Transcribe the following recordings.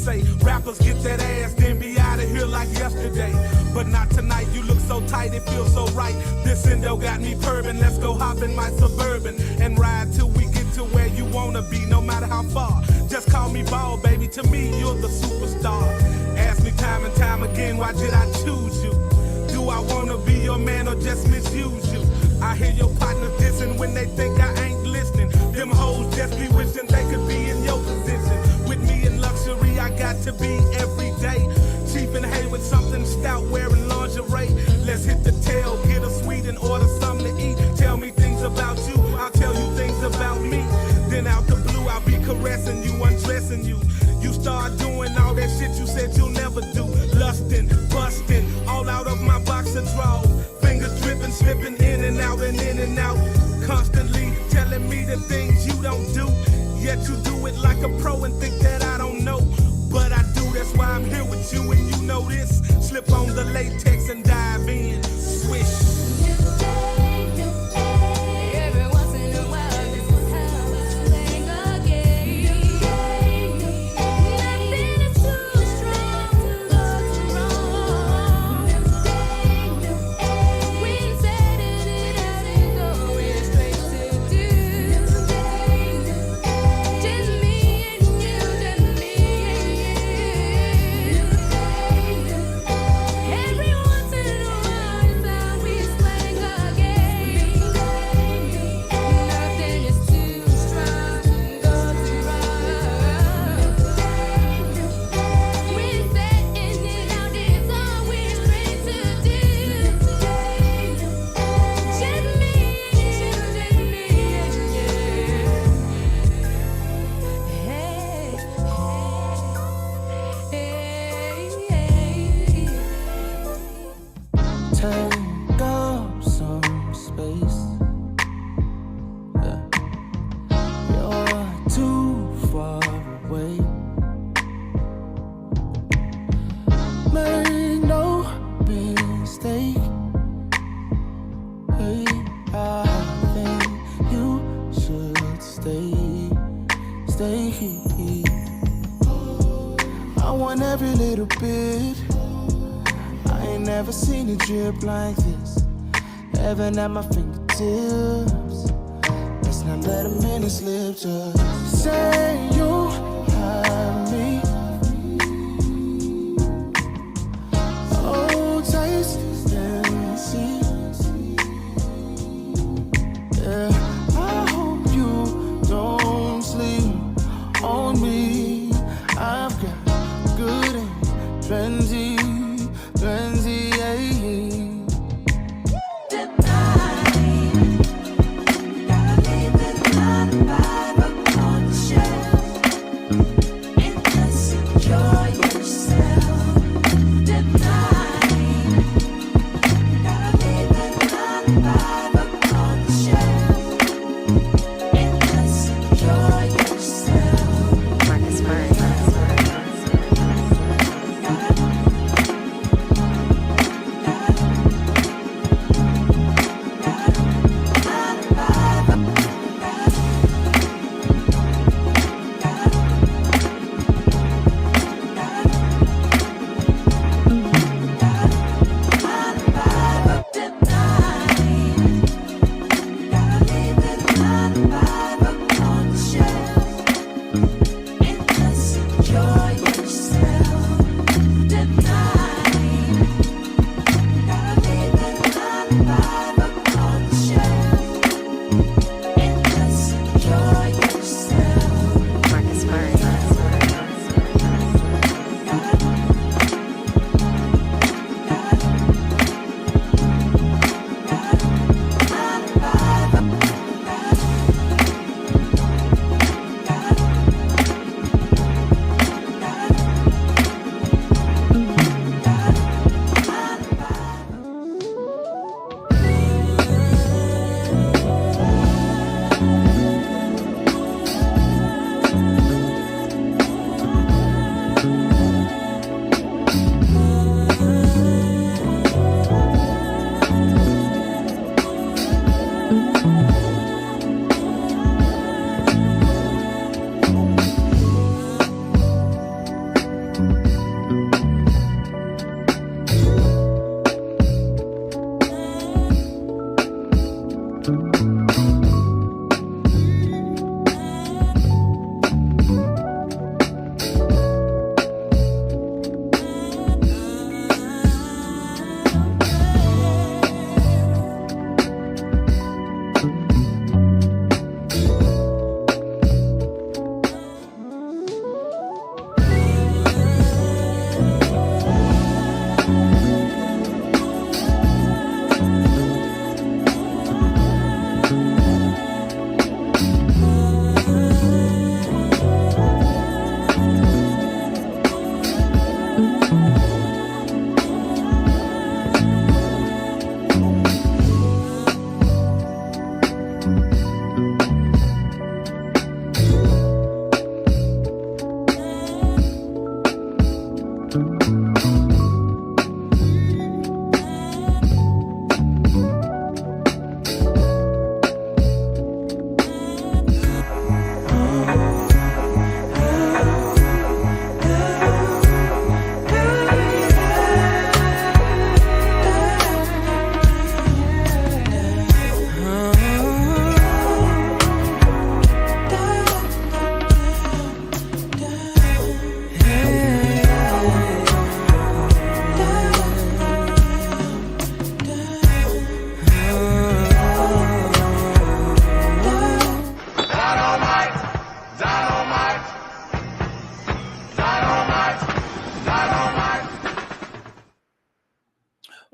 say rappers get that ass, then be out of here like yesterday. But not tonight, you look so tight, it feels so right. This endo got me purring, let's go hop in my Suburban and ride till we get to where you wanna be, no matter how far. Just call me ball, baby, to me you're the superstar. Ask me time and time again, why did I choose you? Do I wanna be your man or just misuse you? I hear your partners dissing when they think I ain't listening. Them hoes just be wishing they could be in your position. With me in luxury, I got to be every day. Chief and hay with something stout, wearing lingerie. Let's hit the tail, get a sweet and order something to eat. Tell me things about you, I'll tell you things about me. Then out the blue, I'll be caressing you, undressing you. You start doing all that shit you said you'll never do. Lusting, busting, all out of my boxer drawers. Fingers dripping, slipping in and out and in and out. Constantly telling me the things you don't do. Yet you do it like a pro and think that I don't know. But I do, that's why I'm here with you and you know this. Slip on the latex and dive in. Swish. Drip like this, heaven at my fingertips. Let's not let a minute slip. Just say you have me. Oh, taste and see. Yeah, I hope you don't sleep on me. I've got good and plenty.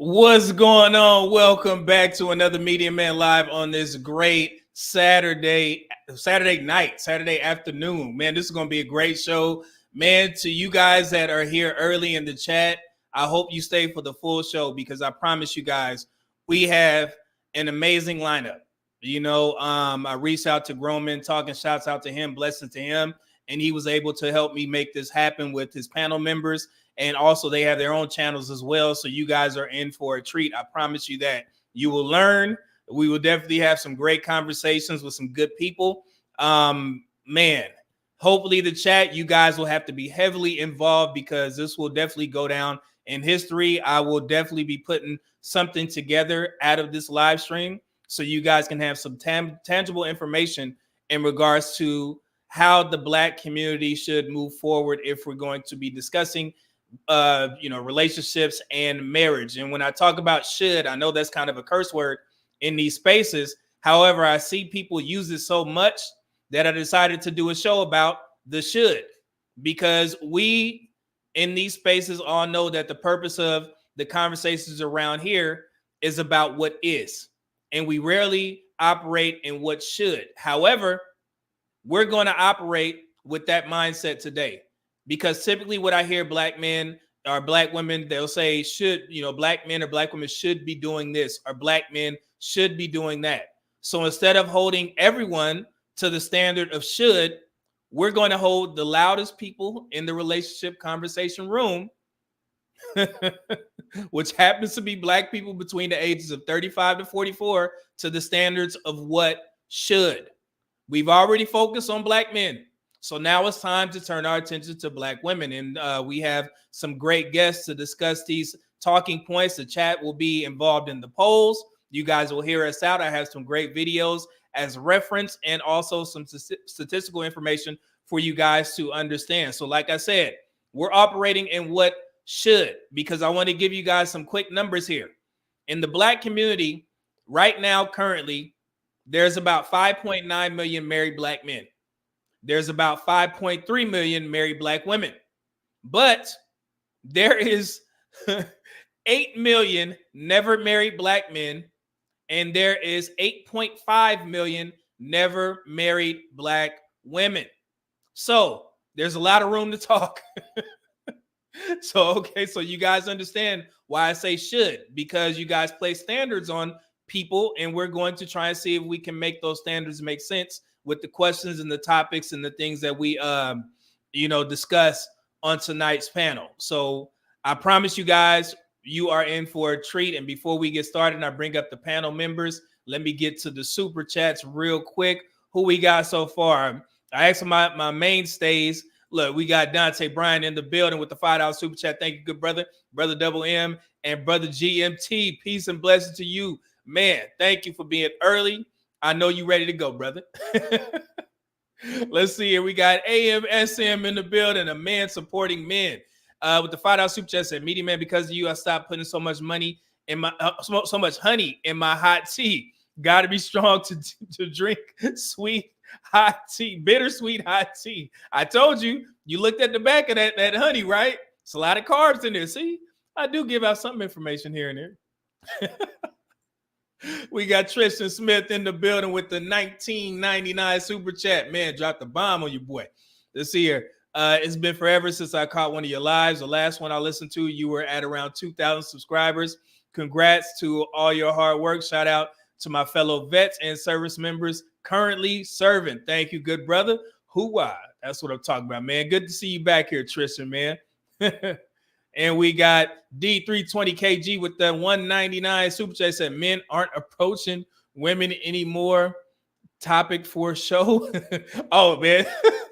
What's going on? Welcome back to another Media Man Live on this great Saturday night, Saturday afternoon. Man, this is going to be a great show. Man, to you guys that are here early in the chat, I hope you stay for the full show because I promise you guys, we have an amazing lineup. I reached out to Groman, talking shouts out to him, blessings to him, and he was able to help me make this happen with his panel members. And also they have their own channels as well. So you guys are in for a treat. I promise you that you will learn. We will definitely have some great conversations with some good people. Man, hopefully the chat, you guys will have to be heavily involved because this will definitely go down in history. I will definitely be putting something together out of this live stream so you guys can have some tangible information in regards to how the Black community should move forward if we're going to be discussing relationships and marriage. And when I talk about should, I know that's kind of a curse word in these spaces. However, I see people use it so much that I decided to do a show about the should, because we in these spaces all know that the purpose of the conversations around here is about what is, and we rarely operate in what should. However, we're going to operate with that mindset today. Because typically what I hear Black men or Black women, they'll say Black men or Black women should be doing this, or Black men should be doing that. So instead of holding everyone to the standard of should, we're going to hold the loudest people in the relationship conversation room, which happens to be Black people between the ages of 35 to 44, to the standards of what should. We've already focused on Black men. So now it's time to turn our attention to Black women. And we have some great guests to discuss these talking points. The chat will be involved in the polls. You guys will hear us out. I have some great videos as reference and also some statistical information for you guys to understand. So like I said, we're operating in what should, because I want to give you guys some quick numbers here. In the Black community right now, currently, there's about 5.9 million married Black men. There's about 5.3 million married Black women, but there is 8 million never married Black men, and there is 8.5 million never married Black women. So there's a lot of room to talk. So you guys understand why I say should, because you guys place standards on people, and we're going to try and see if we can make those standards make sense with the questions and the topics and the things that we discuss on tonight's panel. So I promise you guys, you are in for a treat. And before we get started and I bring up the panel members, let me get to the super chats real quick. Who we got so far? I asked my mainstays. Look, we got Dante Bryan in the building with the $5 super chat. Thank you, good brother. Brother Double M and brother GMT. Peace and blessings to you. Man, thank you for being early. I know you ready to go, brother. Let's see here. We got AMSM in the building, a man supporting men. With the $5 super chat said, Media Man, because of you, I stopped putting so much money in my so much honey in my hot tea. Got to be strong to drink sweet hot tea, bittersweet hot tea. I told you, you looked at the back of that honey, right? It's a lot of carbs in there. See, I do give out some information here and there. We got Tristan Smith in the building with the 1999 super chat. Man, drop the bomb on you, boy. Let's see here. It's been forever since I caught one of your lives. The last one I listened to, you were at around 2,000 subscribers. Congrats to all your hard work. Shout out to my fellow vets and service members currently serving. Thank you, good brother. Hoo-wah. That's what I'm talking about, man. Good to see you back here, Tristan, man. And we got D320KG with the 199 super chat. Said men aren't approaching women anymore. Topic for show. Oh man,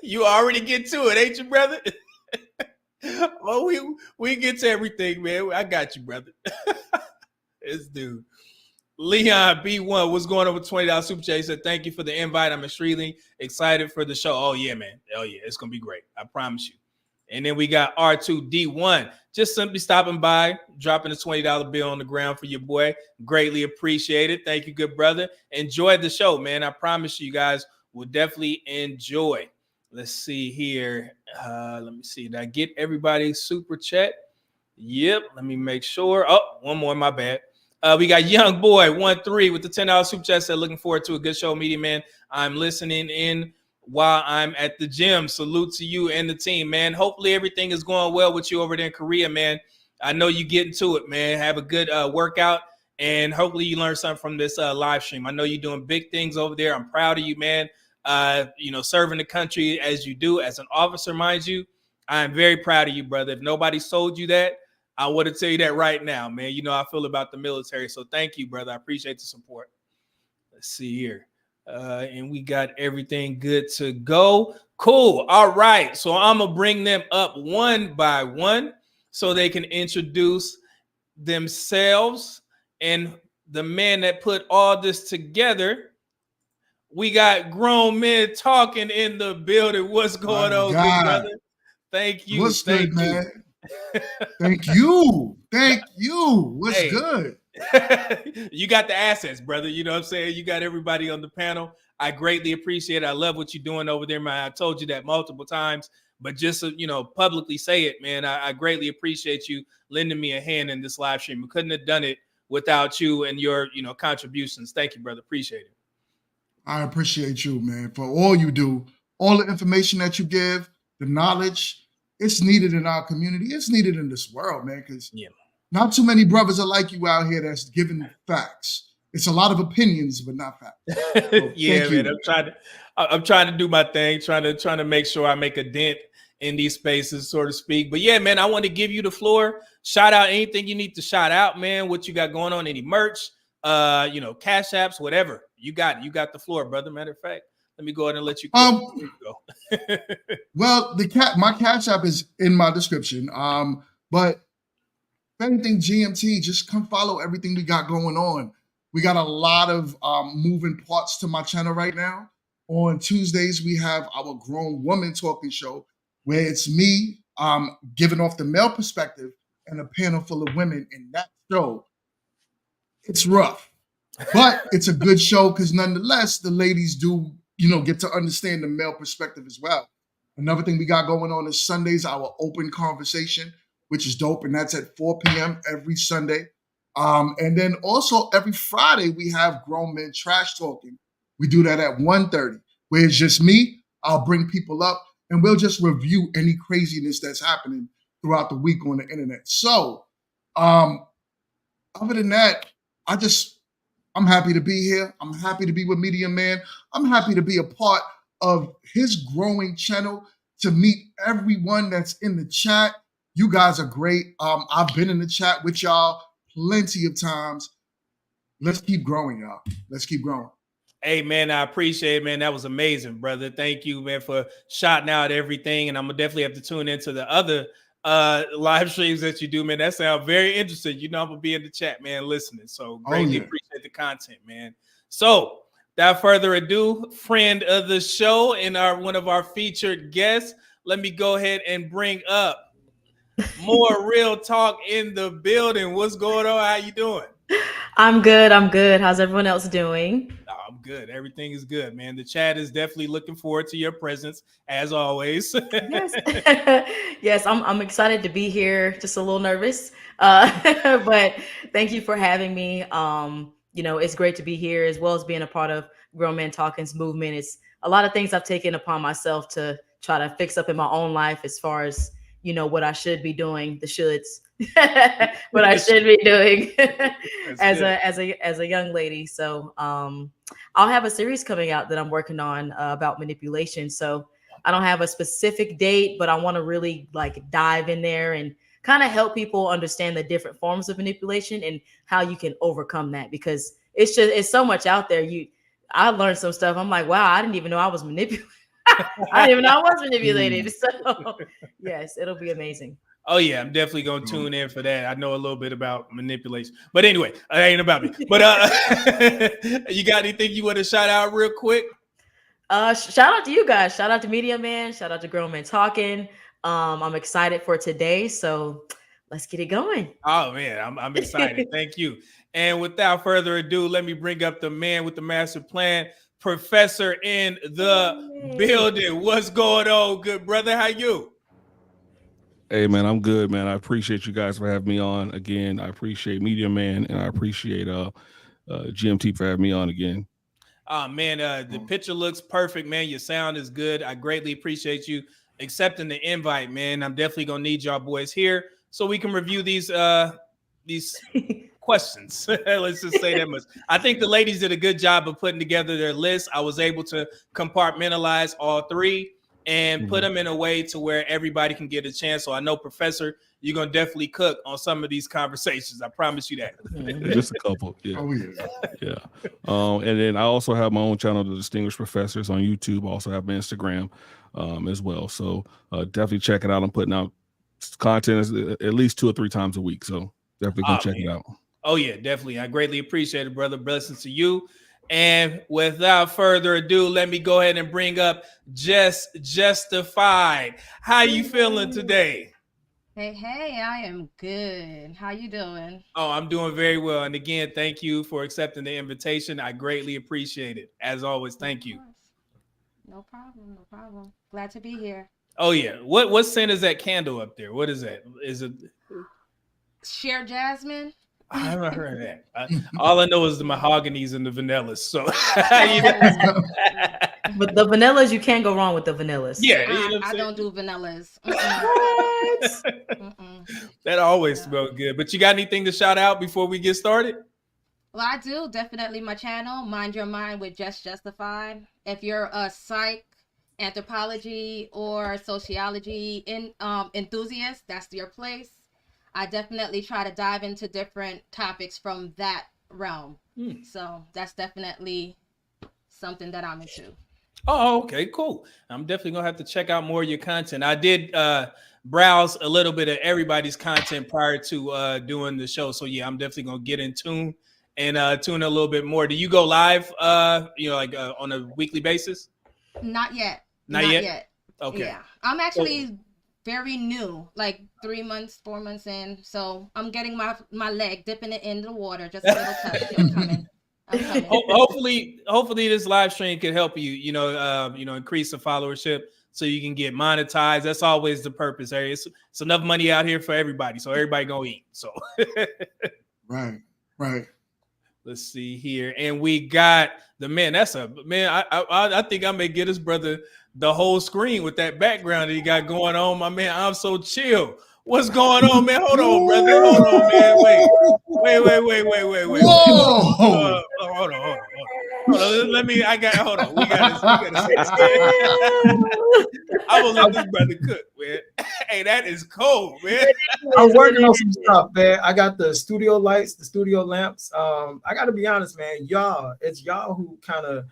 you already get to it, ain't you, brother? Well, we get to everything, man. I got you, brother. This dude. Leon B1, what's going on with $20 super chat? He said, thank you for the invite. I'm extremely excited for the show. Oh yeah, man. Oh yeah, it's gonna be great. I promise you. And then we got R2D1, just simply stopping by, dropping a $20 bill on the ground for your boy. Greatly appreciated. Thank you, good brother. Enjoy the show, man. I promise you guys will definitely enjoy. Let's see here. Let me see. Did I get everybody's super chat? Yep. Let me make sure. Oh, one more. My bad. We got Young Boy 13 with the $10 super chat. Said looking forward to a good show, Media Man. I'm listening in while I'm at the gym. Salute to you and the team, man. Hopefully everything is going well with you over there in Korea, man. I know you getting to it, man. Have a good workout, and hopefully you learn something from this live stream. I know you're doing big things over there. I'm proud of you, man. Serving the country as you do, as an officer, mind you. I'm very proud of you, brother. If nobody told you that, I want to tell you that right now, man. You know how I feel about the military. So thank you, brother. I appreciate the support. Let's see here. And we got everything good to go. Cool. All right. So I'm going to bring them up one by one so they can introduce themselves. And the man that put all this together, we got grown men talking in the building. What's going on, good brother? Thank you. What's good, man? Thank you. Thank you. What's good? You got the assets, brother. You know what I'm saying? You got everybody on the panel. I greatly appreciate it. I love what you're doing over there, man. I told you that multiple times, but just publicly say it, man. I greatly appreciate you lending me a hand in this live stream. We couldn't have done it without you and your contributions. Thank you, brother. Appreciate it. I appreciate you, man, for all you do, all the information that you give, the knowledge. It's needed in our community. It's needed in this world, man, because not too many brothers are like you out here that's giving facts. It's a lot of opinions, but not facts. So yeah, man. I'm trying to do my thing, trying to make sure I make a dent in these spaces, so to speak. But yeah, man, I want to give you the floor. Shout out anything you need to shout out, man. What you got going on? Any merch? Cash apps, whatever. You got the floor, brother. Matter of fact, let me go ahead and let you go. Well, my Cash App is in my description. But if anything, GMT, just come follow everything we got going on. We got a lot of moving parts to my channel right now. On Tuesdays, we have our Grown Woman Talking Show, where it's me giving off the male perspective and a panel full of women. In that show, it's rough, but it's a good show because nonetheless, the ladies do get to understand the male perspective as well. Another thing we got going on is Sundays, our open conversation, which is dope. And that's at 4 p.m. every Sunday. And then also every Friday, we have Grown Men Trash Talking. We do that at 1:30, where it's just me. I'll bring people up and we'll just review any craziness that's happening throughout the week on the internet. So other than that, I'm happy to be here. I'm happy to be with Media Man. I'm happy to be a part of his growing channel, to meet everyone that's in the chat. You guys are great. I've been in the chat with y'all plenty of times. Let's keep growing, y'all. Let's keep growing. Hey, man, I appreciate it, man. That was amazing, brother. Thank you, man, for shouting out everything. And I'm going to definitely have to tune into the other live streams that you do, man. That sounds very interesting. I'm going to be in the chat, man, listening. So greatly appreciate the content, man. So without further ado, friend of the show and one of our featured guests, let me go ahead and bring up more real talk in the building. What's going on? How you doing? I'm good. How's everyone else doing? I'm good. Everything is good, man. The chat is definitely looking forward to your presence as always. Yes. Yes, I'm excited to be here. Just a little nervous, but thank you for having me. It's great to be here, as well as being a part of Grown Men Talking's movement. It's a lot of things I've taken upon myself to try to fix up in my own life, as far as what I should be doing, the shoulds, what I should be doing as a young lady. So I'll have a series coming out that I'm working on about manipulation. So I don't have a specific date, but I want to really dive in there and kind of help people understand the different forms of manipulation and how you can overcome that, because it's so much out there. I learned some stuff. I'm like, wow, I didn't even know I was manipulated. I didn't even know I was manipulated. So yes, it'll be amazing. Oh yeah, I'm definitely gonna tune in for that. I know a little bit about manipulation, but anyway, it ain't about me. But you got anything you want to shout out real quick? Shout out to you guys. Shout out to Media Man. Shout out to Grown Men Talking. I'm excited for today, so let's get it going. Oh man, I'm excited. Thank you. And without further ado, let me bring up the man with the master plan, Professor in the building. What's going on, good brother? How you? Hey man, I'm good, man. I appreciate you guys for having me on again. I appreciate Media Man, and I appreciate GMT for having me on again. Oh man, the picture looks perfect, man. Your sound is good. I greatly appreciate you accepting the invite, man. I'm definitely gonna need y'all boys here so we can review these questions. Let's just say that much. I think the ladies did a good job of putting together their list. I was able to compartmentalize all three and put them in a way to where everybody can get a chance. So I know, Professor, you're gonna definitely cook on some of these conversations. I promise you that. Just a couple. Yeah. Oh yeah. Yeah. And then I also have my own channel, The Distinguished Professors, on YouTube. I also have my Instagram as well. So definitely check it out. I'm putting out content at least 2 or 3 times a week. So definitely come check it out. Oh yeah, definitely. I greatly appreciate it, brother. Blessings to you. And without further ado, let me go ahead and bring up Just Justified. How you feeling today? Hey, I am good. How you doing? Oh, I'm doing very well. And again, thank you for accepting the invitation. I greatly appreciate it. As always, thank you. No problem. Glad to be here. Oh yeah. What scent is that candle up there? What is that? Is it Sheer jasmine? I haven't heard that. All I know is the mahoganies and the vanillas. So, but the vanillas, you can't go wrong with the vanillas. Yeah, I don't do vanillas. That always smells good. But you got anything to shout out before we get started? Well, I do. Definitely my channel, Mind Your Mind with Just Justified. If you're a psych, anthropology, or sociology enthusiast, that's your place. I definitely try to dive into different topics from that realm. So that's definitely something that I'm into. Oh, okay, cool. I'm definitely gonna have to check out more of your content. I did browse a little bit of everybody's content prior to doing the show. So yeah, I'm definitely gonna get in tune and tune a little bit more. Do you go live on a weekly basis? Not yet. Not yet? Okay. Yeah. I'm actually very new, like 3 months, 4 months in. So I'm getting my leg, dipping it in the water, just a little touch. I'm coming. Hopefully this live stream can help you, increase the followership so you can get monetized. That's always the purpose. It's enough money out here for everybody. So everybody gonna eat. So Right. Let's see here. And we got the man. That's a man. I think I may get his brother the whole screen with that background that he got going on. My man, I'm so chill. What's going on, man? Hold on, brother. Hold on, man. Wait. Whoa. Hold on. Hold on. Hold on. We got this. I'm gonna let this brother cook, man. Hey, that is cold, man. I'm working on some stuff, man. I got the studio lights, the studio lamps. I gotta be honest, man. It's y'all who kind of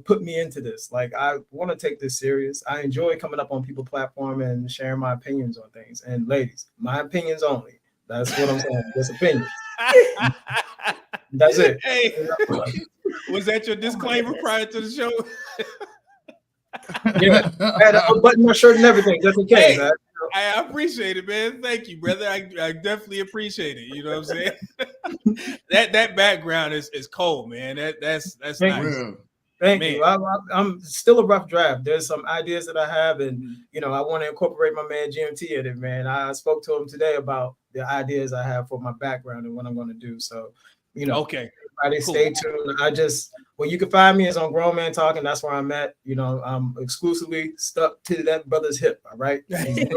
put me into this. Like, I want to take this serious. I enjoy coming up on people's platform and sharing my opinions on things. And ladies, my opinions only. That's what I'm saying. Just opinions. That's it. Hey, was that your disclaimer prior to the show? Yeah, I had to button my shirt and everything just in case. Hey, I appreciate it, man. Thank you, brother. I definitely appreciate it. You know what I'm saying? that background is cold, man. That's nice. Thank you. I'm still a rough draft. There's some ideas that I have, and I want to incorporate my man GMT in it, man. I spoke to him today about the ideas I have for my background and what I'm going to do. So, okay. Everybody stay tuned. Where you can find me is on Grown Man Talking. That's where I'm at. I'm exclusively stuck to that brother's hip. All right. And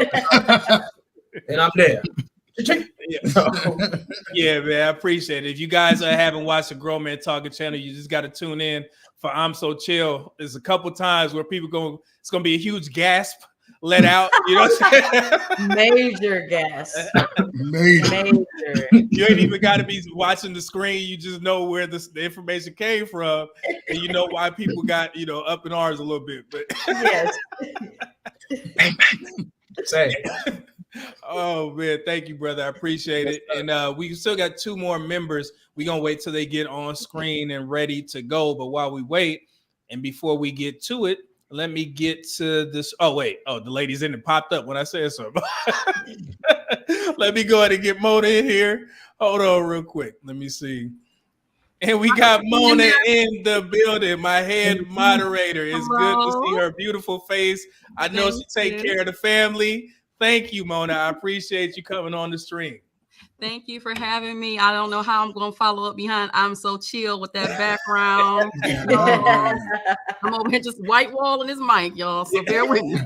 I'm there. Yeah, man, I appreciate it. If you guys haven't watched the Grown Man Talking channel, you just got to tune in for I'm So Chill. There's a couple times where it's gonna be a huge gasp let out. You know what I'm saying? Major gasp. Major. You ain't even got to be watching the screen. You just know where the information came from, and you know why people got up in arms a little bit. But yes. Say. Oh man, thank you, brother. I appreciate it. And we still got 2 more members. We're gonna wait till they get on screen and ready to go. But while we wait, and before we get to it, let me get to this. The ladies in it popped up when I said something. Let me go ahead and get Mona in here. Hold on real quick. Let me see. And we got Mona in the building, my head moderator. It's good to see her beautiful face. I know she take care of the family. Thank you, Mona. I appreciate you coming on the stream. Thank you for having me. I don't know how I'm going to follow up behind I'm So Chill with that background. I'm over here just white walling this mic, y'all, so bear with me.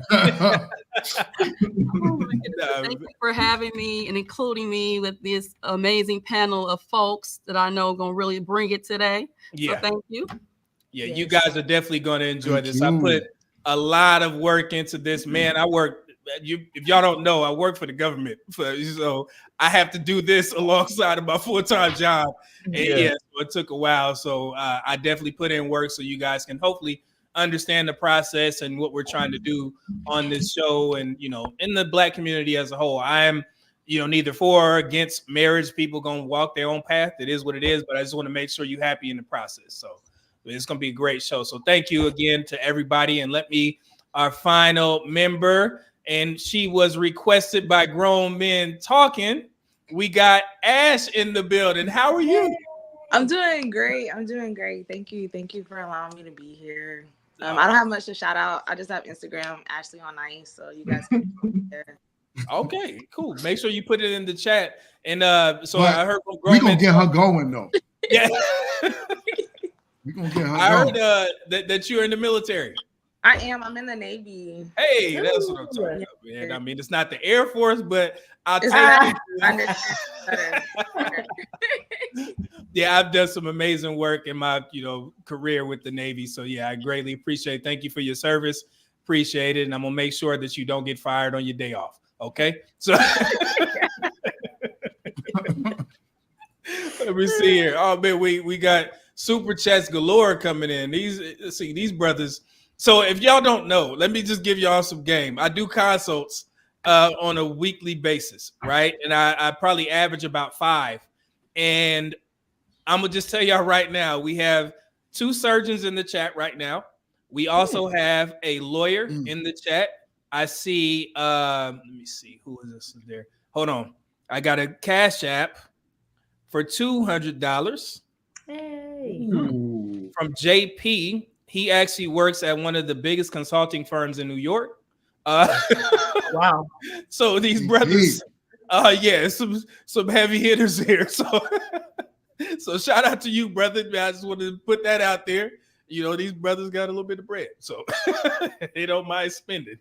Thank you for having me and including me with this amazing panel of folks that I know are going to really bring it today. Yeah. So thank you. Yeah, you guys are definitely going to enjoy this. I put a lot of work into this, man. If y'all don't know, I work for the government, so I have to do this alongside of my full-time job. And so it took a while. So I definitely put in work so you guys can hopefully understand the process and what we're trying to do on this show, and in the Black community as a whole. I am neither for or against marriage. People gonna walk their own path. It is what it is, but I just want to make sure you're happy in the process. So it's gonna be a great show. So thank you again to everybody, and let me our final member. And she was requested by Grown Men Talking. We got Ash in the building. How are you? I'm doing great. Thank you for allowing me to be here. I don't have much to shout out. I just have Instagram, Ashley on Ice, so you guys can go there. Okay, cool. Make sure you put it in the chat. And so But I heard from Grown we're gonna Men get her going though. Yeah. We're gonna get her I going. heard that you're in the military. I am. I'm in the Navy. Hey, that's what I'm talking about, man. I mean, it's not the Air Force, but I'll take it. Yeah, I've done some amazing work in my, career with the Navy. So yeah, I greatly appreciate it. Thank you for your service. Appreciate it. And I'm gonna make sure that you don't get fired on your day off. Okay. So let me see here. Oh man, we got super chats galore coming in. These brothers. So if y'all don't know, let me just give y'all some game. I do consults on a weekly basis, right? And I probably average about 5. And I'm gonna just tell y'all right now, we have 2 surgeons in the chat right now. We also have a lawyer in the chat. I see, let me see, who is this there? Hold on. I got a Cash App for $200. Hey. From JP. He actually works at one of the biggest consulting firms in New York. Wow. So these brothers, some heavy hitters here. So shout out to you, brother. I just wanted to put that out there. These brothers got a little bit of bread, so they don't mind spending.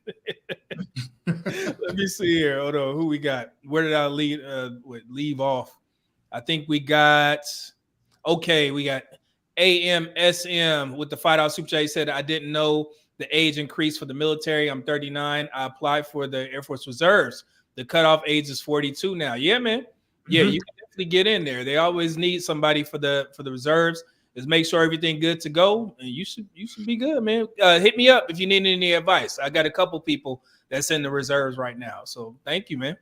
Let me see here. Hold on, who we got? Where did I leave off? I think we got. Okay, we got AMSM with the $5 super chat. He said, I didn't know the age increase for the military. I'm 39. I applied for the Air Force Reserves. The cutoff age is 42 now. Yeah, man. Yeah, you can definitely get in there. They always need somebody for the reserves. Just make sure everything good to go, and you should be good, man. Hit me up if you need any advice. I got a couple people that's in the reserves right now. So thank you, man.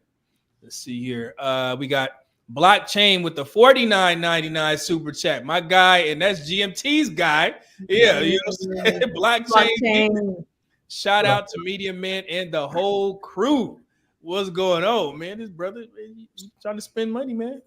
Let's see here. We got Blockchain with the $49.99 super chat. My guy, and that's GMT's guy. Yeah, you know what I'm saying? Blockchain. Shout out to Media Man and the whole crew. What's going on, man? This brother, man, trying to spend money, man.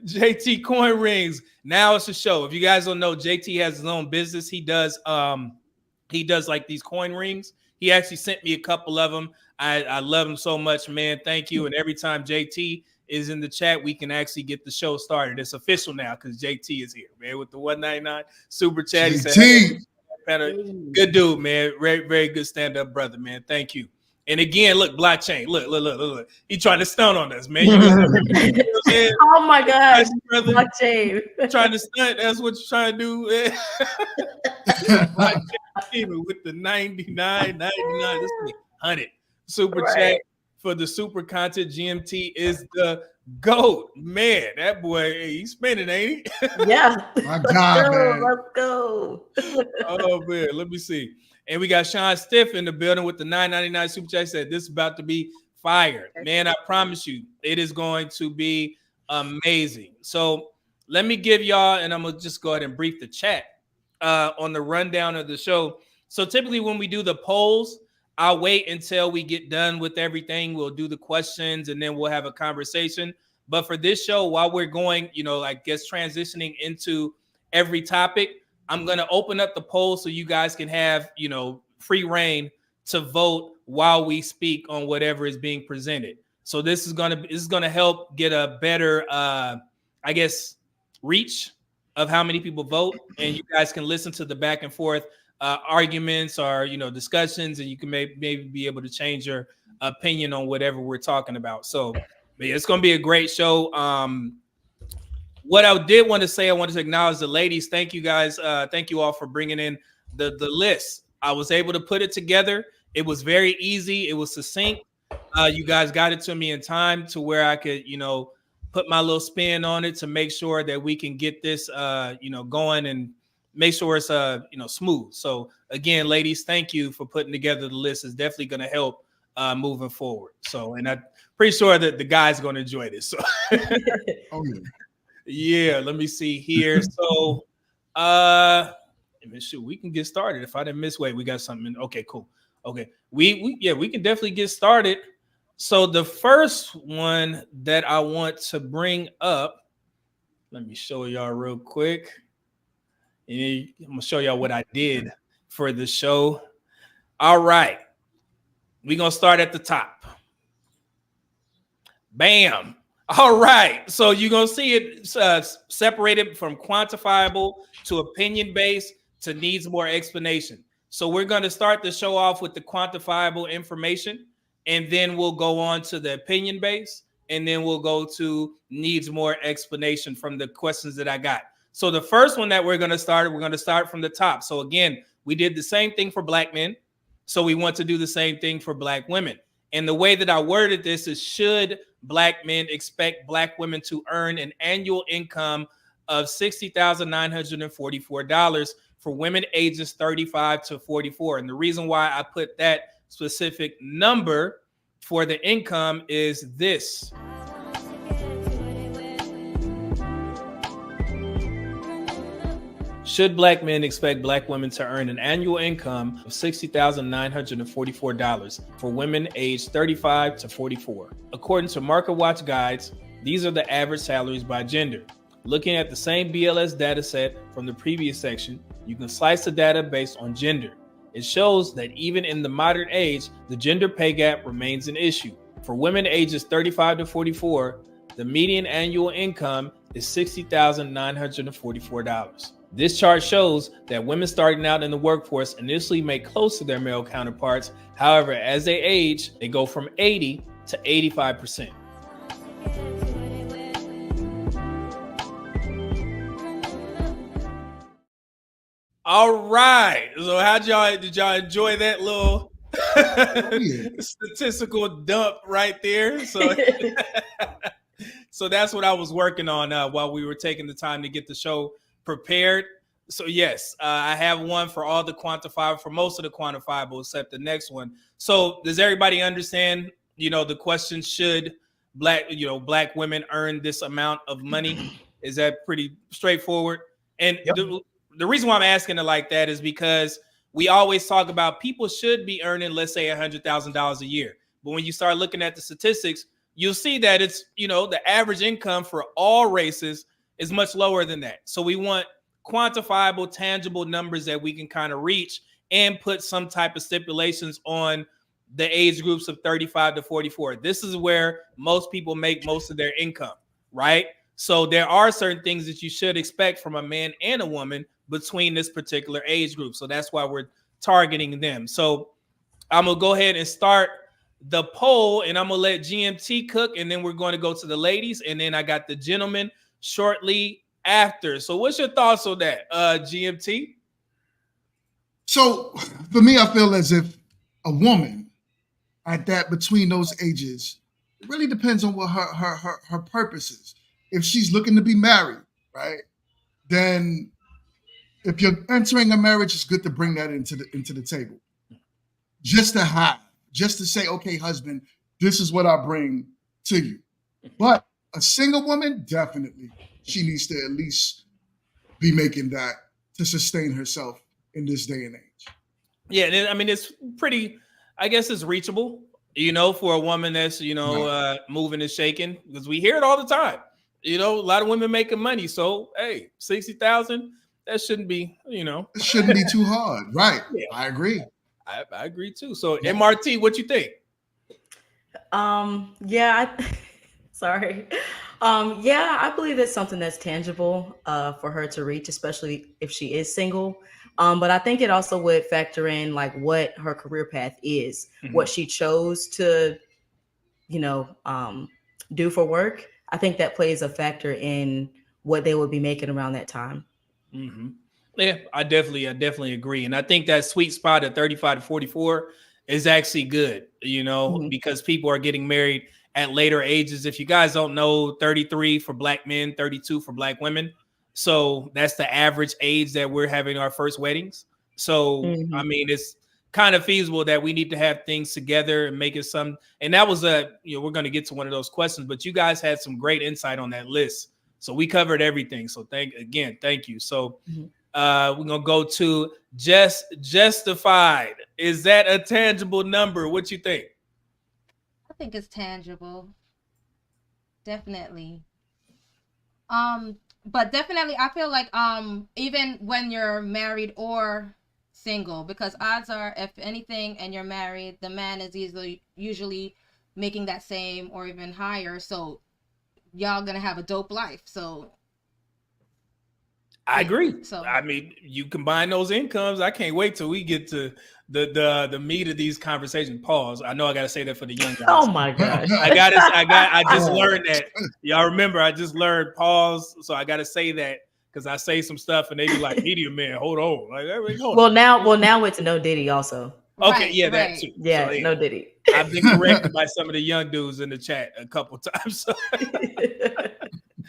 JT Coin Rings. Now it's a show. If you guys don't know, JT has his own business. He does like these coin rings. He actually sent me a couple of them. I love him so much, man. Thank you. And every time JT is in the chat, we can actually get the show started. It's official now because JT is here, man, with the $1.99 super chat. He said, hey, good dude, man. Very, very good stand-up brother, man. Thank you. And again, look, Blockchain. Look. He trying to stunt on us, man. Oh my gosh, Blockchain. Trying to stunt. That's what you're trying to do. Blockchain with the $99.99. This is 100 super chat for the super content. GMT is the GOAT. Man, that boy, he's spending, ain't he? Yeah. My God, man. Let's go. Oh, man. Let me see. And we got Sean Stiff in the building with the $9.99 super chat. Said this is about to be fire. Man, I promise you, it is going to be amazing. So let me give y'all, and I'm going to just go ahead and brief the chat on the rundown of the show. So typically when we do the polls, I'll wait until we get done with everything. We'll do the questions and then we'll have a conversation. But for this show, while we're going, I guess transitioning into every topic, I'm going to open up the poll so you guys can have, free reign to vote while we speak on whatever is being presented. So this is gonna help get a better, I guess, reach of how many people vote, and you guys can listen to the back and forth arguments or discussions, and you can maybe be able to change your opinion on whatever we're talking about. So yeah, it's gonna be a great show. What I did want to say, I wanted to acknowledge the ladies. Thank you guys. Thank you all for bringing in the list. I was able to put it together. It was very easy. It was succinct. You guys got it to me in time to where I could, put my little spin on it to make sure that we can get this, going and make sure it's, smooth. So again, ladies, thank you for putting together the list. It's definitely going to help moving forward. So, and I'm pretty sure that the guys are going to enjoy this. So, Oh, yeah. yeah, let me see here. So, shoot, we can get started. If I didn't miss, wait, we got something. Okay, cool. Okay, we can definitely get started. So the first one that I want to bring up, let me show y'all real quick. And I'm gonna show y'all what I did for the show. All right, we're gonna start at the top. Bam. All right, so you're gonna see it separated from quantifiable to opinion-based to needs more explanation. So we're gonna start the show off with the quantifiable information, and then we'll go on to the opinion-based, and then we'll go to needs more explanation from the questions that I got. So the first one that we're gonna start from the top. So again, we did the same thing for Black men, so we want to do the same thing for Black women. And the way that I worded this is, should Black men expect Black women to earn an annual income of $60,944 for women ages 35 to 44? And the reason why I put that specific number for the income is this. Should Black men expect Black women to earn an annual income of $60,944 for women aged 35 to 44? According to Market Watch Guides, these are the average salaries by gender. Looking at the same BLS data set from the previous section, you can slice the data based on gender. It shows that even in the modern age, the gender pay gap remains an issue. For women ages 35 to 44, the median annual income is $60,944. This chart shows that women starting out in the workforce initially make close to their male counterparts. However, as they age, they go from 80 to 85%. All right. So did y'all enjoy that little statistical dump right there? So, so that's what I was working on while we were taking the time to get the show prepared. So yes, I have one for all the quantifiable, for most of the quantifiable, except the next one. So does everybody understand, the question, should Black women earn this amount of money? Is that pretty straightforward? And yep. The reason why I'm asking it like that is because we always talk about people should be earning, let's say, $100,000 a year. But when you start looking at the statistics, you'll see that it's, the average income for all races is much lower than that. So we want quantifiable, tangible numbers that we can kind of reach and put some type of stipulations on the age groups of 35 to 44. This is where most people make most of their income, right? So there are certain things that you should expect from a man and a woman between this particular age group. So that's why we're targeting them. So I'm going to go ahead and start the poll, and I'm going to let GMT cook, and then we're going to go to the ladies, and then I got the gentleman shortly after. So what's your thoughts on that, GMT? So for me, I feel as if a woman at that, between those ages, it really depends on what her purpose is. If she's looking to be married, right, then if you're entering a marriage, it's good to bring that into the table. Just to say, okay, husband, this is what I bring to you. But a single woman, definitely, she needs to at least be making that to sustain herself in this day and age. Yeah, I mean, it's pretty, I guess it's reachable, for a woman that's, moving and shaking, because we hear it all the time. A lot of women making money. So, hey, 60,000, that shouldn't be, It shouldn't be too hard. Right. Yeah. I agree. I agree too. So MRT, what you think? Yeah, sorry. Yeah, I believe it's something that's tangible for her to reach, especially if she is single. But I think it also would factor in like what her career path is, what she chose to, do for work. I think that plays a factor in what they would be making around that time. Yeah, I definitely agree. And I think that sweet spot of 35 to 44 is actually good, because people are getting married at later ages. If you guys don't know, 33 for Black men, 32 for Black women. So that's the average age that we're having our first weddings. So, I mean, it's kind of feasible that we need to have things together and make it some. And that was we're going to get to one of those questions, but you guys had some great insight on that list. So we covered everything. So thank you. So we're gonna go to Justified. Is that a tangible number? What you think? I think it's tangible. Definitely. But definitely I feel like even when you're married or single, because odds are if anything and you're married, the man is usually making that same or even higher. So y'all gonna have a dope life. So I agree. So I mean, you combine those incomes. I can't wait till we get to the meat of these conversations. Pause. I know I gotta say that for the young guys. Oh my gosh. I just learned that. Y'all remember I just learned pause. So I gotta say that because I say some stuff and they be like, media man, hold on. Like, hold on. Now it's no Diddy also. Okay, right, yeah, right. that too. Yeah, So, no Diddy. I've been corrected by some of the young dudes in the chat a couple times. So.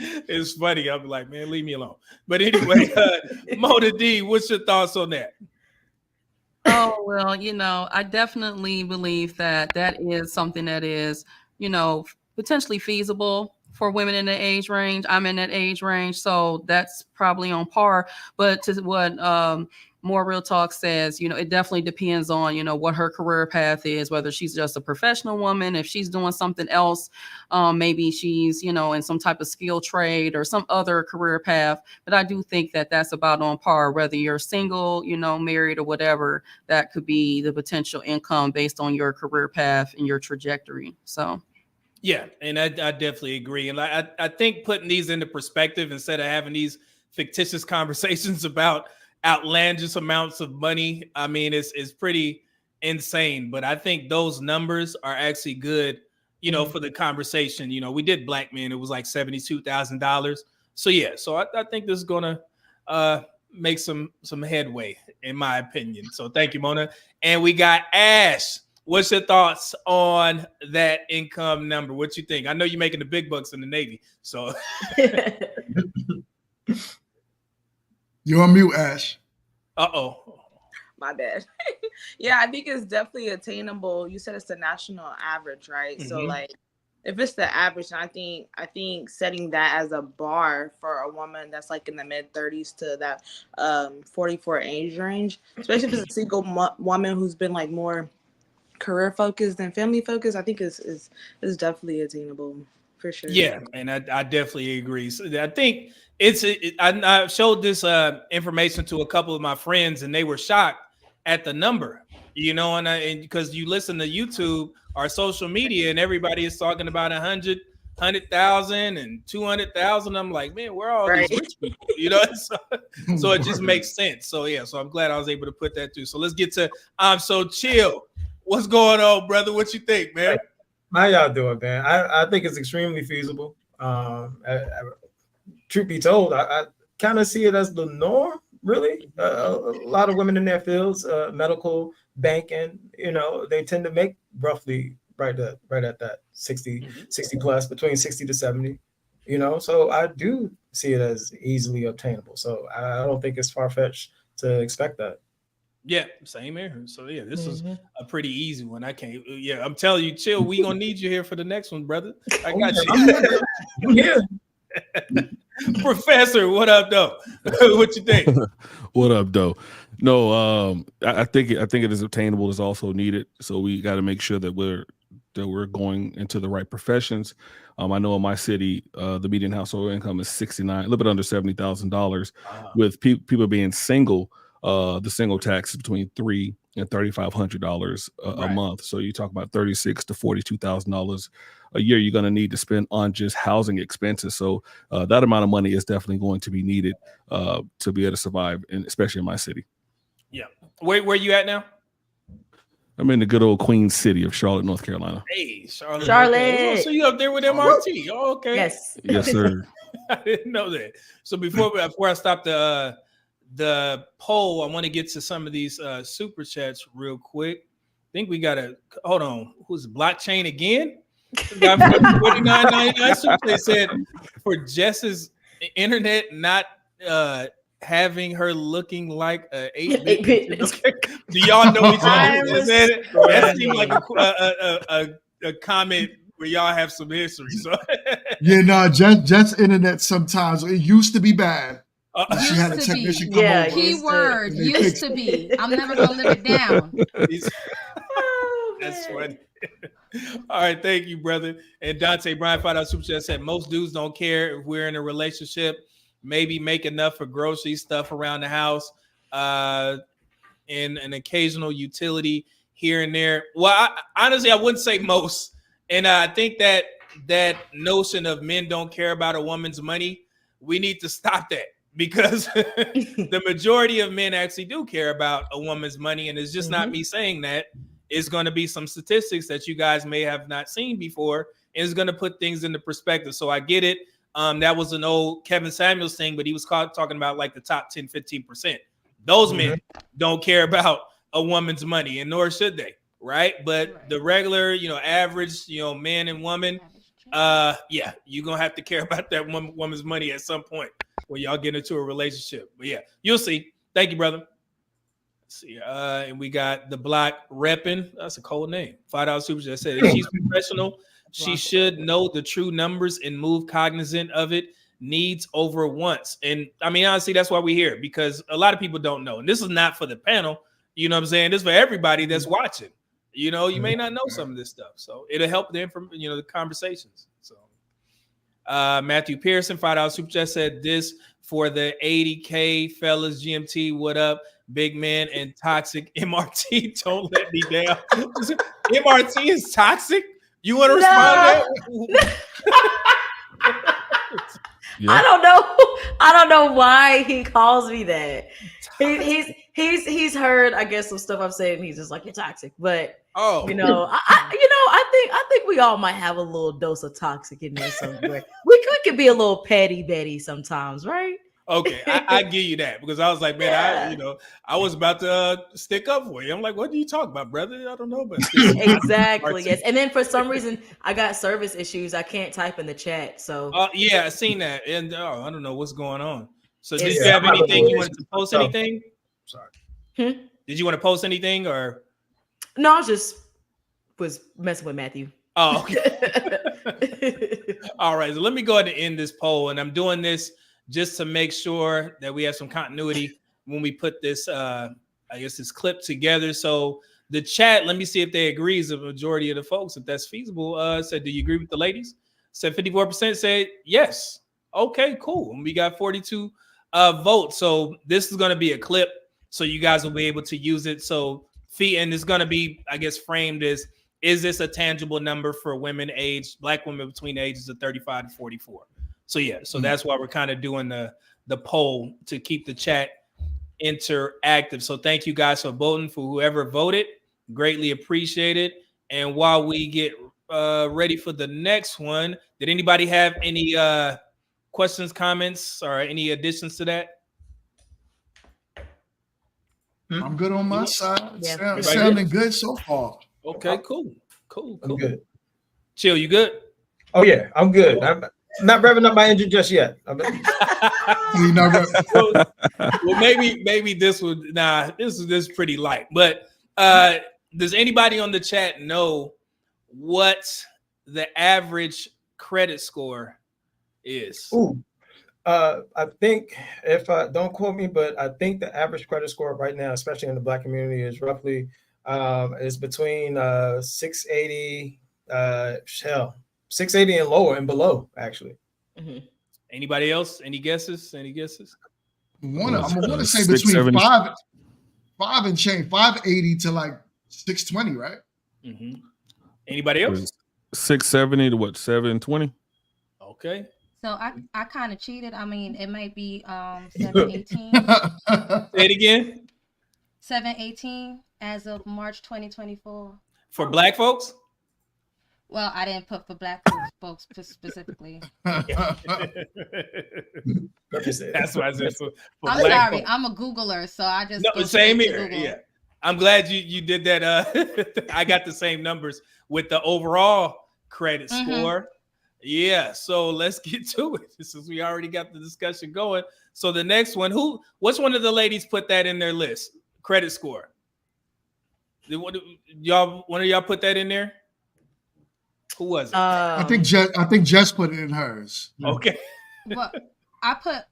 It's funny. I'll be like, man, leave me alone. But anyway, Mona D, what's your thoughts on that? Oh, well, I definitely believe that is something that is, potentially feasible for women in the age range. I'm in that age range, so that's probably on par. But to what More Real Talk says, it definitely depends on, what her career path is, whether she's just a professional woman, if she's doing something else, maybe she's, in some type of skill trade or some other career path. But I do think that that's about on par, whether you're single, married or whatever, that could be the potential income based on your career path and your trajectory. So. Yeah, and I definitely agree. And I think putting these into perspective instead of having these fictitious conversations about outlandish amounts of money, I mean, it's pretty insane. But I think those numbers are actually good, for the conversation. We did Black men. It was like $72,000. So, yeah. So I think this is going to make some headway, in my opinion. So thank you, Mona. And we got Ash. What's your thoughts on that income number? What you think? I know you're making the big bucks in the Navy, so. You're on mute, Ash. My bad. Yeah, I think it's definitely attainable. You said it's the national average, right? So like, if it's the average, I think setting that as a bar for a woman that's like in the mid 30s to that 44 age range, especially if it's a single woman who's been like more career focused and family focused, I think is definitely attainable for sure. Yeah, and I definitely agree. So I think I showed this information to a couple of my friends, and they were shocked at the number. And because you listen to YouTube or social media, and everybody is talking about 100,000 and 200,000. I'm like, man, where are all these rich people? So it just makes sense. So yeah, so I'm glad I was able to put that through. So let's get to I'm So Chill. What's going on, brother? What you think, man? How y'all doing, man? I think it's extremely feasible. Truth be told, I kind of see it as the norm, really. A lot of women in their fields, medical, banking, they tend to make roughly right at that 60 plus, between 60 to 70, So I do see it as easily obtainable. So I don't think it's far-fetched to expect that. Yeah, same here. So yeah, this is a pretty easy one. I'm telling you, Chill, we gonna need you here for the next one, brother. I got you. I'm here. Professor, what up, though? What you think? What up, though? No, I think it is obtainable. It's also needed. So we got to make sure that we're going into the right professions. I know in my city, the median household income is $69,000, a little bit under $70,000. With people being single, the single tax is between $3,000 and $3,500 a Right. month. So you talk about $36,000 to $42,000 a year you're going to need to spend on just housing expenses. So that amount of money is definitely going to be needed to be able to survive, especially in my city. Yeah. Where you at now? I'm in the good old Queen City of Charlotte, North Carolina. Hey, Charlotte. Charlotte. Oh, so you up there with MRT? Oh, okay. Yes. Yes, sir. I didn't know that. So before I stop the poll, I want to get to some of these super chats real quick. I think we got to hold on. Who's blockchain again? $49.99 super. They said for Jess's internet not having her looking like a 8-bit. Okay. Do y'all know each other? That seemed like a comment where y'all have some history. So Yeah, no, Jet's internet sometimes it used to be bad. She had a Used to be. technician come Yeah, over. Keyword and they used fixed to be. I'm never gonna live it down. That's funny. All right, thank you, brother. And Dante Brian $5 super chat said most dudes don't care if we're in a relationship. Maybe make enough for grocery stuff around the house, and an occasional utility here and there. Well, honestly, I wouldn't say most. And I think that notion of men don't care about a woman's money, we need to stop that, because the majority of men actually do care about a woman's money. And it's just not me saying that. It's going to be some statistics that you guys may have not seen before, and it's going to put things into perspective. So I get it. That was an old Kevin Samuels thing, but he was talking about like the top 10, 15%. Those men don't care about a woman's money, and nor should they, right? But the regular, average, man and woman, yeah, you're going to have to care about that woman's money at some point when y'all get into a relationship. But yeah, you'll see. Thank you, brother. Let's see. And we got the Block repping. That's a cold name. $5 super chat said if she's professional, she should know the true numbers and move cognizant of it. Needs over wants. And I mean, honestly, that's why we're here, because a lot of people don't know. And this is not for the panel. You know what I'm saying? This is for everybody that's watching. You may not know some of this stuff. So it'll help the the conversations. So Matthew Pearson, $5 super chat said this for the 80K fellas. GMT, what up? Big man and toxic. MRT, don't let me down. MRT is toxic? You want to respond to that? Yeah. I don't know why he calls me that. He's heard, I guess, some stuff I've said, and he's just like, you're toxic. But I think we all might have a little dose of toxic in there somewhere. we could be a little petty Betty sometimes, right? Okay, I give you that, because I was like, man, I was about to stick up for you. I'm like, what do you talk about, brother? I don't know, but exactly, yes. And then for some reason, I got service issues. I can't type in the chat, so yeah, I seen that, and I don't know what's going on. So, did you have anything you wanted to post? Anything? Sorry, did you want to post anything or? No, I was messing with Matthew. Oh, okay. All right. So let me go ahead and end this poll, and I'm doing this just to make sure that we have some continuity when we put this, this clip together. So the chat, let me see if they agree. The majority of the folks, if that's feasible, said, do you agree with the ladies? Said 54% said yes. Okay, cool. And we got 42 votes. So this is going to be a clip, so you guys will be able to use it. So and it's going to be, I guess, framed as, is this a tangible number for women Black women between the ages of 35 to 44? So yeah, so that's why we're kind of doing the poll to keep the chat interactive. So thank you guys for voting. For whoever voted, greatly appreciate it. And while we get ready for the next one, did anybody have any questions, comments, or any additions to that? I'm good on my side. Yeah. Sounding good so far. Okay, cool. I'm good. Chill, you good? Oh yeah, I'm good. I'm not revving up my engine just yet. Well, maybe this would this is pretty light. But does anybody on the chat know what the average credit score is? Ooh, I think, if I don't quote me, but I think the average credit score right now, especially in the Black community, is roughly is between 680, 680 and lower and below, actually. Mm-hmm. Anybody else? Any guesses? I'm gonna say between 5. 5 and change, 580 to like 620, right? Mm-hmm. Anybody else? 670 to what? 720. Okay. So I kind of cheated. I mean, it might be 718. Say it again. 718 as of March 2024. For black folks? Well, I didn't put for black folks specifically. That's why I said for I'm black sorry, folks. I'm a Googler, so I just No, same here. Yeah, I'm glad you did that. I got the same numbers with the overall credit score. Yeah, so let's get to it since we already got the discussion going. So the next one, what's one of the ladies put that in their list? Credit score. One of y'all put that in there? Who was it? I think Jess put it in hers. Okay. Well, I put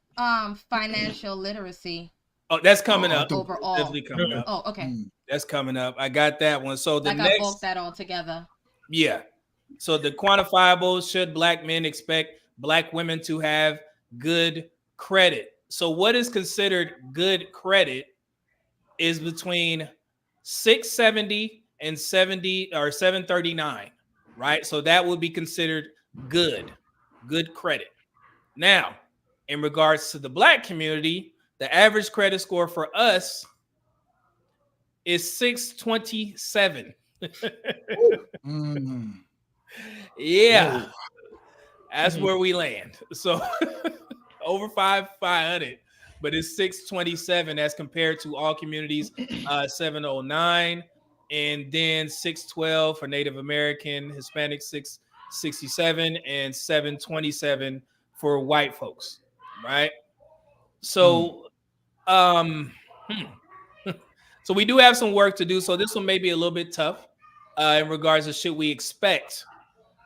financial literacy. Oh, that's coming up. Overall. Definitely coming up. Oh, okay. That's coming up. I got that one. So the like next, I bulked that all together. Yeah. So the quantifiables, should black men expect black women to have good credit? So what is considered good credit is between 670 and 70 or 739, right? So that would be considered good credit. Now, in regards to the black community, the average credit score for us is 627. Yeah, that's where we land. So over 500, but it's 627 as compared to all communities, 709, and then 612 for Native American, Hispanic, 667, and 727 for white folks, right? So, so we do have some work to do. So this one may be a little bit tough in regards to should we expect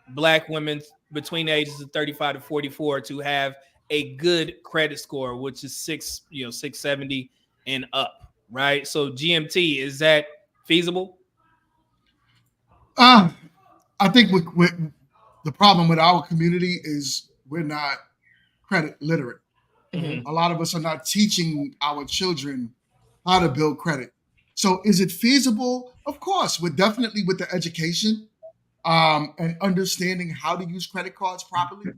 black women between the ages of 35 to 44 to have a good credit score, which is 670 and up, right? So GMT, is that feasible? I think with the problem with our community is we're not credit literate. Mm-hmm. A lot of us are not teaching our children how to build credit. So is it feasible? Of course, we're definitely with the education and understanding how to use credit cards properly,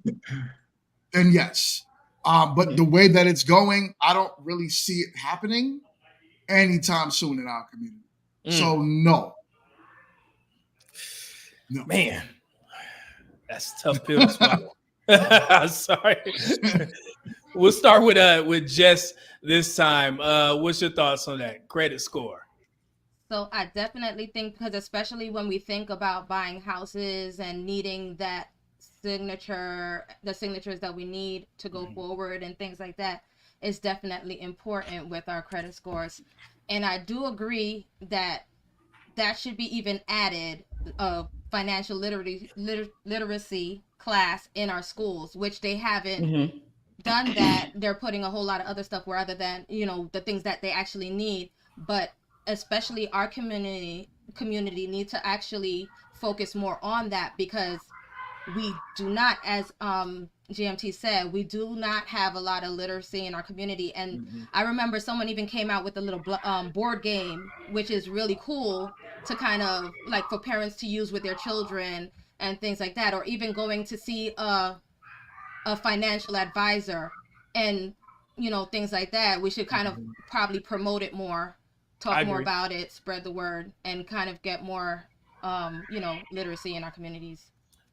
then yes. But the way that it's going, I don't really see it happening anytime soon in our community. So no. Man, that's a tough pill to swallow. I'm sorry. We'll start with Jess this time. What's your thoughts on that credit score? So I definitely think, because especially when we think about buying houses and needing that signature, the signatures that we need to go forward and things like that, is definitely important with our credit scores. And I do agree that should be even added, financial literacy class in our schools, which they haven't done that. They're putting a whole lot of other stuff rather than, the things that they actually need. But especially our community need to actually focus more on that, because we do not, as GMT said, we do not have a lot of literacy in our community. And I remember someone even came out with a little board game, which is really cool to kind of like for parents to use with their children and things like that, or even going to see a financial advisor and things like that. We should kind of probably promote it more, talk more about it, spread the word, and kind of get more literacy in our communities.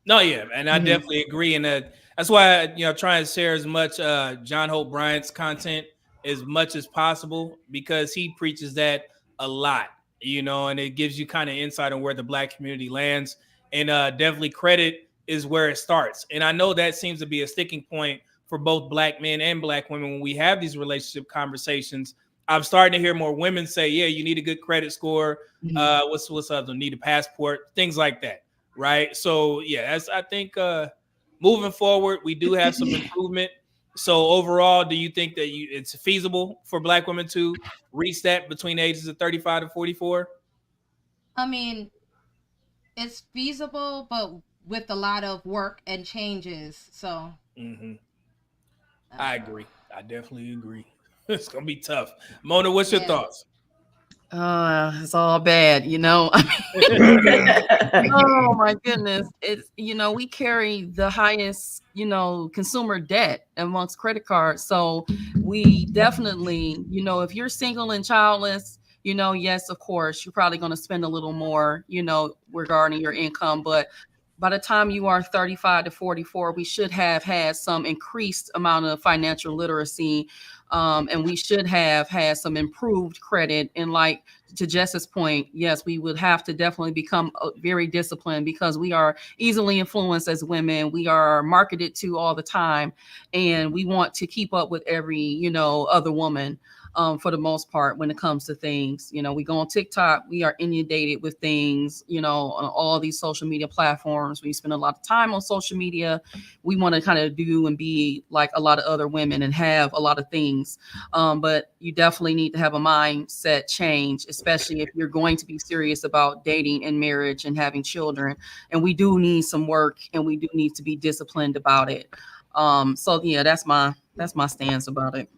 No, yeah, and I definitely agree, and that's why I try and share as much John Hope Bryant's content as much as possible, because he preaches that a lot, and it gives you kind of insight on where the black community lands, and definitely credit is where it starts. And I know that seems to be a sticking point for both black men and black women when we have these relationship conversations. I'm starting to hear more women say, yeah, you need a good credit score. What's other? Need a passport, things like that. Right. So, yeah, I think moving forward, we do have some improvement. So overall, do you think that it's feasible for black women to reach that between the ages of 35 to 44? I mean, it's feasible, but with a lot of work and changes. So I agree. I definitely agree. It's going to be tough. Mona, what's your thoughts? It's all bad, you know. Oh my goodness. It's, you know, we carry the highest, you know, consumer debt amongst credit cards. So we definitely, you know, if you're single and childless, you know, yes, of course, you're probably going to spend a little more, you know, regarding your income. But by the time you are 35 to 44, we should have had some increased amount of financial literacy. And we should have had some improved credit. And like to Jess's point, yes, we would have to definitely become very disciplined because we are easily influenced as women. We are marketed to all the time, and we want to keep up with every, you know, other woman. For the most part, when it comes to things, you know, we go on TikTok, we are inundated with things, you know, on all these social media platforms. We spend a lot of time on social media. We want to kind of do and be like a lot of other women and have a lot of things. But you definitely need to have a mindset change, especially if you're going to be serious about dating and marriage and having children. And we do need some work, and we do need to be disciplined about it. So yeah, that's my stance about it.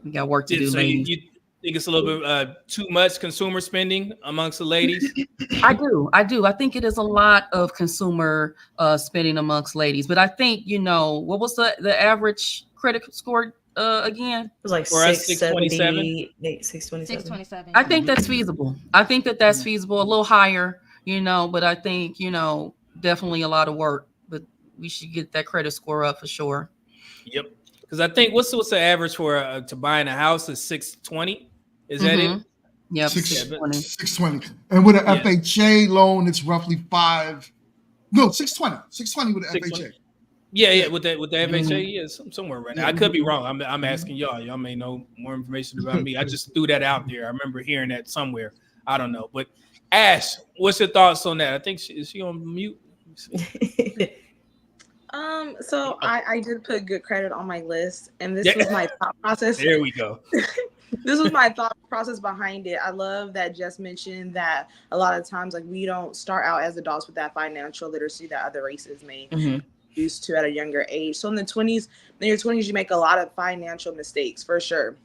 We got work to do, So ladies. you think it's a little bit too much consumer spending amongst the ladies? I do. I think it is a lot of consumer spending amongst ladies. But I think, you know, what was the average credit score again? It was like For us, 670, 627. 627. I think that's feasible. That's feasible. A little higher, you know, but I think, you know, definitely a lot of work. But we should get that credit score up for sure. Yep. Because I think what's the average for to buying a house is 620. Is that it? Yep, 620. 620. And with an FHA loan, it's roughly 620. 620 with an FHA. Yeah, with the FHA, yeah, somewhere right now. I could be wrong. I'm asking y'all. Y'all may know more information about me. I just threw that out there. I remember hearing that somewhere. I don't know. But Ash, what's your thoughts on that? I think is she on mute? So I did put good credit on my list, and this was my thought process. There we go. This was my thought process behind it. I love that Jess mentioned that a lot of times, like, we don't start out as adults with that financial literacy that other races may used to at a younger age. So in your 20s, you make a lot of financial mistakes for sure.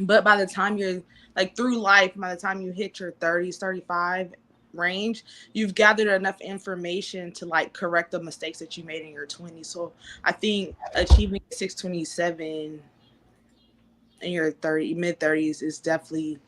But by the time you're like through life, by the time you hit your 30s, 35 range, you've gathered enough information to like correct the mistakes that you made in your 20s. So I think achieving 627 in your mid 30s is definitely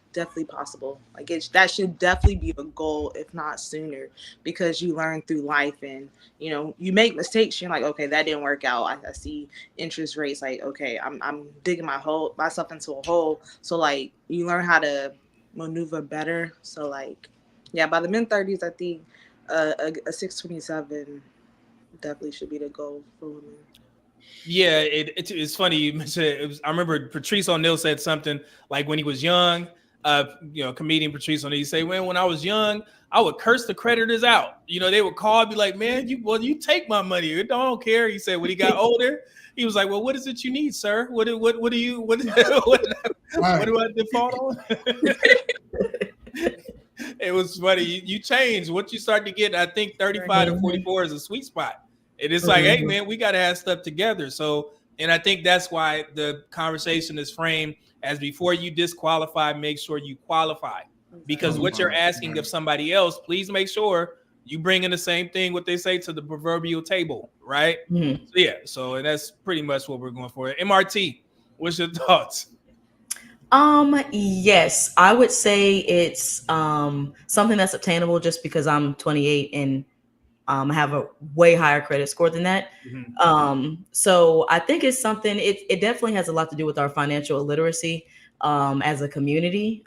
possible. Like that should definitely be a goal, if not sooner, because you learn through life, and you know, you make mistakes, you're like, okay, that didn't work out. I see interest rates, like, okay, I'm digging myself into a hole. So like you learn how to maneuver better. So like, yeah, by the mid 30s, I think a 627 definitely should be the goal for women. Yeah, it's funny you mentioned it. I remember Patrice O'Neal said something like when he was young, you know, comedian Patrice O'Neal, he say, "Man, when I was young, I would curse the creditors out. You know, they would call, be like, man, you take my money. I don't care." He said when he got older, he was like, "Well, what is it you need, sir? What do I default on?" It was funny. You change. Once you start to get, I think 35 to 44 is a sweet spot. And it's like, hey, man, we got to have stuff together. So, and I think that's why the conversation is framed as before you disqualify, make sure you qualify. Because what you're asking of somebody else, please make sure you bring in the same thing, what they say, to the proverbial table, right? So, yeah. So, and that's pretty much what we're going for. MRT, what's your thoughts? Yes, I would say it's something that's obtainable just because I'm 28 and I have a way higher credit score than that. So I think it's something, it definitely has a lot to do with our financial illiteracy as a community.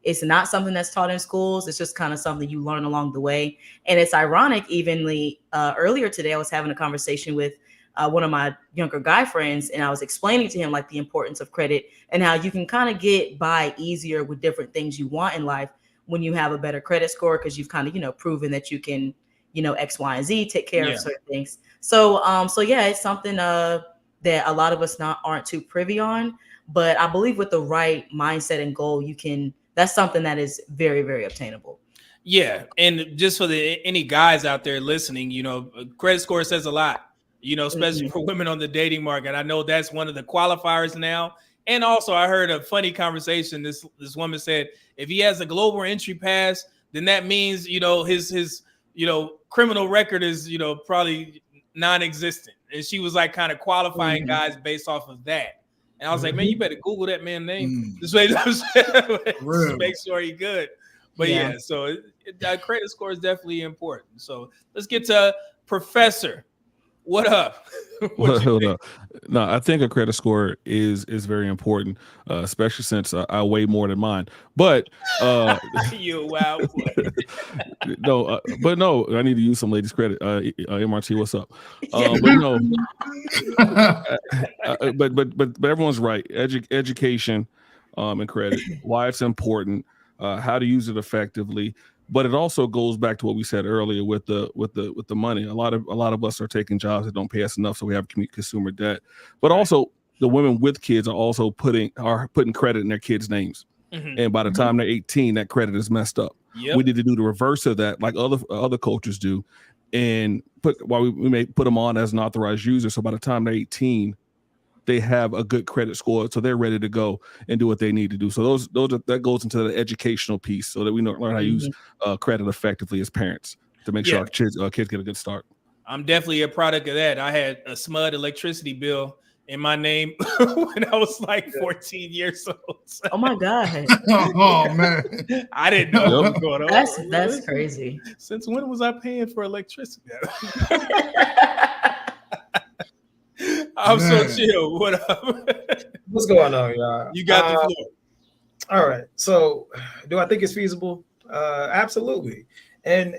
It's not something that's taught in schools. It's just kind of something you learn along the way. And it's ironic, evenly, earlier today, I was having a conversation with one of my younger guy friends, and I was explaining to him like the importance of credit and how you can kind of get by easier with different things you want in life when you have a better credit score, because you've kind of, you know, proven that you can, you know, X, Y, and Z, take care of certain things. So, so yeah, it's something that a lot of us aren't too privy on, but I believe with the right mindset and goal, that's something that is very, very obtainable. Yeah. And just for any guys out there listening, you know, credit score says a lot, you know, especially for women on the dating market. I know that's one of the qualifiers now. And also, I heard a funny conversation. This woman said, if he has a global entry pass, then that means his criminal record is probably non-existent. And she was like kind of qualifying guys based off of that. And I was like, man, you better Google that man's name. This way, just make sure he's good. But yeah, so credit score is definitely important. So let's get to Professor. What up? Hold up. No, I think a credit score is very important, especially since I weigh more than mine. But you wow. No, but no, I need to use some ladies' credit. MRT, what's up? But no, but everyone's right. Education and credit, why it's important, how to use it effectively. But it also goes back to what we said earlier with the money. A lot of us are taking jobs that don't pay us enough, so we have consumer debt. But also, the women with kids are also putting credit in their kids' names, and by the time they're 18, that credit is messed up. Yep. We need to do the reverse of that, like other cultures do, and we may put them on as an authorized user. So by the time they're 18, they have a good credit score, so they're ready to go and do what they need to do. So that goes into the educational piece, so that we learn how to use credit effectively as parents to make sure our kids get a good start. I'm definitely a product of that. I had a SMUD electricity bill in my name when I was like 14 years old. Oh my God. Oh man. I didn't know what was going on. That's crazy. Since when was I paying for electricity? I'm so chill. What up? What's going on, y'all? You got the floor. All right. So, do I think it's feasible? Absolutely. And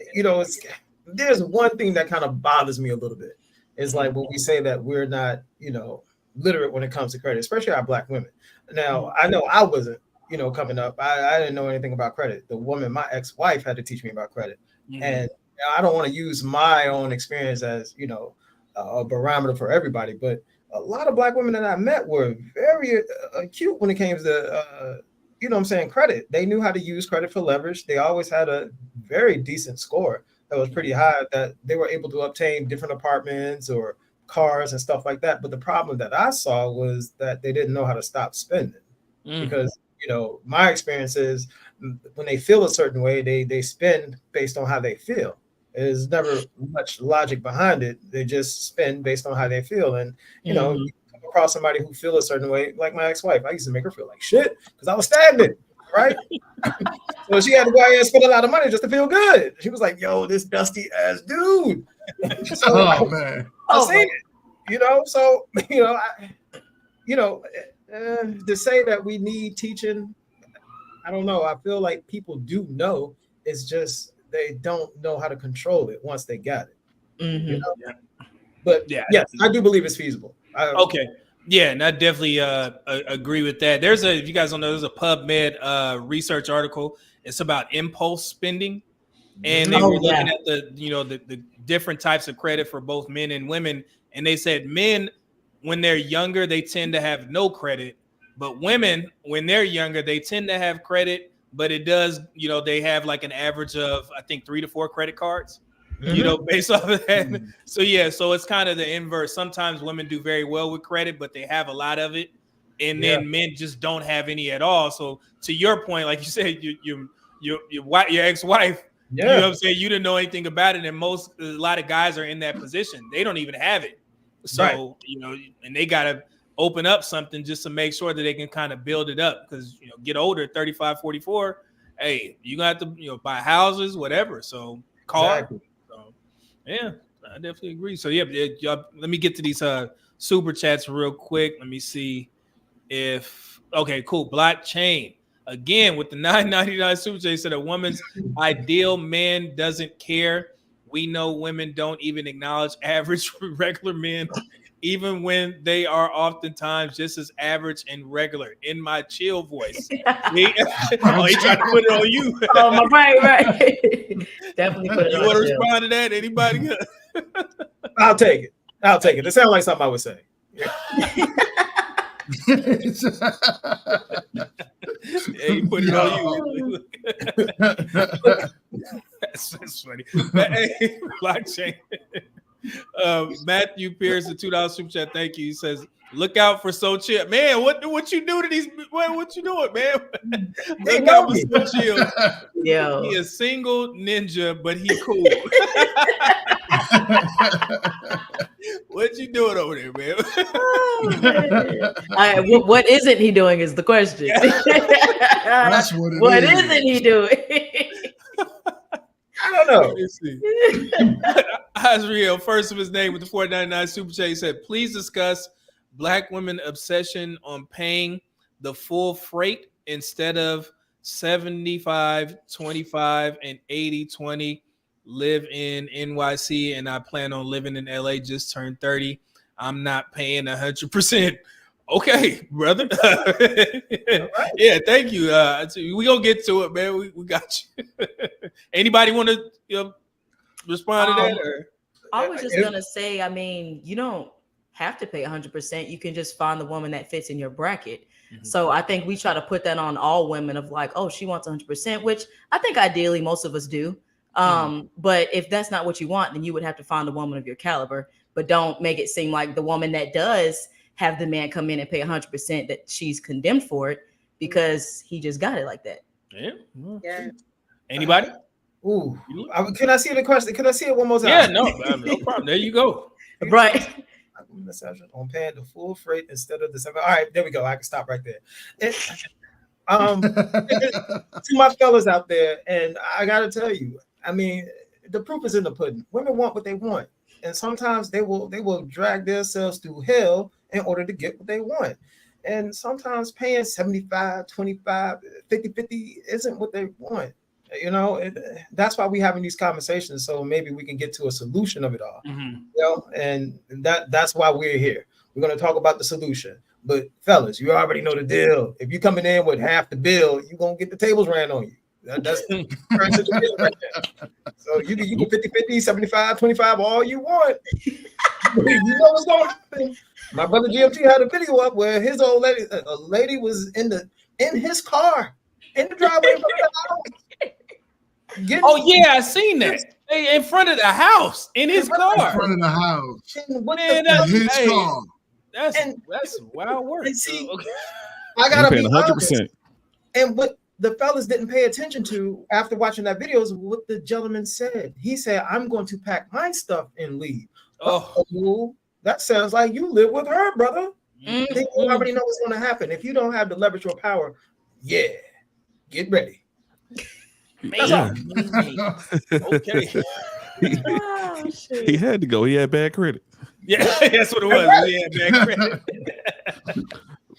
there's one thing that kind of bothers me a little bit. It's like when we say that we're not, literate when it comes to credit, especially our Black women. Now, I know I wasn't, coming up. I didn't know anything about credit. The woman, my ex-wife, had to teach me about credit, and I don't want to use my own experience as a barometer for everybody, but a lot of Black women that I met were very acute when it came to credit. They knew how to use credit for leverage. They always had a very decent score that was pretty high, that they were able to obtain different apartments or cars and stuff like that. But the problem that I saw was that they didn't know how to stop spending, because my experience is when they feel a certain way, they spend based on how they feel. There's never much logic behind it. They just spend based on how they feel. And, you come across somebody who feels a certain way, like my ex-wife. I used to make her feel like shit because I was stagnant, right? So she had to go out and spend a lot of money just to feel good. She was like, yo, this dusty ass dude. So, man. I've seen it, so, to say that we need teaching, I don't know. I feel like people do know. It's just, they don't know how to control it once they got it. But yes, I do believe it's feasible. Okay. Yeah, and I definitely agree with that. If you guys don't know, there's a PubMed research article. It's about impulse spending. And they were looking at the different types of credit for both men and women. And they said men, when they're younger, they tend to have no credit. But women, when they're younger, they tend to have credit. But it does, they have like an average of, I think, 3 to 4 credit cards, based off of that. So, so it's kind of the inverse. Sometimes women do very well with credit, but they have a lot of it. And then men just don't have any at all. So to your point, like you said, your ex-wife, you know what I'm saying? You didn't know anything about it. And a lot of guys are in that position. They don't even have it. So, and they got to open up something just to make sure that they can kind of build it up, because get older, 35, 44, hey, you got to buy houses, whatever. So car. Exactly. So yeah, I definitely agree. So let me get to these super chats real quick. Let me see if cool. Blockchain again with the $9.99 super chat said a woman's ideal man doesn't care. We know women don't even acknowledge average regular men, even when they are oftentimes just as average and regular. In my chill voice. He tried to put it on you. Oh, right. Definitely put it on you. You want to respond to that? Anybody? I'll take it. It sounds like something I would say. He put it on you. That's funny. But, hey, blockchain. Matthew Pierce, the $2 super chat. Thank you. He says, "Look out for So Chill, man. What you do to these? What you doing, man? Look out for So Chill. Yo. He a single ninja, but he cool. What you doing over there, man? What isn't he doing is the question. That's what it What is. isn't he doing? I don't know. Let me see. Azriel, first of his name with the $4.99 super chat, he said, "Please discuss Black women obsession on paying the full freight instead of 75-25 and 80-20. Live in NYC and I plan on living in LA. Just turned 30. I'm not paying 100%. Okay, brother. Yeah, thank you. We gonna get to it, man. We got you. Anybody want to respond to that? Or? I was just gonna say, I mean, you don't have to pay 100%. You can just find the woman that fits in your bracket. So I think we try to put that on all women of like, oh, she wants 100%, which I think ideally most of us do. But if that's not what you want, then you would have to find a woman of your caliber. But don't make it seem like the woman that does have the man come in and pay 100% that she's condemned for it because he just got it like that. Yeah. Yeah. Anybody? Ooh, can I see the question? Can I see it one more time? Yeah, no problem. There you go. Right. On paying the full freight instead of the 7. All right, there we go. I can stop right there. To my fellas out there, and I gotta tell you, I mean, the proof is in the pudding. Women want what they want, and sometimes they will drag themselves through hell in order to get what they want. And sometimes paying 75, 25, 50 isn't what they want. You know, that's why we're having these conversations. So maybe we can get to a solution of it all. You know, and that's why we're here. We're going to talk about the solution. But fellas, you already know the deal. If you're coming in with half the bill, you're going to get the tables ran on you. That's the current situation right there. So you can 50-50, 75-25, all you want. You know what's going to happen. My brother GMT had a video up where his old lady, a lady was in his car, in the driveway in front of the house. Oh yeah, I seen that. In front of the house, in his car. In front of the house. Man, that's his car. That's wild work. See, okay. I gotta be 100%. And what the fellas didn't pay attention to after watching that video is what the gentleman said. He said, "I'm going to pack my stuff and leave." Oh, that sounds like you live with her, brother. You already know what's going to happen. If you don't have the leverage or power, yeah, get ready. Okay. He had to go. He had bad credit. Yeah, that's what it was. He had bad credit.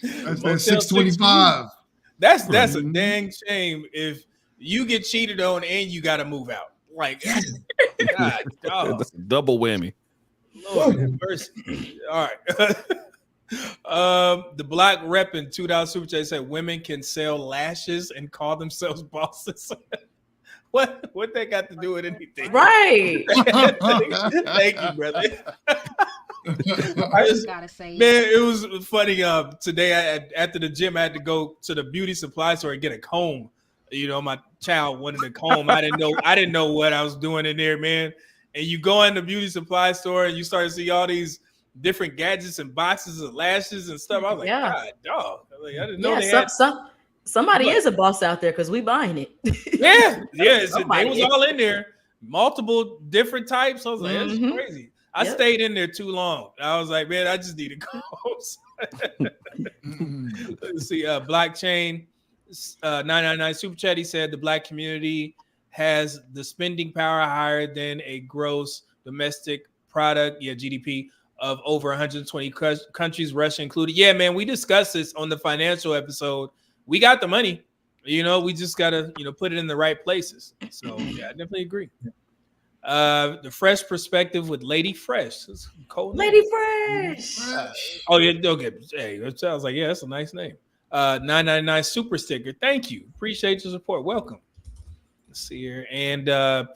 That's that 625. That's a dang shame if you get cheated on and you got to move out. Like, God, dog. That's a double whammy. Lord mercy. All right. The Black Reppin' $2 super chat said women can sell lashes and call themselves bosses. What they got to do with anything? Right. Thank you, brother. I just gotta say, man, it was funny. Today after the gym, I had to go to the beauty supply store and get a comb. You know, my child wanted a comb. I didn't know what I was doing in there, man. And you go in the beauty supply store and you start to see all these different gadgets and boxes of lashes and stuff. I was like, God, dog. I didn't know they had. Somebody is a boss out there because we buying it. Yeah. They was all in there. Multiple different types. I was like, that's crazy. I stayed in there too long. I was like, man, I just need a combs. Let's see. Blockchain 999 super chat. He said the Black community has the spending power higher than a gross domestic product, GDP, of over 120 countries, Russia included. Yeah, man, we discussed this on the financial episode. We got the money, we just gotta, put it in the right places. So yeah, I definitely agree. The Fresh Perspective with Lady Fresh. It's cold. Lady Fresh. Oh yeah, okay. Hey, it sounds like that's a nice name. 999 super sticker. Thank you. Appreciate your support. Welcome. Let's see here. And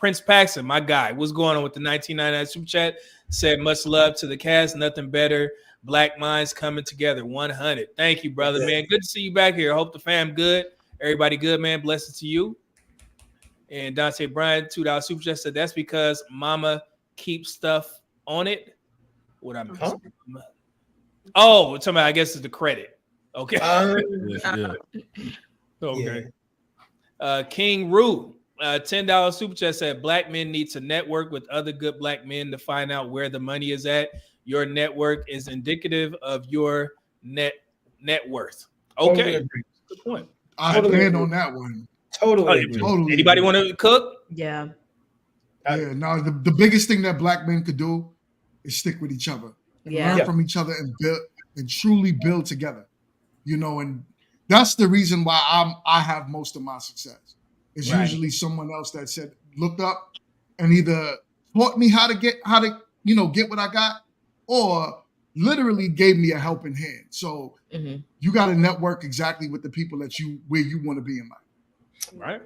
Prince Paxton, my guy, what's going on with the 1999 super chat? Said much love to the cast. Nothing better. Black minds coming together. 100. Thank you, brother, man. Good to see you back here. Hope the fam good. Everybody good, man. Blessings to you. And Dante Bryant, $2 super chat said that's because mama keeps stuff on it. What I missed? Huh? Oh, talking about, I guess it's the credit. Okay. Yeah. Okay. King Rue, $10 super chat said black men need to network with other good black men to find out where the money is at. Your network is indicative of your net worth. Okay. Totally agree. Good point. I Totally stand agree. on that one. Totally agree. Totally. Anybody want to cook? Yeah. Yeah. Now the biggest thing that black men could do is stick with each other, Yeah. learn from each other, and build and truly build together. You know, and that's the reason why I have most of my success. It's usually someone else that said looked up and either taught me how to get what I got, or literally gave me a helping hand. So you got to network exactly with the people where you want to be in life. Right.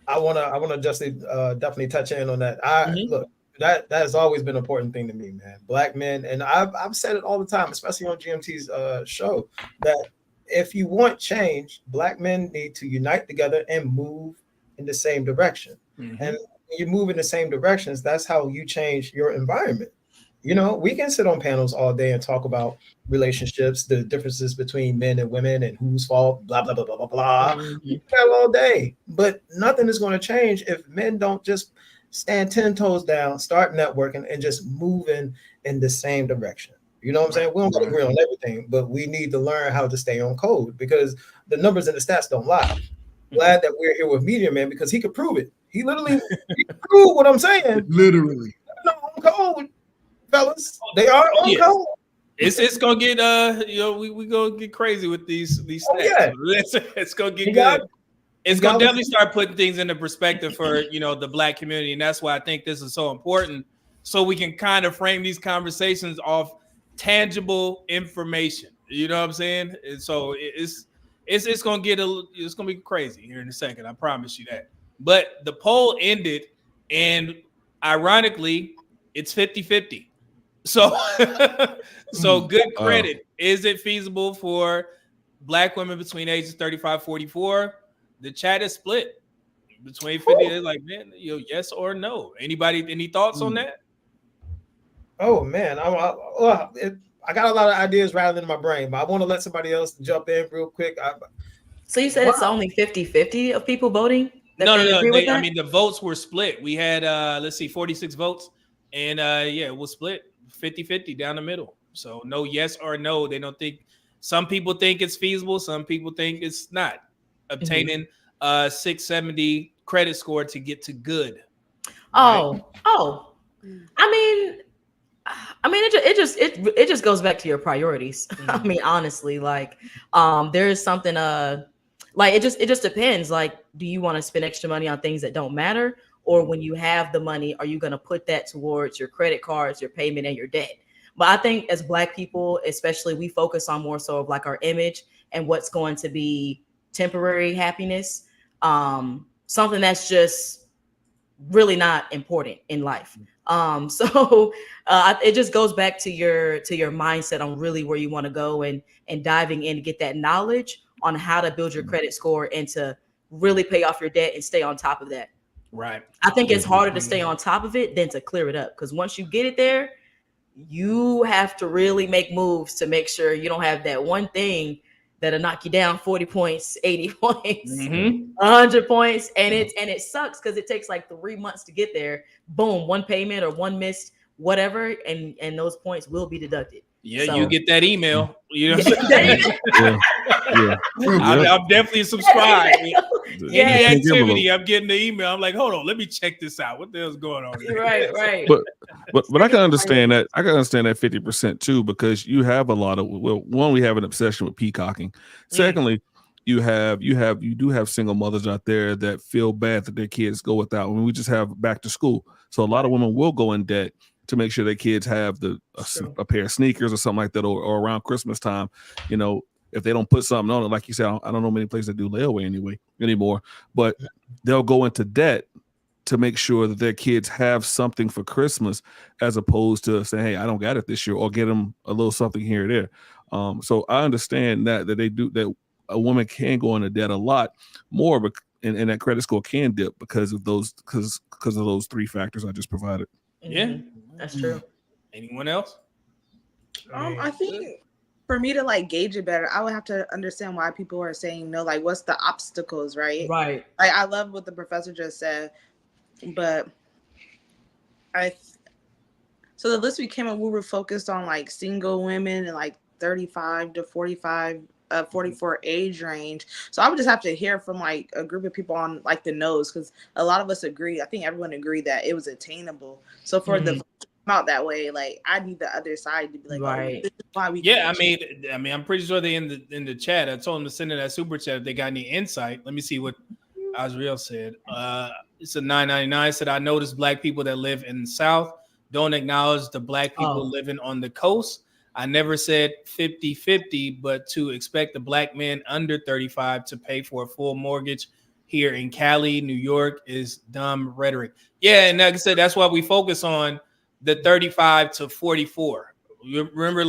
I wanna just definitely touch in on that. Look, that has always been an important thing to me, man. Black men, and I've said it all the time, especially on GMT's show, that if you want change, black men need to unite together and move in the same direction. And when you move in the same directions, that's how you change your environment. You know, we can sit on panels all day and talk about relationships, the differences between men and women, and whose fault, blah, blah, blah, blah, blah, blah. We can have all day, but nothing is going to change if men don't just stand 10 toes down, start networking, and just moving in the same direction. You know what I'm saying? We don't agree on everything, but we need to learn how to stay on code, because the numbers and the stats don't lie. Glad that we're here with Media Man, because he could prove it. He literally he could prove what I'm saying. Literally. They're on code, fellas. They are on code. It's gonna get we gonna get crazy with these stats. It's gonna get good. It's gonna definitely start putting things into perspective for the black community, and that's why I think this is so important. So we can kind of frame these conversations off tangible information. You know what I'm saying? And so it's gonna it's gonna be crazy here in a second. I promise you that. But the poll ended, and ironically, it's 50-50. So so good credit. Is it feasible for black women between ages 35-44? The chat is split between 50. They're like, man, yes or no. Anybody, any thoughts on that? Oh man, I got a lot of ideas rattling in my brain, but I want to let somebody else jump in real quick. So you said it's only 50-50 of people voting? No. I mean, the votes were split. We had 46 votes, and it was split 50-50 down the middle. So no yes or no. They don't think. Some people think it's feasible. Some people think it's not. Obtaining 670 credit score to get to good. Right? I mean, it just goes back to your priorities. I mean, honestly, like, there is something, like, it just depends. Like, do you want to spend extra money on things that don't matter? Or when you have the money, are you going to put that towards your credit cards, your payment, and your debt? But I think as black people, especially, we focus on more so of like our image and what's going to be temporary happiness. Something that's just really not important in life. So it just goes back to your mindset on really where you want to go and diving in to get that knowledge on how to build your credit score and to really pay off your debt and stay on top of that. Right. I think it's harder to stay on top of it than to clear it up, because once you get it there, you have to really make moves to make sure you don't have that one thing that'll knock you down 40 points, 80 points, 100 points. And it sucks because it takes like 3 months to get there. Boom, one payment or one missed whatever, and those points will be deducted. Yeah, so, you get that email. You know what I'm saying? I'm definitely subscribed. Any activity, I'm getting the email. I'm like, hold on, let me check this out. What the hell's going on here? Right. But I can understand that. I can understand that 50% too, because you have a lot of, one, we have an obsession with peacocking. Secondly, you do have single mothers out there that feel bad that their kids go without. When we just have back to school, so a lot of women will go in debt to make sure their kids have a pair of sneakers or something like that, or around Christmas time, if they don't put something on it, like you said, I don't know many places that do layaway anymore, but they'll go into debt to make sure that their kids have something for Christmas, as opposed to saying, hey, I don't got it this year, or get them a little something here or there. So I understand that they do, that a woman can go into debt a lot more, and that credit score can dip because of those 3 factors I just provided. Yeah, that's true. Anyone else? I think for me to like gauge it better, I would have to understand why people are saying no. Like, what's the obstacles, right? Right. Like, I love what the professor just said, but so the list we came up, we were focused on like single women and like 35 to 45, 44 age range. So I would just have to hear from like a group of people on like the nose, because a lot of us agree. I think everyone agreed that it was attainable. So for the come out that way, like I need the other side to be like, Right. oh, this is why we. Yeah, I mean, I'm pretty sure they in the chat. I told them to send in that super chat if they got any insight. Let me see what Azriel said. It's a 999 said, I noticed black people that live in the South don't acknowledge the black people living on the coast. I never said 50-50, but to expect the black men under 35 to pay for a full mortgage here in Cali, New York is dumb rhetoric. Yeah, and like I said, that's why we focus on the 35 to 44. You remember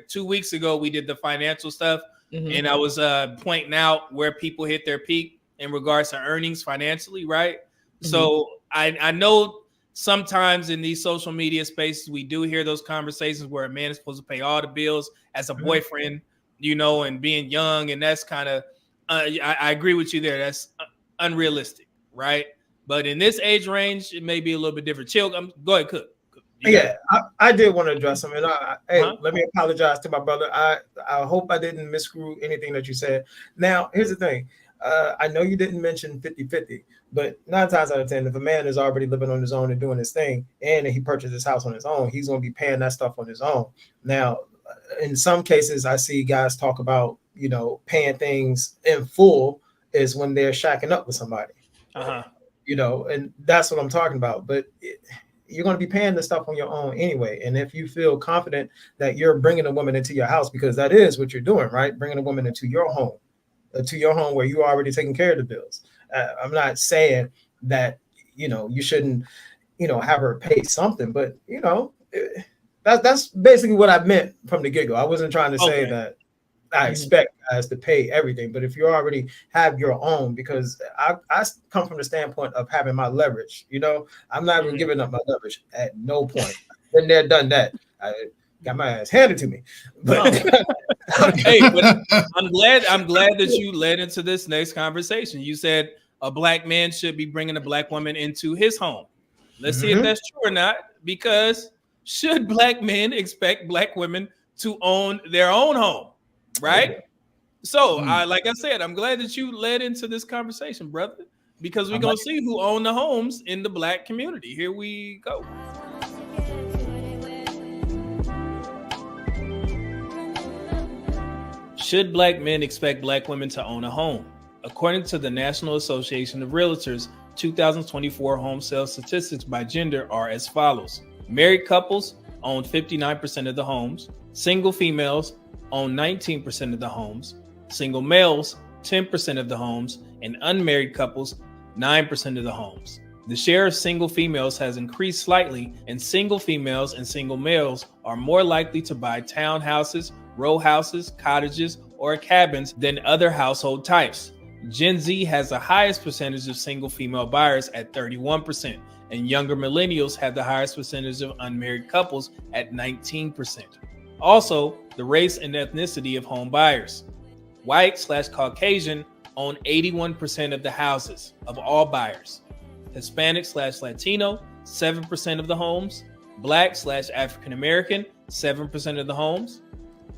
2 weeks ago, we did the financial stuff, and I was pointing out where people hit their peak in regards to earnings financially, right? So I know sometimes in these social media spaces, we do hear those conversations where a man is supposed to pay all the bills as a boyfriend, and being young. And that's kind of, I agree with you there. That's unrealistic, right? But in this age range, it may be a little bit different. Chill, go ahead, Cook. I did want to address him. And let me apologize to my brother. I hope I didn't miscrew anything that you said. Now, here's the thing. I know you didn't mention 50-50, but 9 times out of 10, if a man is already living on his own and doing his thing, and he purchased his house on his own, he's going to be paying that stuff on his own. Now, in some cases, I see guys talk about, paying things in full is when they're shacking up with somebody, and that's what I'm talking about. But you're going to be paying the stuff on your own anyway. And if you feel confident that you're bringing a woman into your house, because that is what you're doing, right? Bringing a woman into your home, where you're already taking care of the bills. I'm not saying that, you shouldn't, have her pay something, but, that's basically what I meant from the get-go. I wasn't trying to say that I expect guys to pay everything, but if you already have your own, because I come from the standpoint of having my leverage, I'm not even giving up my leverage at no point. Been there, done that. I got my ass handed to me. But hey, but I'm glad that you led into this next conversation. You said a black man should be bringing a black woman into his home. Let's see if that's true or not, because should black men expect black women to own their own home? Right. So like I said, I'm glad that you led into this conversation, brother, because we're going to see who own the homes in the black community. Here we go. Should black men expect black women to own a home? According to the National Association of Realtors, 2024 home sales statistics by gender are as follows. Married couples own 59% of the homes. Single females own 19% of the homes, single males 10% of the homes, and unmarried couples 9% of the homes. The share of single females has increased slightly, and single females and single males are more likely to buy townhouses, row houses, cottages, or cabins than other household types. Gen Z has the highest percentage of single female buyers at 31%, and younger millennials have the highest percentage of unmarried couples at 19%. Also, the race and ethnicity of home buyers. White/Caucasian own 81% of the houses of all buyers. Hispanic/Latino, 7% of the homes. Black/African American, 7% of the homes.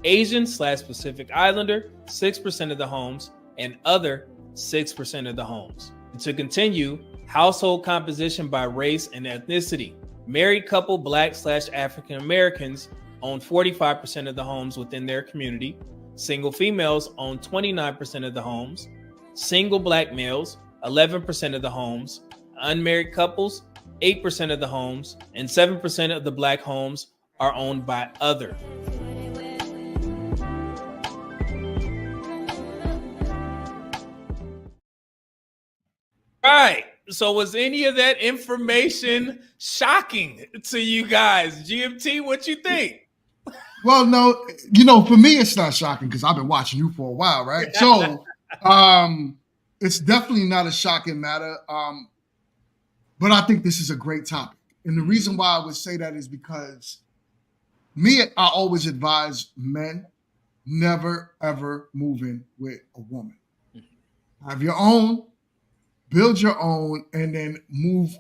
Asian/Pacific Islander, 6% of the homes. And other, 6% of the homes. And to continue, household composition by race and ethnicity. Married couple Black/African Americans own 45% of the homes within their community. Single females own 29% of the homes. Single black males, 11% of the homes. Unmarried couples, 8% of the homes. And 7% of the black homes are owned by other. Right. So was any of that information shocking to you guys? GMT, what you think? Well, no, for me, it's not shocking because I've been watching you for a while, right? So it's definitely not a shocking matter. But I think this is a great topic. And the reason why I would say that is because I always advise men never ever move in with a woman. Have your own, build your own, and then move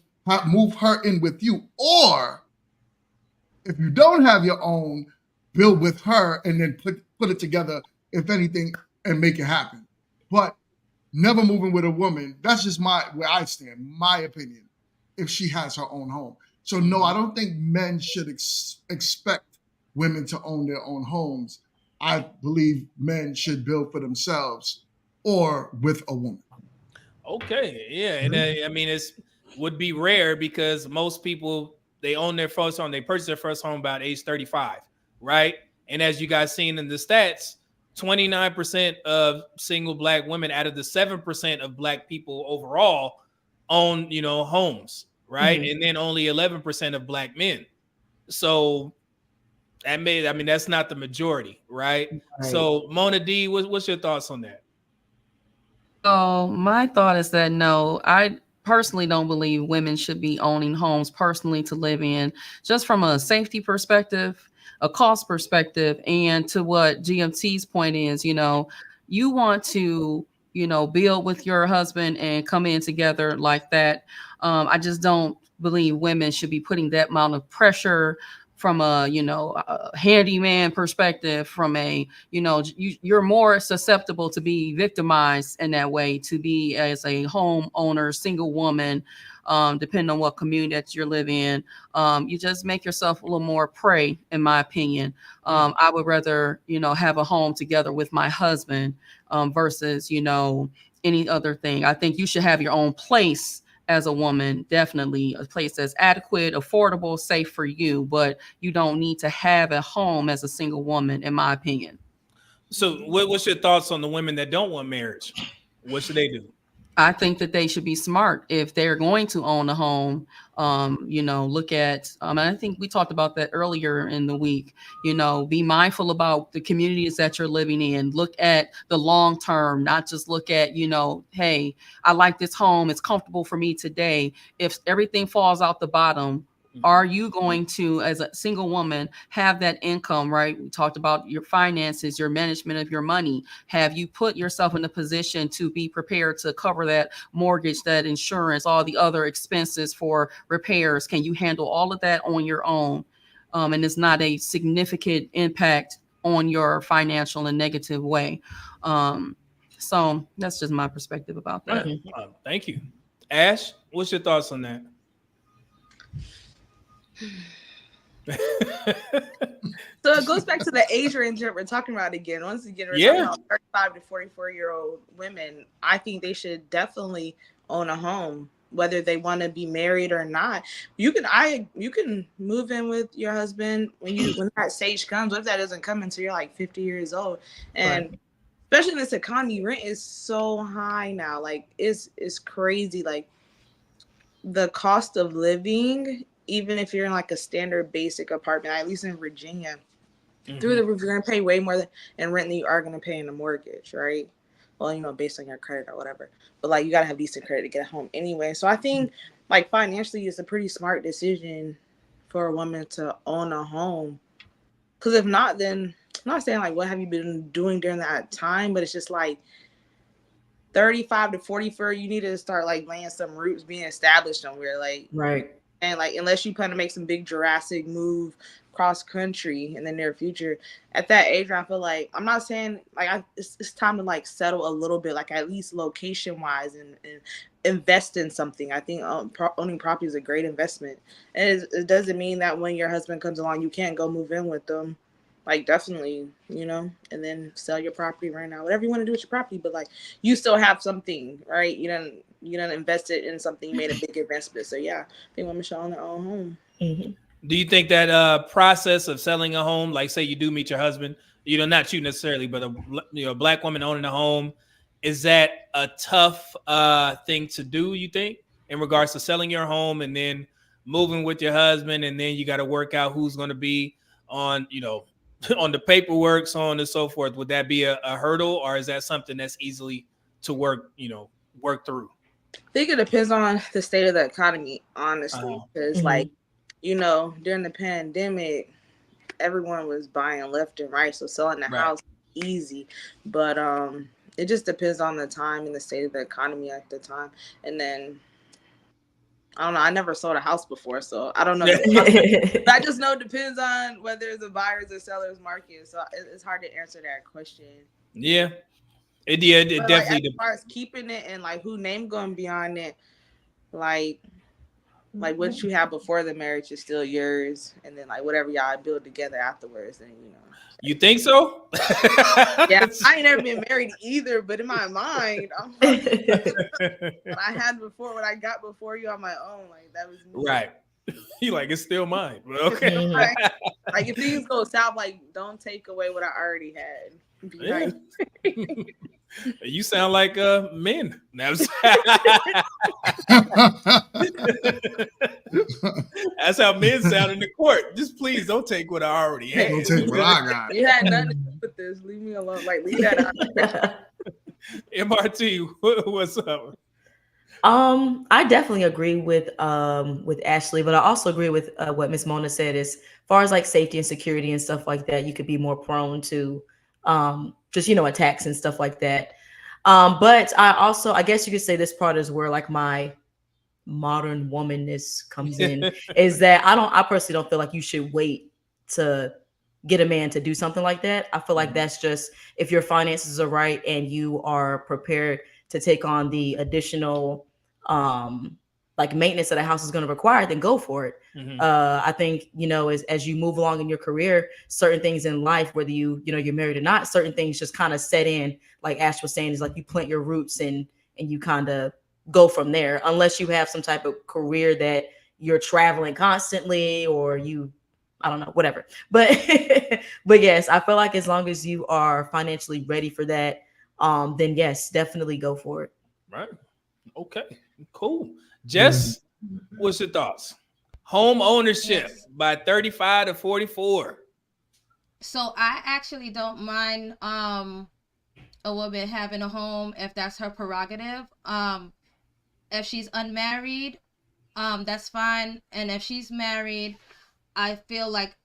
her in with you. Or if you don't have your own, build with her and then put it together, if anything, and make it happen. But never moving with a woman. That's just where I stand, my opinion, if she has her own home. So no, I don't think men should expect women to own their own homes. I believe men should build for themselves or with a woman. Okay, yeah, and I mean, would be rare because most people, they own their first home, they purchase their first home about age 35, right? And as you guys seen in the stats, 29% of single Black women out of the 7% of Black people overall own, homes, right? And then only 11% of Black men. So that's not the majority, right? So Mona D, what's your thoughts on that? So my thought is that no, I personally don't believe women should be owning homes personally to live in, just from a safety perspective, a cost perspective, and to what GMT's point is, you want to, build with your husband and come in together like that. I just don't believe women should be putting that amount of pressure from a handyman perspective, from you're more susceptible to be victimized in that way, to be as a homeowner, single woman, depending on what community that you're living in. You just make yourself a little more prey, in my opinion. I would rather, have a home together with my husband versus, any other thing. I think you should have your own place as a woman, definitely a place that's adequate, affordable, safe for you, but you don't need to have a home as a single woman, in my opinion. So what's your thoughts on the women that don't want marriage? What should they do? I think that they should be smart if they're going to own a home. Look at, and I think we talked about that earlier in the week, be mindful about the communities that you're living in. Look at the long term, not just look at, hey, I like this home. It's comfortable for me today. If everything falls out the bottom, are you going to, as a single woman, have that income, right? We talked about your finances, your management of your money. Have you put yourself in a position to be prepared to cover that mortgage, that insurance, all the other expenses for repairs? Can you handle all of that on your own? And it's not a significant impact on your financial and negative way. So that's just my perspective about that. Right. Thank you. Ash, what's your thoughts on that? So it goes back to the age range that we're talking about again. Once again, we're talking about 35 to 44-year-old women. I think they should definitely own a home, whether they want to be married or not. You can move in with your husband when that stage comes. What if that doesn't come until you're like 50 years old? And especially in this economy, rent is so high now. Like it's crazy. Like the cost of living, even if you're in like a standard basic apartment, at least in Virginia, through the roof, you're gonna pay way more in rent than you are gonna pay in a mortgage, right? Well, based on your credit or whatever. But like you gotta have decent credit to get a home anyway. So I think like financially, it's a pretty smart decision for a woman to own a home. Because if not, then I'm not saying like what have you been doing during that time, but it's just like 35 to 44, you need to start like laying some roots, being established somewhere, like right. And like, unless you plan to make some big Jurassic move cross country in the near future, at that age, I feel like, I'm not saying like it's time to like settle a little bit, like at least location wise, and invest in something. I think owning property is a great investment, and it doesn't mean that when your husband comes along, you can't go move in with them. Like definitely, and then sell your property right now, whatever you want to do with your property, but like you still have something, right? You don't invest it in something, you made a big investment. So yeah, I think women should own their own home. Mm-hmm. Do you think that process of selling a home, like say you do meet your husband, not you necessarily, but a Black woman owning a home, is that a tough thing to do, you think, in regards to selling your home and then moving with your husband, and then you got to work out who's going to be on, on the paperwork, so on and so forth? Would that be a hurdle, or is that something that's easily to work through? I think it depends on the state of the economy, honestly, because like, during the pandemic, everyone was buying left and right, so selling the house easy. But it just depends on the time and the state of the economy at the time. And then I don't know. I never sold a house before, so I don't know. I just know it depends on whether it's a buyer's or seller's market. So it's hard to answer that question. Yeah, it But definitely. Like, as far as keeping it and like who name going to be on it, like what you have before the marriage is still yours, and then like whatever y'all build together afterwards, then you know. You think so? Yeah, I ain't never been married either, but in my mind, I'm like, what I had before, what I got before you on my own, like that was me. Right. You like it's still mine. Okay. Like if things go south, like don't take away what I already had. Yeah. You sound like men. That's how men sound in the court. Just please don't take what I already had. Don't take what I got. You had nothing to do with this. Leave me alone. Like leave that out. MRT, what's up? I definitely agree with Ashley, but I also agree with what Miss Mona said. As far as like safety and security and stuff like that, you could be more prone to just attacks and stuff like that. But I guess you could say this part is where like my modern womanness comes in, is that I personally don't feel like you should wait to get a man to do something like that. I feel like that's just if your finances are right and you are prepared to take on the additional like maintenance that a house is going to require, then go for it. I think, as you move along in your career, certain things in life, whether you're married or not, certain things just kind of set in, like Ash was saying, is like you plant your roots and you kind of go from there, unless you have some type of career that you're traveling constantly or I don't know, whatever. But yes, I feel like as long as you are financially ready for that, then yes, definitely go for it. Right. Okay. Cool. Jess, what's your thoughts? Home ownership by 35 to 44. So I actually don't mind a woman having a home if that's her prerogative. If she's unmarried, that's fine. And if she's married, I feel like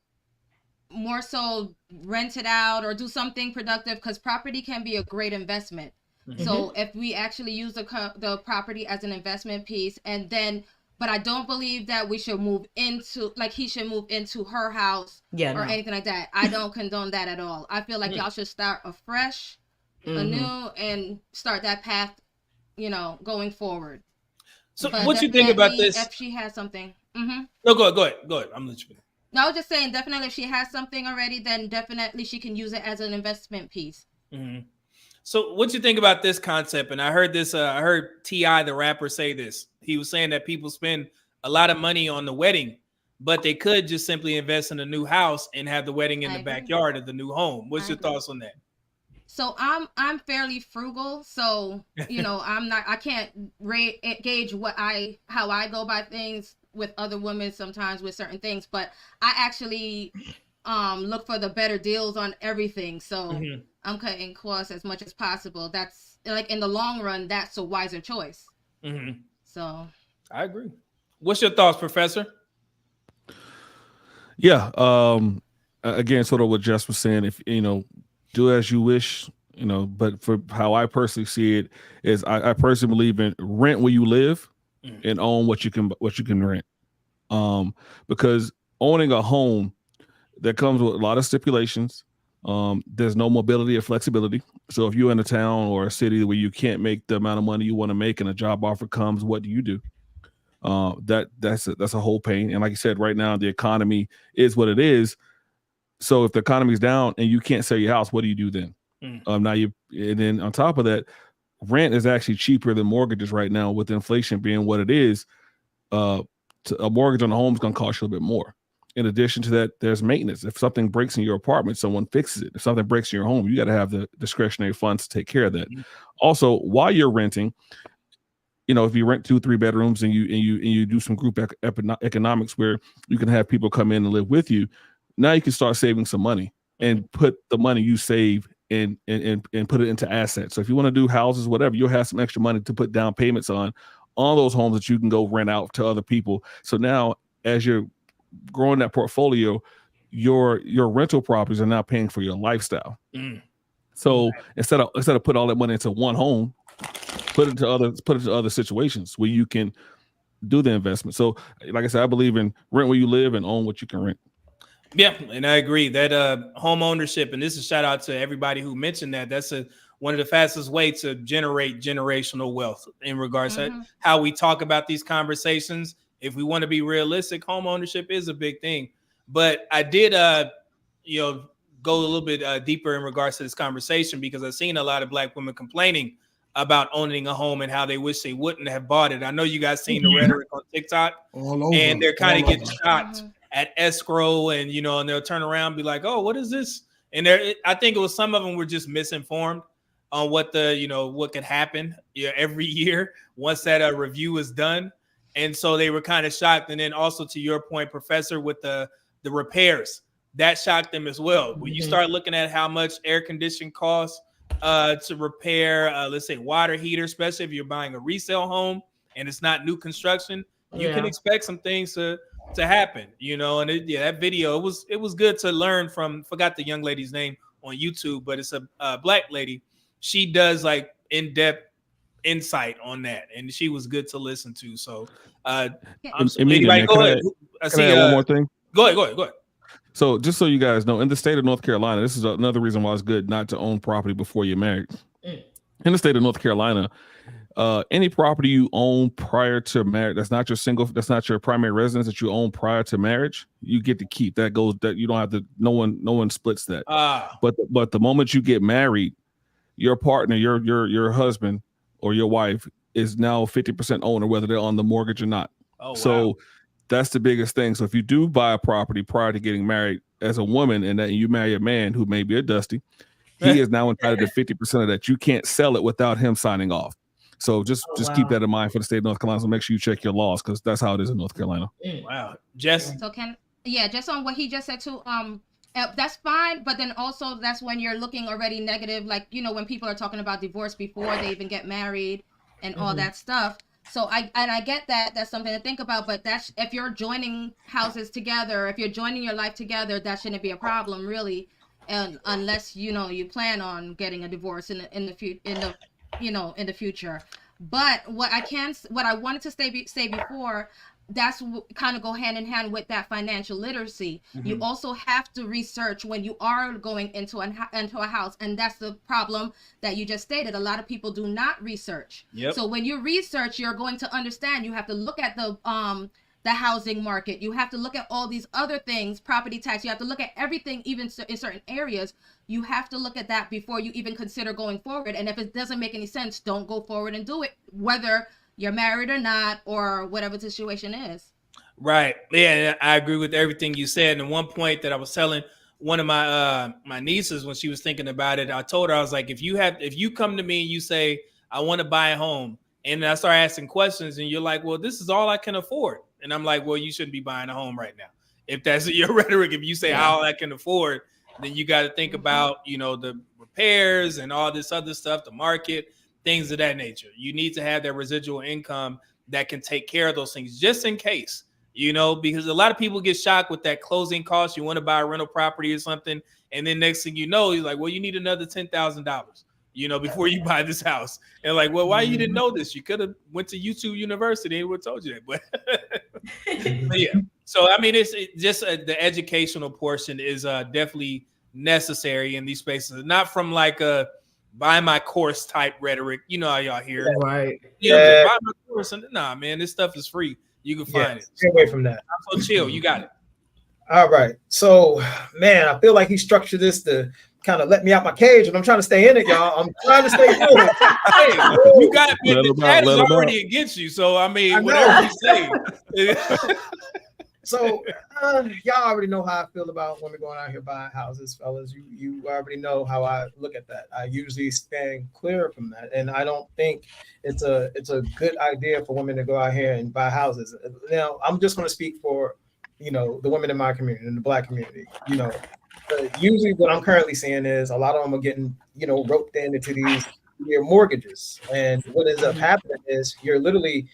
more so rent it out or do something productive, because property can be a great investment. So if we actually use the property as an investment piece, and then, but I don't believe that we should move into, like he should move into her house anything like that. I don't condone that at all. I feel like y'all should start afresh, anew, and start that path, going forward. So what you think about this? If she has something. No, go ahead. I'm listening. No, I was just saying, definitely if she has something already, then definitely she can use it as an investment piece. So what you think about this concept? And I heard this, I heard T.I., the rapper, say this. He was saying that people spend a lot of money on the wedding, but they could just simply invest in a new house and have the wedding in the backyard of the new home. What's your thoughts on that? So I'm fairly frugal. So, I can't gauge how I go by things with other women sometimes with certain things, but I actually look for the better deals on everything. So I'm cutting costs as much as possible. That's like in the long run, that's a wiser choice. So I agree. What's your thoughts, Professor? Yeah. Again, sort of what Jess was saying, if do as you wish, but for how I personally see it is I personally believe in rent where you live and own what you can rent. Because owning a home, that comes with a lot of stipulations. There's no mobility or flexibility. So if you're in a town or a city where you can't make the amount of money you want to make and a job offer comes, what do you do? That's a whole pain. And like you said, right now the economy is what it is. So if the economy's down and you can't sell your house, what do you do then? And then on top of that, rent is actually cheaper than mortgages right now, with inflation being what it is. A mortgage on a home is going to cost you a little bit more. In addition to that, there's maintenance. If something breaks in your apartment, someone fixes it. If something breaks in your home, you got to have the discretionary funds to take care of that. Also, while you're renting, if you rent 2-3 bedrooms and you do some group economics where you can have people come in and live with you, now you can start saving some money and put the money you save and put it into assets. So if you want to do houses, whatever, you'll have some extra money to put down payments on those homes that you can go rent out to other people. So now, as you're growing that portfolio, your rental properties are now paying for your lifestyle. So instead of putting all that money into one home, put it into other situations where you can do the investment. So like I said, I believe in rent where you live and own what you can rent. Yeah, and I agree that home ownership, and this is a shout out to everybody who mentioned that. That's one of the fastest way to generate generational wealth in regards to how we talk about these conversations. If we want to be realistic, home ownership is a big thing. But I did, go a little bit deeper in regards to this conversation, because I've seen a lot of Black women complaining about owning a home and how they wish they wouldn't have bought it. I know you guys seen the rhetoric on TikTok, and they're kind of getting shocked at escrow, and and they'll turn around and be like, "Oh, what is this?" And I think it was some of them were just misinformed on what what could happen every year once that review is done, and so they were kind of shocked. And then also to your point, Professor, with the repairs, that shocked them as well. When you start looking at how much air conditioning costs to repair, let's say water heater, especially if you're buying a resale home and it's not new construction, you can expect some things to happen, and that video, it was good to learn from. Forgot the young lady's name on YouTube, but it's a Black lady. She does like in-depth insight on that, and she was good to listen to. So anybody, go ahead. I see one more thing. Go ahead. So just so you guys know, in the state of North Carolina, this is another reason why it's good not to own property before you're married. In the state of North Carolina, any property you own prior to marriage, that's not your primary residence that you own prior to marriage, you get to keep. That you don't have to, no one splits that. But the moment you get married, your partner, your husband or your wife is now 50% owner, whether they're on the mortgage or not. So that's the biggest thing. So if you do buy a property prior to getting married as a woman, and then you marry a man who may be a Dusty, he is now entitled to 50% of that. You can't sell it without him signing off. So just keep that in mind for the state of North Carolina. So make sure you check your laws, because that's how it is in North Carolina. Wow. Jess? So just on what he just said too, that's fine, but then also that's when you're looking already negative, like when people are talking about divorce before they even get married and all that stuff. So I get that that's something to think about, but that's if you're joining houses together, if you're joining your life together, that shouldn't be a problem really, and unless you plan on getting a divorce in the future. But what I wanted to say before, that's kind of go hand in hand with that financial literacy. You also have to research when you are going into a house, and that's the problem that you just stated. A lot of people do not research. So when you research, you're going to understand. You have to look at the housing market. You have to look at all these other things, property tax. You have to look at everything, even in certain areas. You have to look at that before you even consider going forward. And if it doesn't make any sense, don't go forward and do it, whether you're married or not, or whatever the situation is. Right. Yeah, I agree with everything you said. And one point that I was telling one of my nieces when she was thinking about it, I told her, I was like, if you come to me and you say, I want to buy a home, and I start asking questions, and you're like, well, this is all I can afford. And I'm like, well, you shouldn't be buying a home right now. If that's your rhetoric, if you say all I can afford, then you got to think about, the repairs and all this other stuff, the market, things of that nature. You need to have that residual income that can take care of those things, just in case, because a lot of people get shocked with that closing cost. You want to buy a rental property or something, and then next thing you know, you're like, well, you need another $10,000, before you buy this house. And like, well, why you didn't know this? You could have went to YouTube University and would have told you that. But yeah. So I mean, it's just the educational portion is definitely necessary in these spaces, not from like a buy my course type rhetoric. You know how y'all hear it. Right. Buy my course. And nah, man, this stuff is free. You can find it. Stay away from that. I'm so chill. You got it. All right. So, man, I feel like he structured this to kind of let me out my cage, and I'm trying to stay in it, y'all. I'm trying to stay in it. Hey, you got the chat is already against you. So, I mean, whatever you say. So y'all already know how I feel about women going out here buying houses, fellas. You already know how I look at that. I usually stand clear from that, and I don't think it's a good idea for women to go out here and buy houses. Now, I'm just going to speak for the women in my community, in the Black community. Usually what I'm currently seeing is a lot of them are getting roped into these mortgages, and what ends up happening is you're literally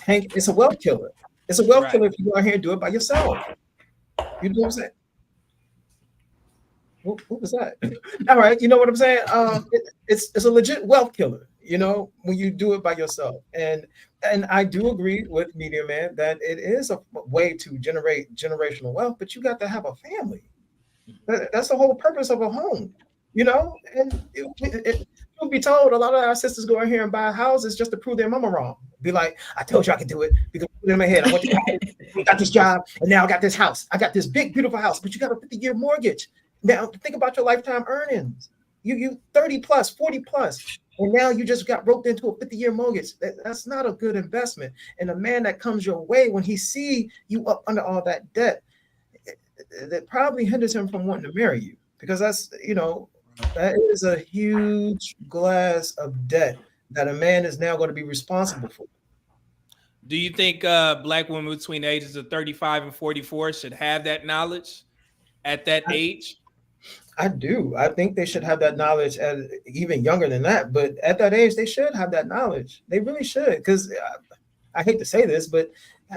it's a wealth killer. It's a wealth killer if you go out here and do it by yourself. You know what I'm saying? What was that? All right, you know what I'm saying? It's a legit wealth killer, you know, when you do it by yourself. And I do agree with Media Man that it is a way to generate generational wealth, but you got to have a family. That's the whole purpose of a home, you know. And you'll be told a lot of our sisters go in here and buy houses just to prove their mama wrong. Be like, I told you I could do it because in my head, I got this job and now I got this house. I got this big, beautiful house, but you got a 50-year mortgage. Now think about your lifetime earnings. You 30 plus, 40 plus, and now you just got roped into a 50-year mortgage. That's not a good investment. And a man that comes your way, when he see you up under all that debt, that probably hinders him from wanting to marry you, because that's, you know, that is a huge glass of debt that a man is now going to be responsible for. Do you think black women between the ages of 35 and 44 should have that knowledge at that age? I do. I think they should have that knowledge at even younger than that, but at that age, they should have that knowledge. They really should, because I hate to say this, but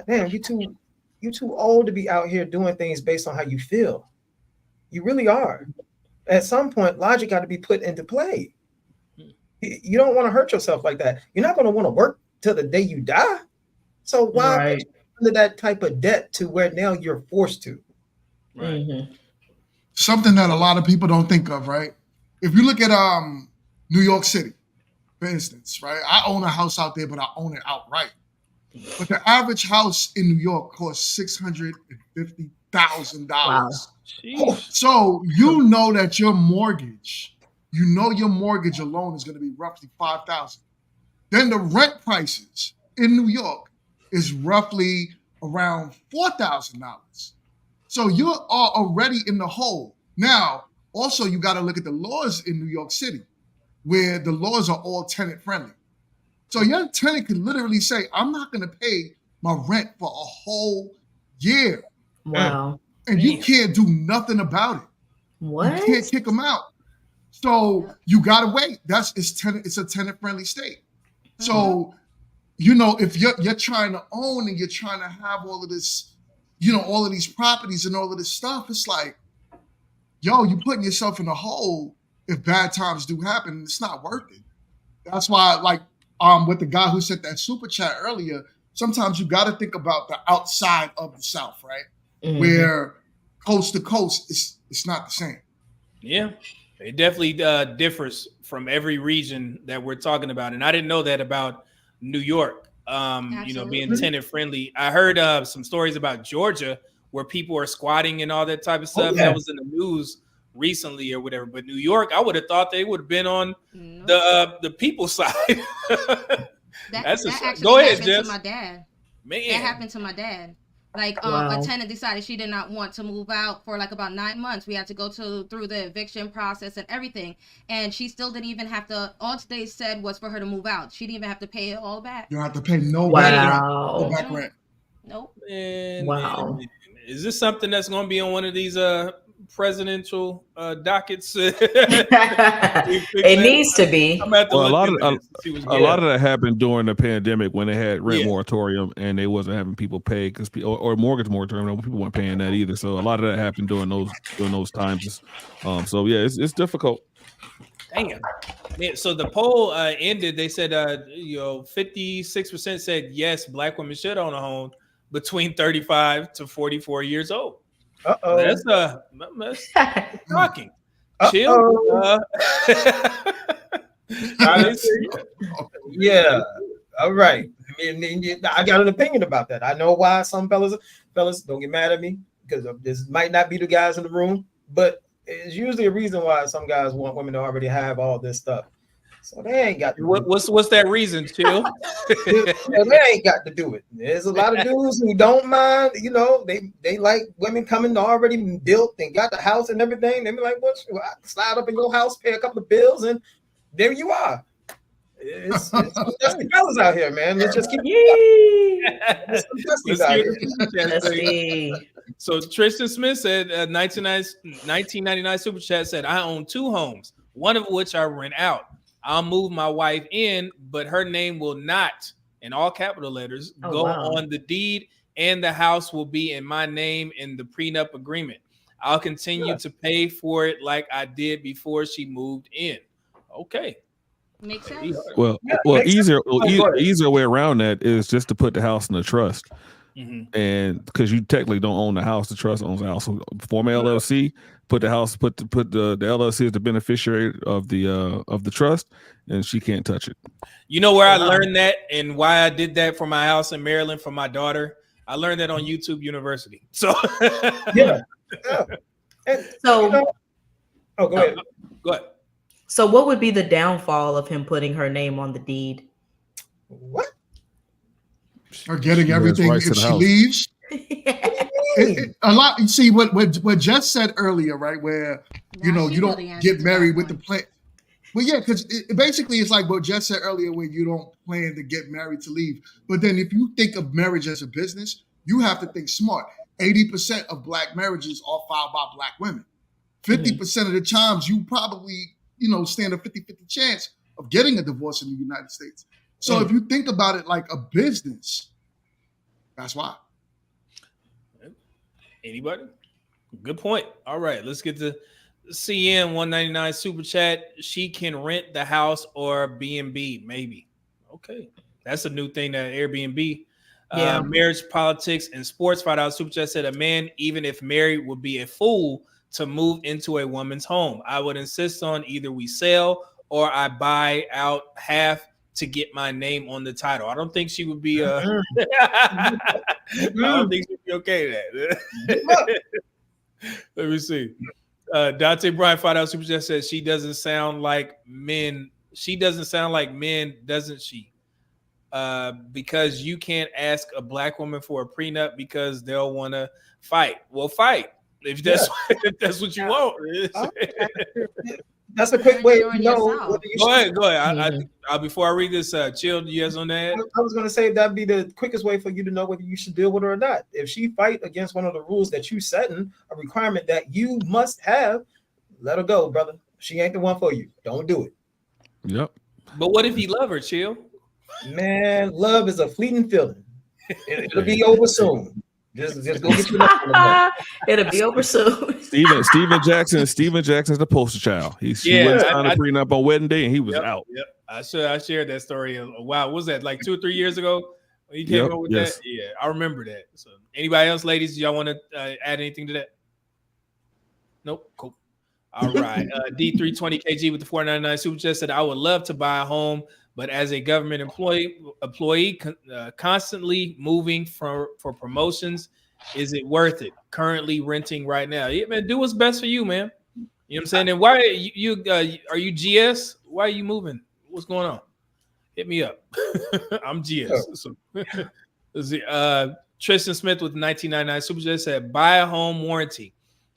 man, you're too old to be out here doing things based on how you feel. You really are. At some point, logic got to be put into play. You don't want to hurt yourself like that. You're not going to want to work till the day you die. So why put you under that type of debt to where now you're forced to? Right. Mm-hmm. Something that a lot of people don't think of, right? If you look at New York City, for instance, right? I own a house out there, but I own it outright. But the average house in New York costs $650,000. Wow. So you know that your mortgage alone is going to be roughly $5,000. Then the rent prices in New York is roughly around $4,000. So you are already in the hole. Now, also you got to look at the laws in New York City, where the laws are all tenant friendly. So your tenant can literally say, I'm not going to pay my rent for a whole year. Wow. And you can't do nothing about it. What? You can't kick them out. So you got to wait. It's a tenant-friendly state. So, you know, if you're trying to own and you're trying to have all of this, you know, all of these properties and all of this stuff, it's like, yo, you're putting yourself in a hole if bad times do happen. It's not worth it. That's why, like, with the guy who sent that super chat earlier, sometimes you got to think about the outside of the South, right? Mm-hmm. Where coast to coast, it's not the same. Yeah, it definitely differs from every region that we're talking about. And I didn't know that about New York, you know, being tenant friendly. I heard some stories about Georgia where people are squatting and all that type of stuff. That was in the news recently or whatever. But New York, I would have thought they would have been on the people side. Go ahead, Jess. To my dad. Man, that happened to my dad. Like a tenant decided she did not want to move out for like about 9 months. We had to go through the eviction process and everything, and she still didn't even have to. All they said was for her to move out. She didn't even have to pay it all back. You don't have to pay no back rent. Nope. Man, wow. Man. Is this something that's going to be on one of these presidential dockets? It needs to be. A lot of that happened during the pandemic when they had rent moratorium and they wasn't having people pay because or mortgage moratorium. People weren't paying that either. So a lot of that happened during those times. So yeah, it's difficult. Damn. Man, so the poll ended. They said 56% said yes, black women should own a home between 35 to 44 years old. That's shocking. Chill. Yeah. All right. I mean, I got an opinion about that. I know why some fellas don't get mad at me because this might not be the guys in the room, but it's usually a reason why some guys want women to already have all this stuff. So they ain't got to what's that reason, Chill? They ain't got to do it. There's a lot of dudes who don't mind, you know, they like women coming already built and got the house and everything. They be like, what? I slide up in your house, pay a couple of bills, and there you are. It's dusty fellas out here, man. Let's just keep So Tristan Smith said 1999 super chat said, I own 2 homes, one of which I rent out. I'll move my wife in, but her name will not, in all capital letters, go on the deed, and the house will be in my name in the prenup agreement. I'll continue to pay for it like I did before she moved in. Okay. Makes sense. Well, easier way around that is just to put the house in a trust. And because you technically don't own the house, the trust owns the house. So form an LLC, put the LLC as the beneficiary of the trust, and she can't touch it. You know where I learned that and why I did that for my house in Maryland for my daughter? I learned that on YouTube University. So yeah. So go ahead. Go ahead. So what would be the downfall of him putting her name on the deed? What? Or getting everything if she leaves. A lot. You see what Jess said earlier, right? Where you don't get married with the plan. Well, yeah, because basically it's like what Jess said earlier, where you don't plan to get married to leave. But then if you think of marriage as a business, you have to think smart. 80% of Black marriages are filed by Black women. 50% of the times you probably, stand a 50-50 chance of getting a divorce in the United States. So if you think about it like a business, that's why. Anybody? Good point. All right, let's get to CN 199 super chat. She can rent the house or B&B, maybe. Okay, that's a new thing that Airbnb. Marriage, politics, and sports. $5 super chat said a man, even if married, would be a fool to move into a woman's home. I would insist on either we sell or I buy out half to get my name on the title. I don't think she would be I don't think she'd be okay with that. Let me see. Dante Bryan, $5 super chat says she doesn't sound like men. She doesn't sound like men, doesn't she? Because you can't ask a Black woman for a prenup because they'll want to fight. Well, fight if that's what you want. That's a quick way to know. Go ahead. Before I read this, Chill, you guys on that? I was going to say that'd be the quickest way for you to know whether you should deal with her or not. If she fight against one of the rules that you setting, a requirement that you must have, let her go, brother. She ain't the one for you. Don't do it. Yep. But what if he love her, Chill? Man, love is a fleeting feeling. It'll be over soon. Just go get your It'll be over soon. Steven Jackson's the poster child. He went on a prenup on wedding day and he was out. Yep. I shared that story a while. What was that, like 2 or 3 years ago? When he came up with that? Yeah, I remember that. So anybody else, ladies, y'all want to add anything to that? Nope. Cool. All right. D320KG with the 499 super chat said, I would love to buy a home, but as a government employee constantly moving for promotions, is it worth it? Currently renting right now. Yeah, man, do what's best for you, man. You know what I'm saying? And why are you GS? Why are you moving? What's going on? Hit me up. I'm GS. So, Tristan Smith with 1999 super chat said, buy a home warranty.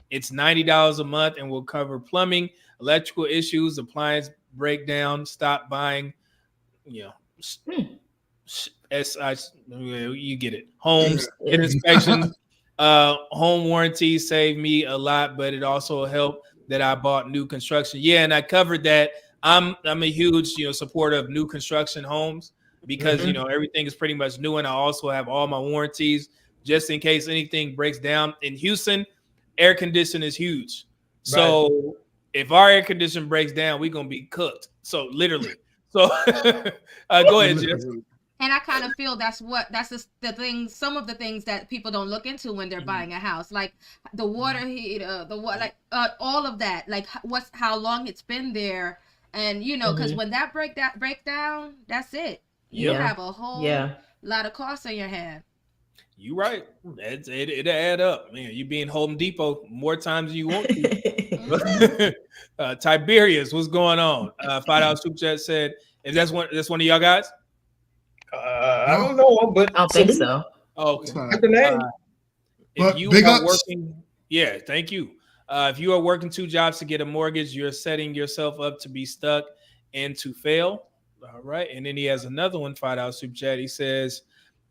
It's $90 a month and will cover plumbing, electrical issues, appliance breakdown. Stop buying, you get it. Homes, inspections, home warranty saved me a lot, but it also helped that I bought new construction. Yeah, and I covered that. I'm a huge supporter of new construction homes because everything is pretty much new, and I also have all my warranties just in case anything breaks down. In Houston, air conditioning is huge. So if our air conditioning breaks down, we're gonna be cooked. So literally. So go ahead, Jess. And I kind of feel that's the thing. Some of the things that people don't look into when they're buying a house, like the water heater, all of that, like how long it's been there, and because when that break down, that's it. You have a whole lot of costs on your hand. You right. It'll add up, man. You be in Home Depot more times than you want to. Tiberius, what's going on? $5 super chat said, "Is that's one of y'all guys?" I don't know, but I don't think so. Oh, okay. The name. If you are working, thank you. If you are working 2 jobs to get a mortgage, you're setting yourself up to be stuck and to fail. All right. And then he has another one, $5 super chat. He says,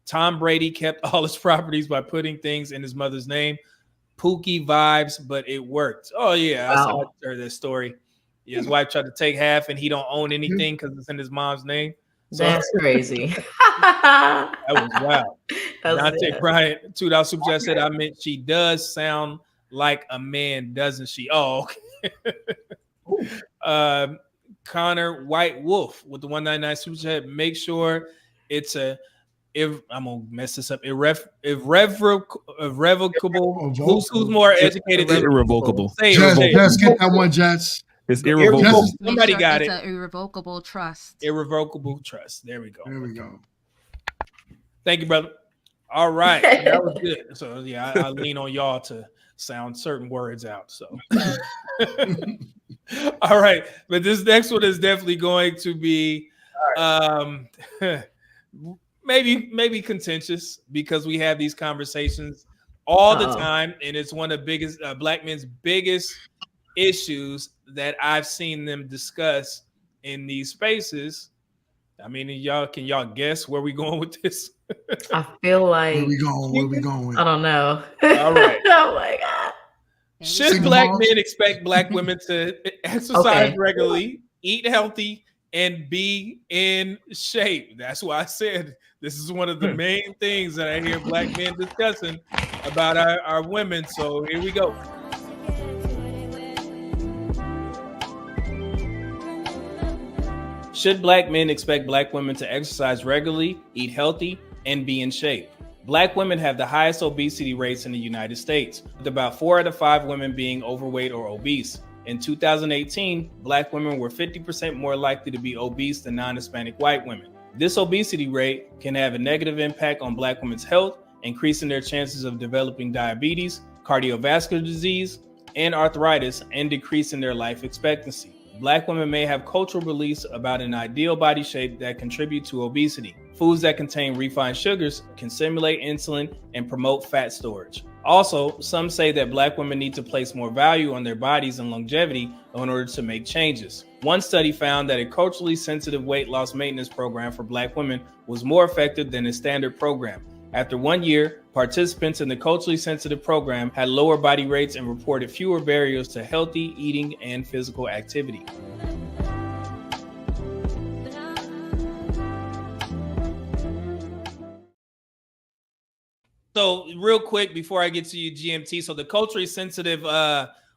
Tom Brady kept all his properties by putting things in his mother's name. Pookie vibes, but it worked. Oh, yeah. I heard that story. His wife tried to take half and he don't own anything because it's in his mom's name. So, that's crazy. That was wild. Dante Bryant, $2 super chat said, I meant she does sound like a man, doesn't she? Oh, okay. Connor White Wolf with the 199 super chat. Make sure it's a I'm gonna mess this up. Irrevocable. Who's more educated? Irrevocable. Say Jess, it. Jess, get that one, Jess. It's irrevocable. Jess, Somebody got it's it. an irrevocable trust. Irrevocable trust. There we go. there we go. Thank you, brother. All right, that was good. So yeah, I lean on y'all to sound certain words out. So, all right, but this next one is definitely going to be, maybe contentious because we have these conversations all the time, and it's one of the biggest black men's biggest issues that I've seen them discuss in these spaces. I mean, can y'all guess where we going with this? I feel like Where we going? I don't know. All right. Oh my God. Should Single black moms? men expect black women to exercise regularly, eat healthy, and be in shape? That's why I said this is one of the main things that I hear black men discussing about our women. So here we go. Should black men expect black women to exercise regularly, eat healthy, and be in shape? Black women have the highest obesity rates in the United States, with about 4 out of 5 women being overweight or obese. In 2018, black women were 50% more likely to be obese than non-Hispanic white women. This obesity rate can have a negative impact on black women's health, increasing their chances of developing diabetes, cardiovascular disease, and arthritis, and decreasing their life expectancy. Black women may have cultural beliefs about an ideal body shape that contribute to obesity. Foods that contain refined sugars can stimulate insulin and promote fat storage. Also, some say that black women need to place more value on their bodies and longevity in order to make changes. One study found that a culturally sensitive weight loss maintenance program for black women was more effective than a standard program. After 1 year, participants in the culturally sensitive program had lower body rates and reported fewer barriers to healthy eating and physical activity. So real quick, before I get to you, GMT, so the culturally sensitive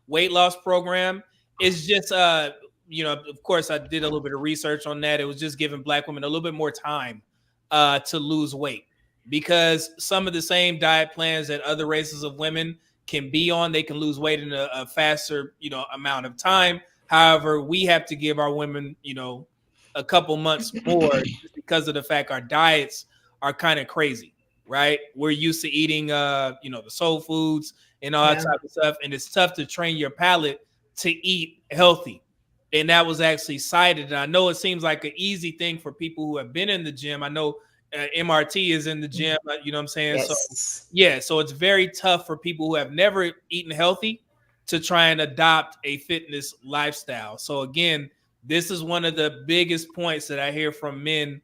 weight loss program is just, of course, I did a little bit of research on that. It was just giving black women a little bit more time to lose weight, because some of the same diet plans that other races of women can be on, they can lose weight in a faster, amount of time. However, we have to give our women, a couple months more just because of the fact our diets are kind of crazy. Right, we're used to eating, the soul foods and all that type of stuff, and it's tough to train your palate to eat healthy. And that was actually cited. And I know it seems like an easy thing for people who have been in the gym. I know MRT is in the gym. You know what I'm saying? Yes. So it's very tough for people who have never eaten healthy to try and adopt a fitness lifestyle. So again, this is one of the biggest points that I hear from men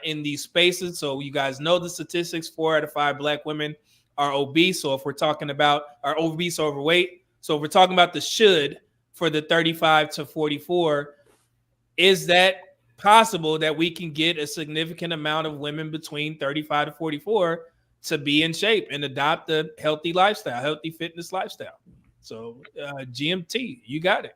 in these spaces. So you guys know the statistics: 4 out of 5 black women are obese. So if we're talking about are obese or overweight, so if we're talking about the should for the 35 to 44, is that possible that we can get a significant amount of women between 35 to 44 to be in shape and adopt a healthy lifestyle, healthy fitness lifestyle? So GMT, you got it.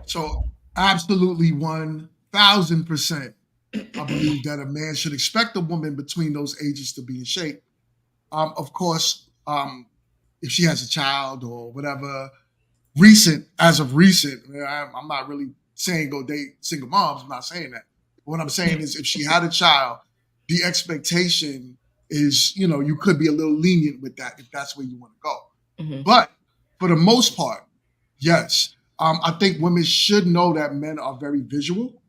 So absolutely 1,000%. I believe that a man should expect a woman between those ages to be in shape. Of course, if she has a child or whatever, as of recent, I'm not really saying go date single moms. I'm not saying that. What I'm saying is if she had a child, the expectation is, you could be a little lenient with that if that's where you want to go. Mm-hmm. But for the most part, yes. I think women should know that men are very visual.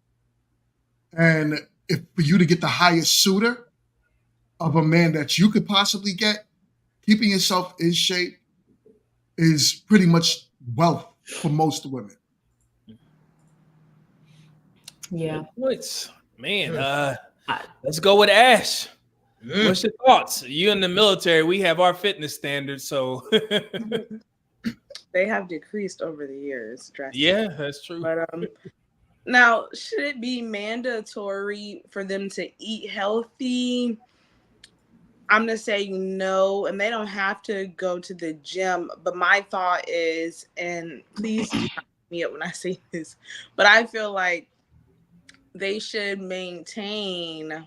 And if for you to get the highest suitor of a man that you could possibly get, keeping yourself in shape is pretty much wealth for most women. Yeah. Man, let's go with Ash. What's your thoughts? You in the military, we have our fitness standards, so they have decreased over the years drastically. Yeah, that's true. But now, should it be mandatory for them to eat healthy? I'm gonna say no, and they don't have to go to the gym. But my thought is, and please do not beat me up when I say this, but I feel like they should maintain,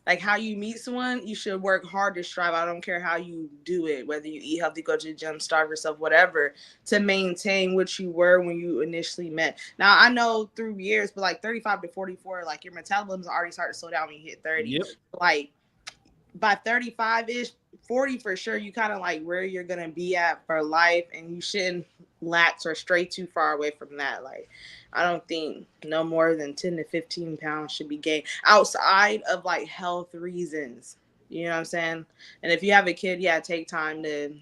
like, how you meet someone. You should work hard to strive. I don't care how you do it, whether you eat healthy, go to the gym, starve yourself, whatever, to maintain what you were when you initially met. Now, I know through years, but like 35 to 44, like your metabolism already started to slow down when you hit 30. Yep. Like by 35-ish, 40 for sure, you kind of like where you're gonna be at for life, and you shouldn't lax or stray too far away from that. Like, I don't think no more than 10 to 15 pounds should be gained outside of like health reasons. You know what I'm saying? And if you have a kid, yeah, take time to,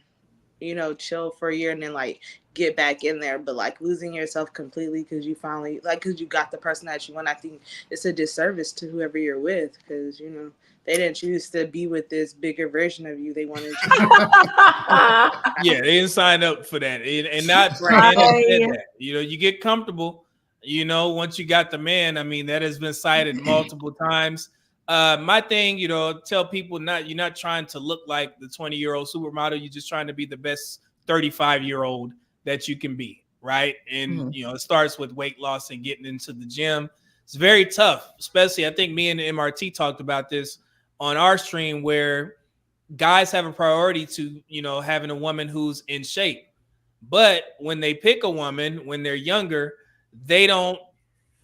you know, chill for a year and then like get back in there. But like losing yourself completely because you finally, like, because you got the person that you want, I think it's a disservice to whoever you're with, because, you know, they didn't choose to be with this bigger version of you. They wanted to. Yeah, they didn't sign up for that. And not right. That. You know, you get comfortable, you know, once you got the man. I mean, that has been cited multiple times. My thing, you know, tell people you're not trying to look like the 20-year-old supermodel. You're just trying to be the best 35-year-old that you can be, right? And, you know, it starts with weight loss and getting into the gym. It's very tough, especially I think me and MRT talked about this on our stream, where guys have a priority to, you know, having a woman who's in shape. But when they pick a woman when they're younger, they don't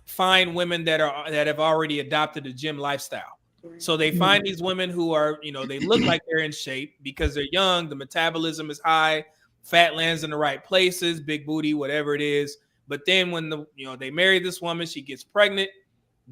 find women that have already adopted a gym lifestyle. So they find these women who are, you know, they look like they're in shape because they're young, the metabolism is high, fat lands in the right places, big booty, whatever it is. But then when they marry this woman, she gets pregnant,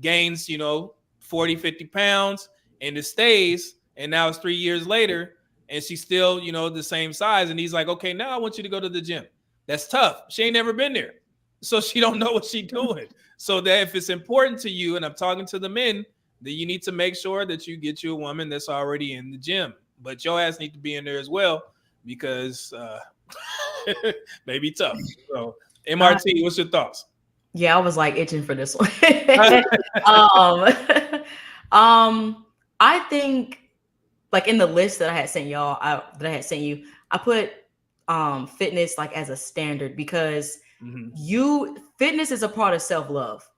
gains, you know, 40, 50 pounds, and it stays. And now it's 3 years later and she's still, you know, the same size. And he's like, okay, now I want you to go to the gym. That's tough. She ain't never been there. So she don't know what she's doing. So that if it's important to you, and I'm talking to the men, then you need to make sure that you get you a woman that's already in the gym. But your ass need to be in there as well, because maybe tough. So MRT, what's your thoughts? Yeah, I was like itching for this one. I think, like, in the list that I had sent y'all, I put fitness like as a standard, because fitness is a part of self-love.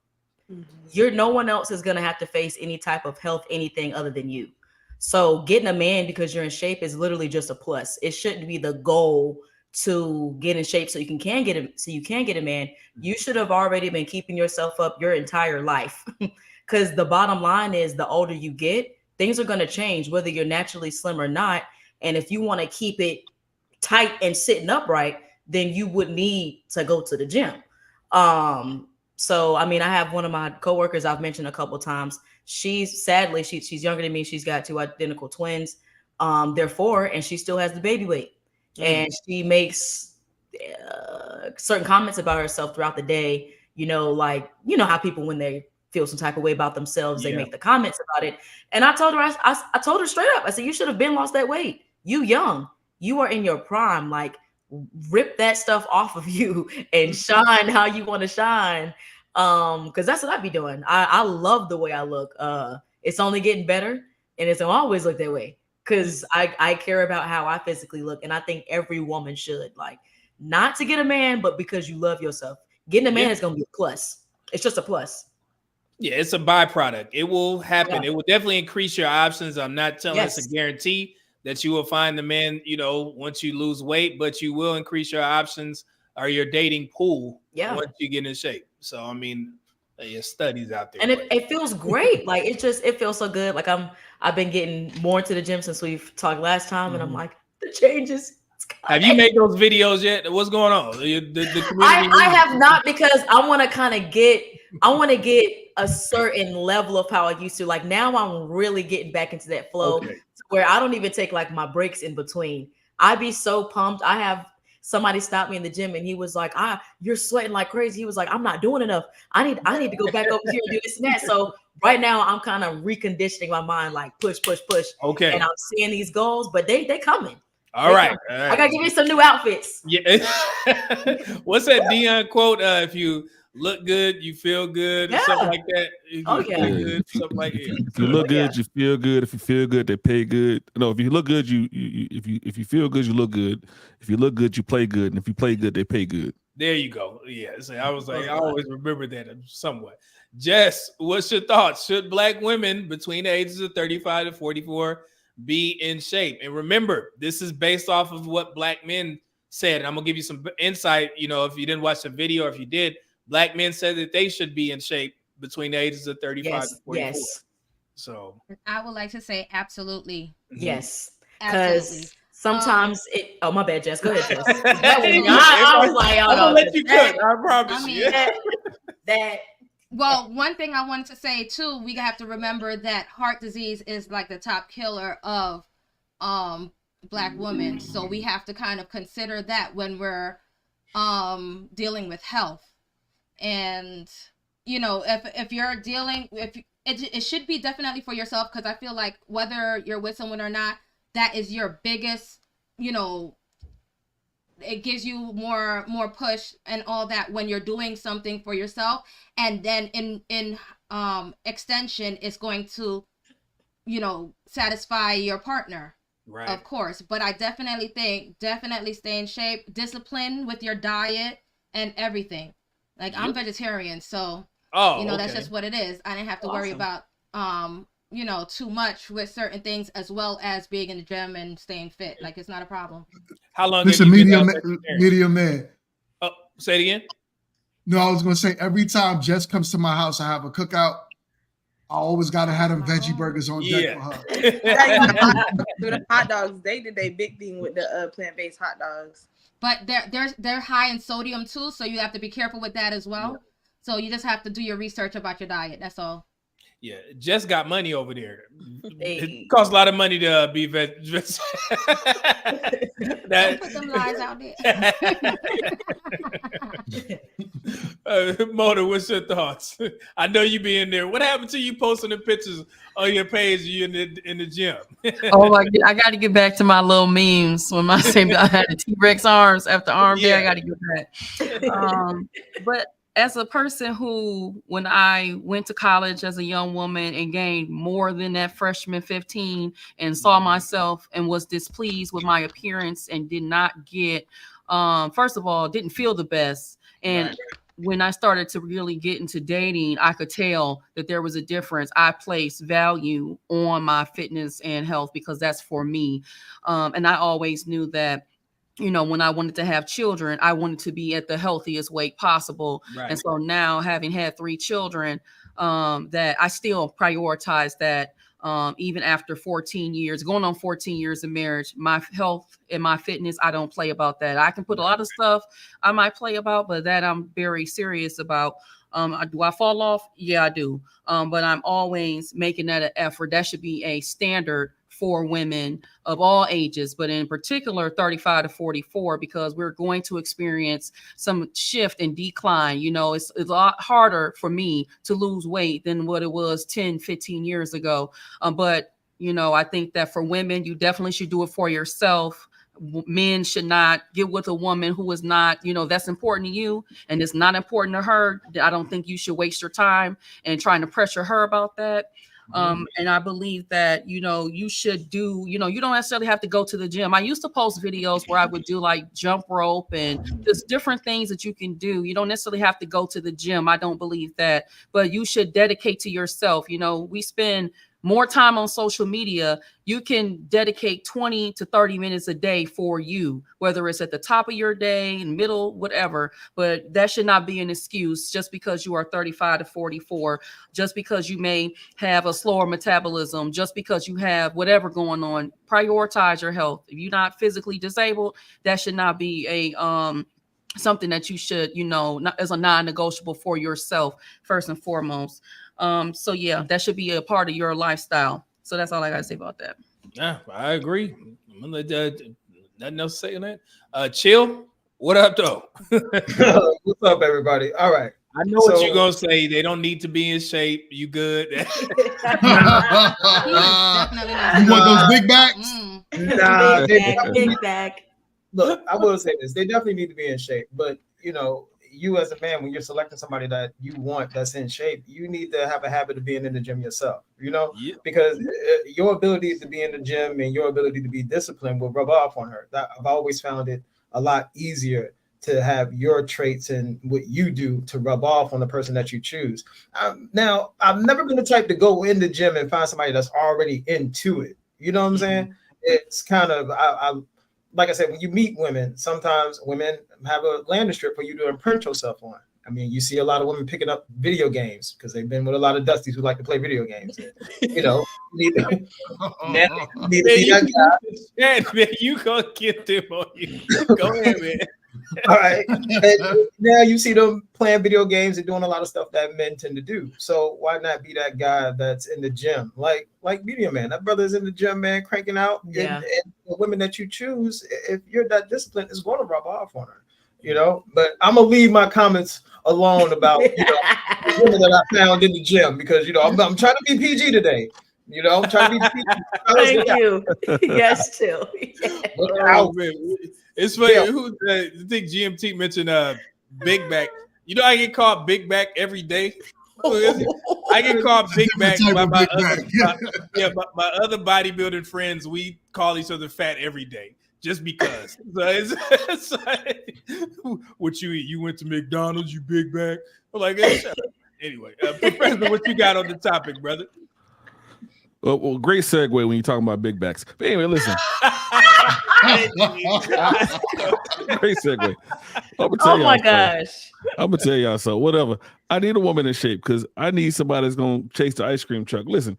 No one else is gonna have to face any type of health, anything other than you. So getting a man because you're in shape is literally just a plus. It shouldn't be the goal to get in shape so you can get a man. You should have already been keeping yourself up your entire life. Because the bottom line is, the older you get, things are going to change, whether you're naturally slim or not. And if you want to keep it tight and sitting upright, then you would need to go to the gym. So, I mean, I have one of my coworkers I've mentioned a couple of times. She's younger than me. She's got 2 identical twins. They're 4, and she still has the baby weight. And she makes certain comments about herself throughout the day. You know, like, you know how people, when they feel some type of way about themselves, they make the comments about it. And I told her, I told her straight up, I said, you should have been lost that weight. You young, you are in your prime. Like, rip that stuff off of you and shine how you want to shine. Because that's what I be doing. I love the way I look. It's only getting better, and it's always look that way, because I care about how I physically look. And I think every woman should, like, not to get a man, but because you love yourself. Getting a man is going to be a plus. It's just a plus. Yeah, it's a byproduct. It will happen. Yeah. It will definitely increase your options. I'm not telling us a guarantee that you will find the man, you know, once you lose weight, but you will increase your options or your dating pool once you get in shape. So, I mean, there's studies out there. And it feels great. Like, it feels so good. Like, I've been getting more into the gym since we've talked last time. And I'm like, the changes. Have you made those videos yet? What's going on? The community I have not, because I want to get a certain level of how I used to. Like, now I'm really getting back into that flow where I don't even take like my breaks in between. I'd be so pumped. I have somebody stop me in the gym and he was like, you're sweating like crazy. He was like, I'm not doing enough. I need to go back over here and do this and that. So right now I'm kind of reconditioning my mind, like push. Okay. And I'm seeing these goals, but they coming. All right. I gotta give you some new outfits. Yeah. What's that Dion quote? If you look good, you feel good, or something like that. Oh, yeah. Good, something like that. If you look good, you feel good. If you feel good, they pay good. No, if you look good, if you feel good, you look good. If you look good, you play good. And if you play good, they pay good. There you go. Yeah. So I was like, I always remember that somewhat. Jess, what's your thoughts? Should Black women between the ages of 35 to 44 be in shape? And remember, this is based off of what Black men said. And I'm gonna give you some insight. You know, if you didn't watch the video, or if you did, Black men said that they should be in shape between the ages of 35 to 44. Yes. So I would like to say absolutely. Yes. Absolutely. Because sometimes oh, my bad, Jess. Go ahead, Jess. I was like, I'm gonna let you cook. I promise you. That. Well, one thing I wanted to say too, we have to remember that heart disease is like the top killer of Black women. So we have to kind of consider that when we're dealing with health. And you know, if you're dealing, it should be definitely for yourself, because I feel like whether you're with someone or not, that is your biggest, you know, it gives you more push and all that when you're doing something for yourself, and then in extension it's going to, you know, satisfy your partner, right? Of course. But I definitely think stay in shape, discipline with your diet and everything. Like, I'm vegetarian, so you know, that's just what it is. I didn't have to worry about you know, too much with certain things, as well as being in the gym and staying fit. Like, it's not a problem. How long? Listen, medium man. Oh, say it again. No, I was gonna say, every time Jess comes to my house, I have a cookout. I always gotta have them veggie burgers on deck for her. The hot dogs, they did a big thing with the plant-based hot dogs. But they're high in sodium too, so you have to be careful with that as well. Yeah. So you just have to do your research about your diet. That's all. Yeah, Jess got money over there. It costs a lot of money to be veg. Don't put them lies out there. Mona, what's your thoughts? I know you be in there. What happened to you posting the pictures on your page? You in the gym? Oh my God, I got to get back to my little memes when I say I had the T-Rex arms after arm day. I got to get back. But as a person who, when I went to college as a young woman and gained more than that freshman 15 and saw myself and was displeased with my appearance and did not get, first of all, didn't feel the best. And when I started to really get into dating, I could tell that there was a difference. I placed value on my fitness and health because that's for me. And I always knew that, you know, when I wanted to have children, I wanted to be at the healthiest weight possible. Right. And so now, having had 3 children, that I still prioritize that, even after 14 years, going on 14 years of marriage, my health and my fitness, I don't play about that. I can put a lot of stuff I might play about, but that I'm very serious about. Do I fall off? Yeah, I do. But I'm always making that an effort. That should be a standard for women of all ages, but in particular 35 to 44, because we're going to experience some shift and decline. You know, it's a lot harder for me to lose weight than what it was 10, 15 years ago. But, you know, I think that for women, you definitely should do it for yourself. Men should not get with a woman who is not, you know, that's important to you and it's not important to her. I don't think you should waste your time and trying to pressure her about that. And I believe that, you know, you should do, you know, you don't necessarily have to go to the gym. I used to post videos where I would do like jump rope and just different things that you can do. You don't necessarily have to go to the gym. I don't believe that, but you should dedicate to yourself. You know, we spend more time on social media. You can dedicate 20 to 30 minutes a day for you, whether it's at the top of your day, in middle, whatever. But that should not be an excuse just because you are 35 to 44, just because you may have a slower metabolism, just because you have whatever going on. Prioritize your health. If you're not physically disabled, that should not be a something that you should, you know, not as a non-negotiable for yourself, first and foremost. So yeah, that should be a part of your lifestyle. So that's all I gotta say about that. Yeah, I agree. Nothing else to say on that. Chill. What up, though? What's up, everybody? All right. I know what you're gonna say. They don't need to be in shape. You good? You want those big backs? Nah, big back. Look, I will say this: they definitely need to be in shape, but you know, you as a man, when you're selecting somebody that you want that's in shape, you need to have a habit of being in the gym yourself, you know, because your ability to be in the gym and your ability to be disciplined will rub off on her. I've always found it a lot easier to have your traits and what you do to rub off on the person that you choose. Now, I've never been the type to go in the gym and find somebody that's already into it. You know what I'm saying? It's kind of, like I said, when you meet women, sometimes women have a landing strip for you to imprint yourself on. I mean, you see a lot of women picking up video games because they've been with a lot of dusties who like to play video games. You know, you need to see that guy. Man, you gonna get them on you. Go ahead, man. All right. And now you see them playing video games and doing a lot of stuff that men tend to do. So why not be that guy that's in the gym? Like Media Man, that brother's in the gym, man, cranking out. Yeah. And the women that you choose, if you're that disciplined, it's going to rub off on her. You know, but I'm gonna leave my comments alone about the women that I found in the gym because I'm trying to be PG today. You know, I'm trying to be PG. Thank you. Yes, too. Oh, man. It's funny. I think GMT mentioned Big Back. You know, I get called Big Back every day. I get called Big Back by my other bodybuilding friends. We call each other fat every day. Just because. So it's like, what you eat? You went to McDonald's, you big back? I'm like, hey, shut up. Anyway, Professor, what you got on the topic, brother? Well, great segue when you're talking about big backs. But anyway, listen. Great segue. Oh my gosh. I'm gonna tell y'all so. Whatever. I need a woman in shape because I need somebody that's gonna chase the ice cream truck. Listen.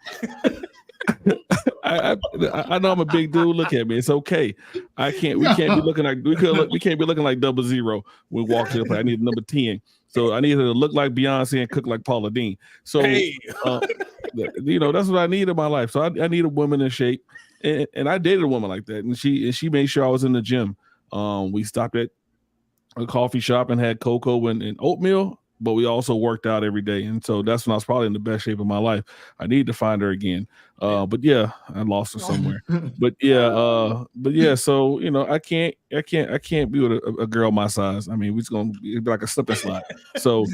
I know I'm a big dude. Look at me. It's okay. We can't be looking like 00 when we walk to the play. I need number 10. So I need her to look like Beyonce and cook like Paula Deen. So that's what I need in my life. So I need a woman in shape. And I dated a woman like that. And she made sure I was in the gym. We stopped at a coffee shop and had cocoa and oatmeal. But we also worked out every day. And so that's when I was probably in the best shape of my life. I need to find her again. But yeah, I lost her somewhere. But yeah, so I can't be with a girl my size. I mean, we're just gonna be like a slip and slide. So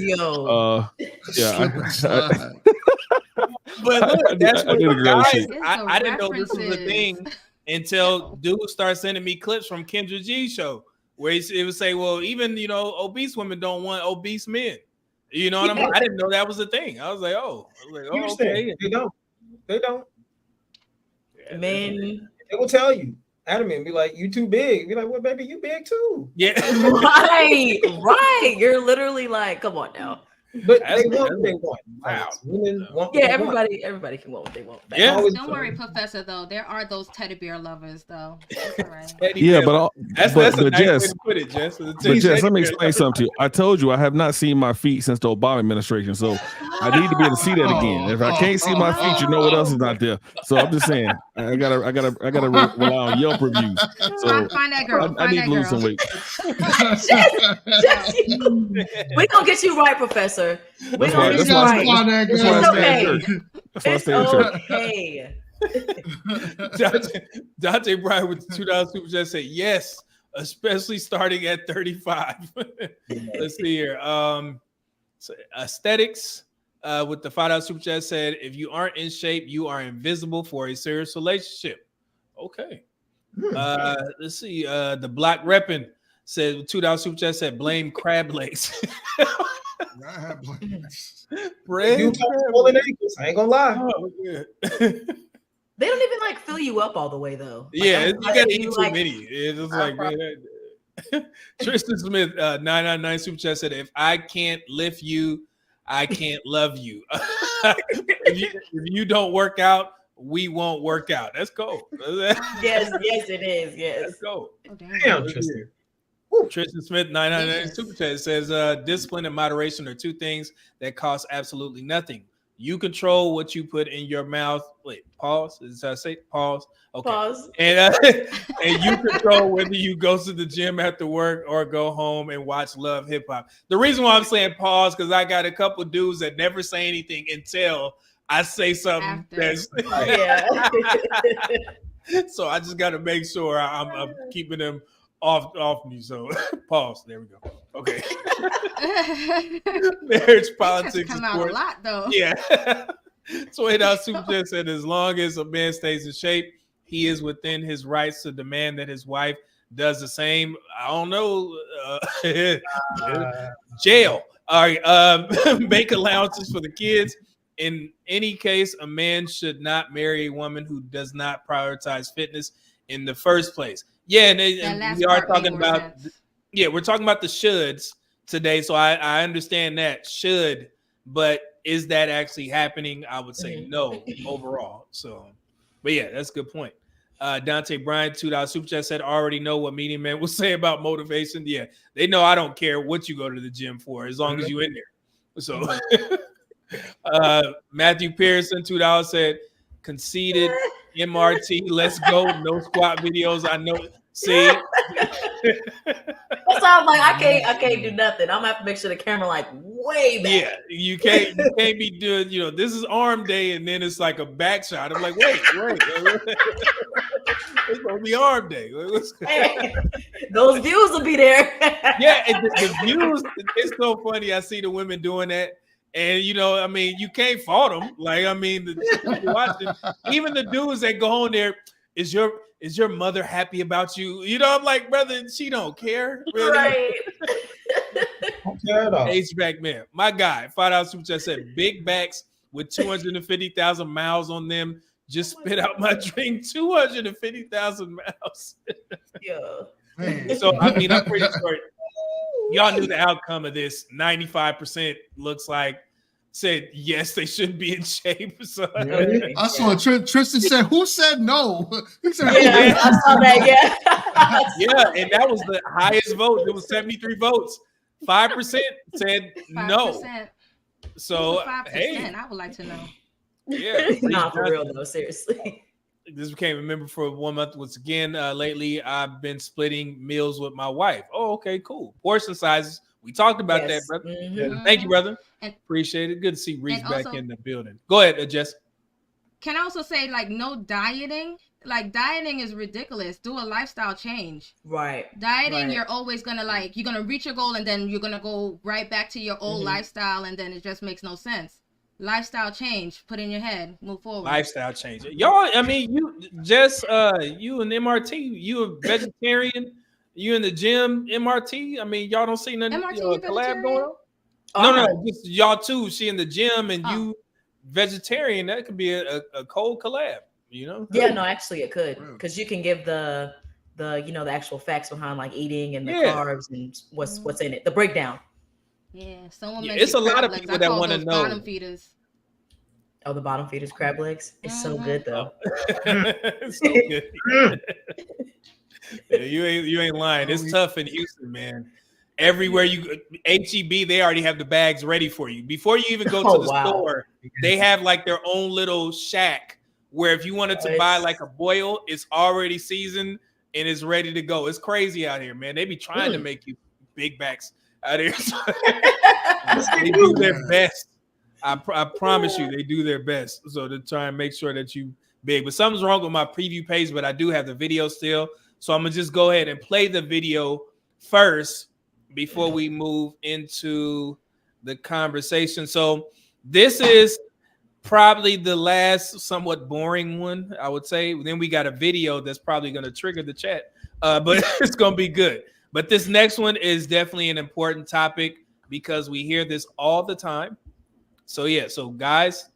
but look, that's what guys, I didn't know this was a thing until dudes start sending me clips from Kendra G's show where it would say, well, even obese women don't want obese men. You know what I mean? I didn't know that was a thing. I was like, okay. They don't. Men. They will tell you. Adam and be like, you too big. Be like, well, baby, you big too. Yeah. Right. You're literally like, come on now. But they want what they want. Wow. Women want what everybody can want what they want. Yeah. Don't worry, Professor, though. There are those teddy bear lovers, though. That's all right. That's a nice way to put it, Jess. But Jess, let me explain something to you. I told you I have not seen my feet since the Obama administration, so I need to be able to see that again. If I can't see my feet, you know what else is not there. So I'm just saying, I gotta rely on Yelp reviews. So find that girl. I need to lose some weight. We're gonna get you right, Professor. We're gonna get you right. It's okay. Dante Bryan with the $2 super chat said yes, especially starting at 35. Let's see here. So aesthetics with the $5 super chat said if you aren't in shape, you are invisible for a serious relationship. Okay. Let's see. The Black Reppin said $2 super chat said blame crab legs. I have plans. I ain't gonna lie. Oh, yeah. They don't even fill you up all the way though. Yeah, you gotta eat too many. It's just like, man. Tristan Smith, 999 super chat said, if I can't lift you, I can't love you. if you don't work out, we won't work out. Let's go. Yes, it is. Yes. Let's go. Oh, Damn, Tristan. Tristan Smith, 999 super chat says, discipline and moderation are two things that cost absolutely nothing. You control what you put in your mouth. Wait, pause. Is that I say pause? Okay. Pause. And you control whether you go to the gym after work or go home and watch Love Hip Hop. The reason why I'm saying pause because I got a couple dudes that never say anything until I say something. So I just got to make sure I'm keeping them off me. So pause. There we go. Okay. Marriage, politics, come and out a sports. lot though. Yeah. $20 super chat said, as long as a man stays in shape, he is within his rights to demand that his wife does the same. I don't know. Jail. All right. Make allowances for the kids. In any case, a man should not marry a woman who does not prioritize fitness in the first place. Yeah, and we are talking about. Yeah, we're talking about the shoulds today. So I understand that should, but is that actually happening? I would say no overall. So, but yeah, that's a good point. Dante Bryant, $2 super chat said, already know what Medium Man will say about motivation. Yeah, they know I don't care what you go to the gym for as long as you in there. So Matthew Pearson, $2 said, conceded MRT, let's go. No squat videos. I know. See, that's why I'm like, I can't do nothing. I'm gonna have to make sure the camera like way back. Yeah, you can't be doing, this is arm day and then it's like a back shot. I'm like, wait. It's gonna be arm day. Hey, those views will be there. Yeah, and the views, it's so funny. I see the women doing that. And you can't fault them. Like, the watching, even the dudes that go on there, is your mother happy about you? I'm like, brother, she don't care. Really. Right. HVAC man, my guy, $5 super chat said, big backs with 250,000 miles on them. Just spit out my drink. 250,000 miles. Yeah. So I'm pretty sure y'all knew the outcome of this. 95% looks like said yes, they shouldn't be in shape. So I saw Tristan said, "Who said no?" He said, yeah, I saw that. Yeah, and that was the highest vote. It was 73 votes. 5% said 5%. no. So 5%, hey, I would like to know. Yeah, not for real though. Seriously. This became a member for 1 month. Once again, lately I've been splitting meals with my wife. Oh, okay, cool. Portion sizes. We talked about that, brother. Mm-hmm. Thank you, brother. And, appreciate it. Good to see Reese back also, in the building. Go ahead, Jess. Can I also say, like, no dieting? Like, dieting is ridiculous. Do a lifestyle change. Right. Dieting, you're always gonna you're gonna reach your goal and then you're gonna go right back to your old lifestyle, and then it just makes no sense. Lifestyle change, put in your head, move forward. Lifestyle change. Y'all, you just you and MRT, you a vegetarian, you in the gym, MRT. Y'all don't see nothing collab going on? No, just y'all two. She in the gym and you vegetarian. That could be a cold collab, Yeah, no, actually it could, because you can give the the actual facts behind like eating and the carbs and what's in it, the breakdown. Yeah, someone it's a lot of people that want to know. Bottom feeders. Oh, the bottom feeders crab legs. It's so good though. It's so good. Yeah, you ain't lying. It's tough in Houston, man. Everywhere you HEB, they already have the bags ready for you. Before you even go to the store, they have like their own little shack where if you wanted to buy like a boil, it's already seasoned and it's ready to go. It's crazy out here, man. They be trying to make you big backs out here. They do their best. I promise you, they do their best. So to try and make sure that you big. But something's wrong with my preview page, but I do have the video still. So I'm gonna just go ahead and play the video first before we move into the conversation. So this is probably the last somewhat boring one, I would say. Then we got a video that's probably gonna trigger the chat, but it's gonna be good. But this next one is definitely an important topic because we hear this all the time. So yeah, so guys,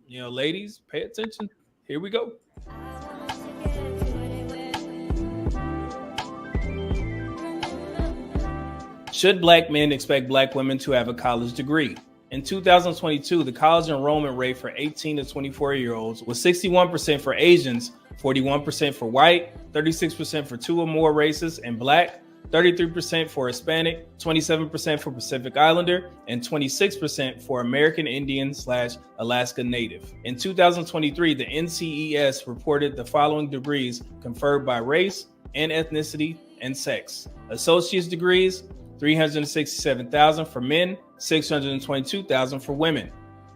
ladies, pay attention. Here we go. Should black men expect black women to have a college degree? In 2022, the college enrollment rate for 18 to 24-year-olds was 61% for Asians, 41% for white, 36% for two or more races, and black, 33% for Hispanic, 27% for Pacific Islander, and 26% for American Indian/Alaska Native. In 2023, the NCES reported the following degrees conferred by race and ethnicity and sex. Associate's degrees, 367,000 for men, 622,000 for women.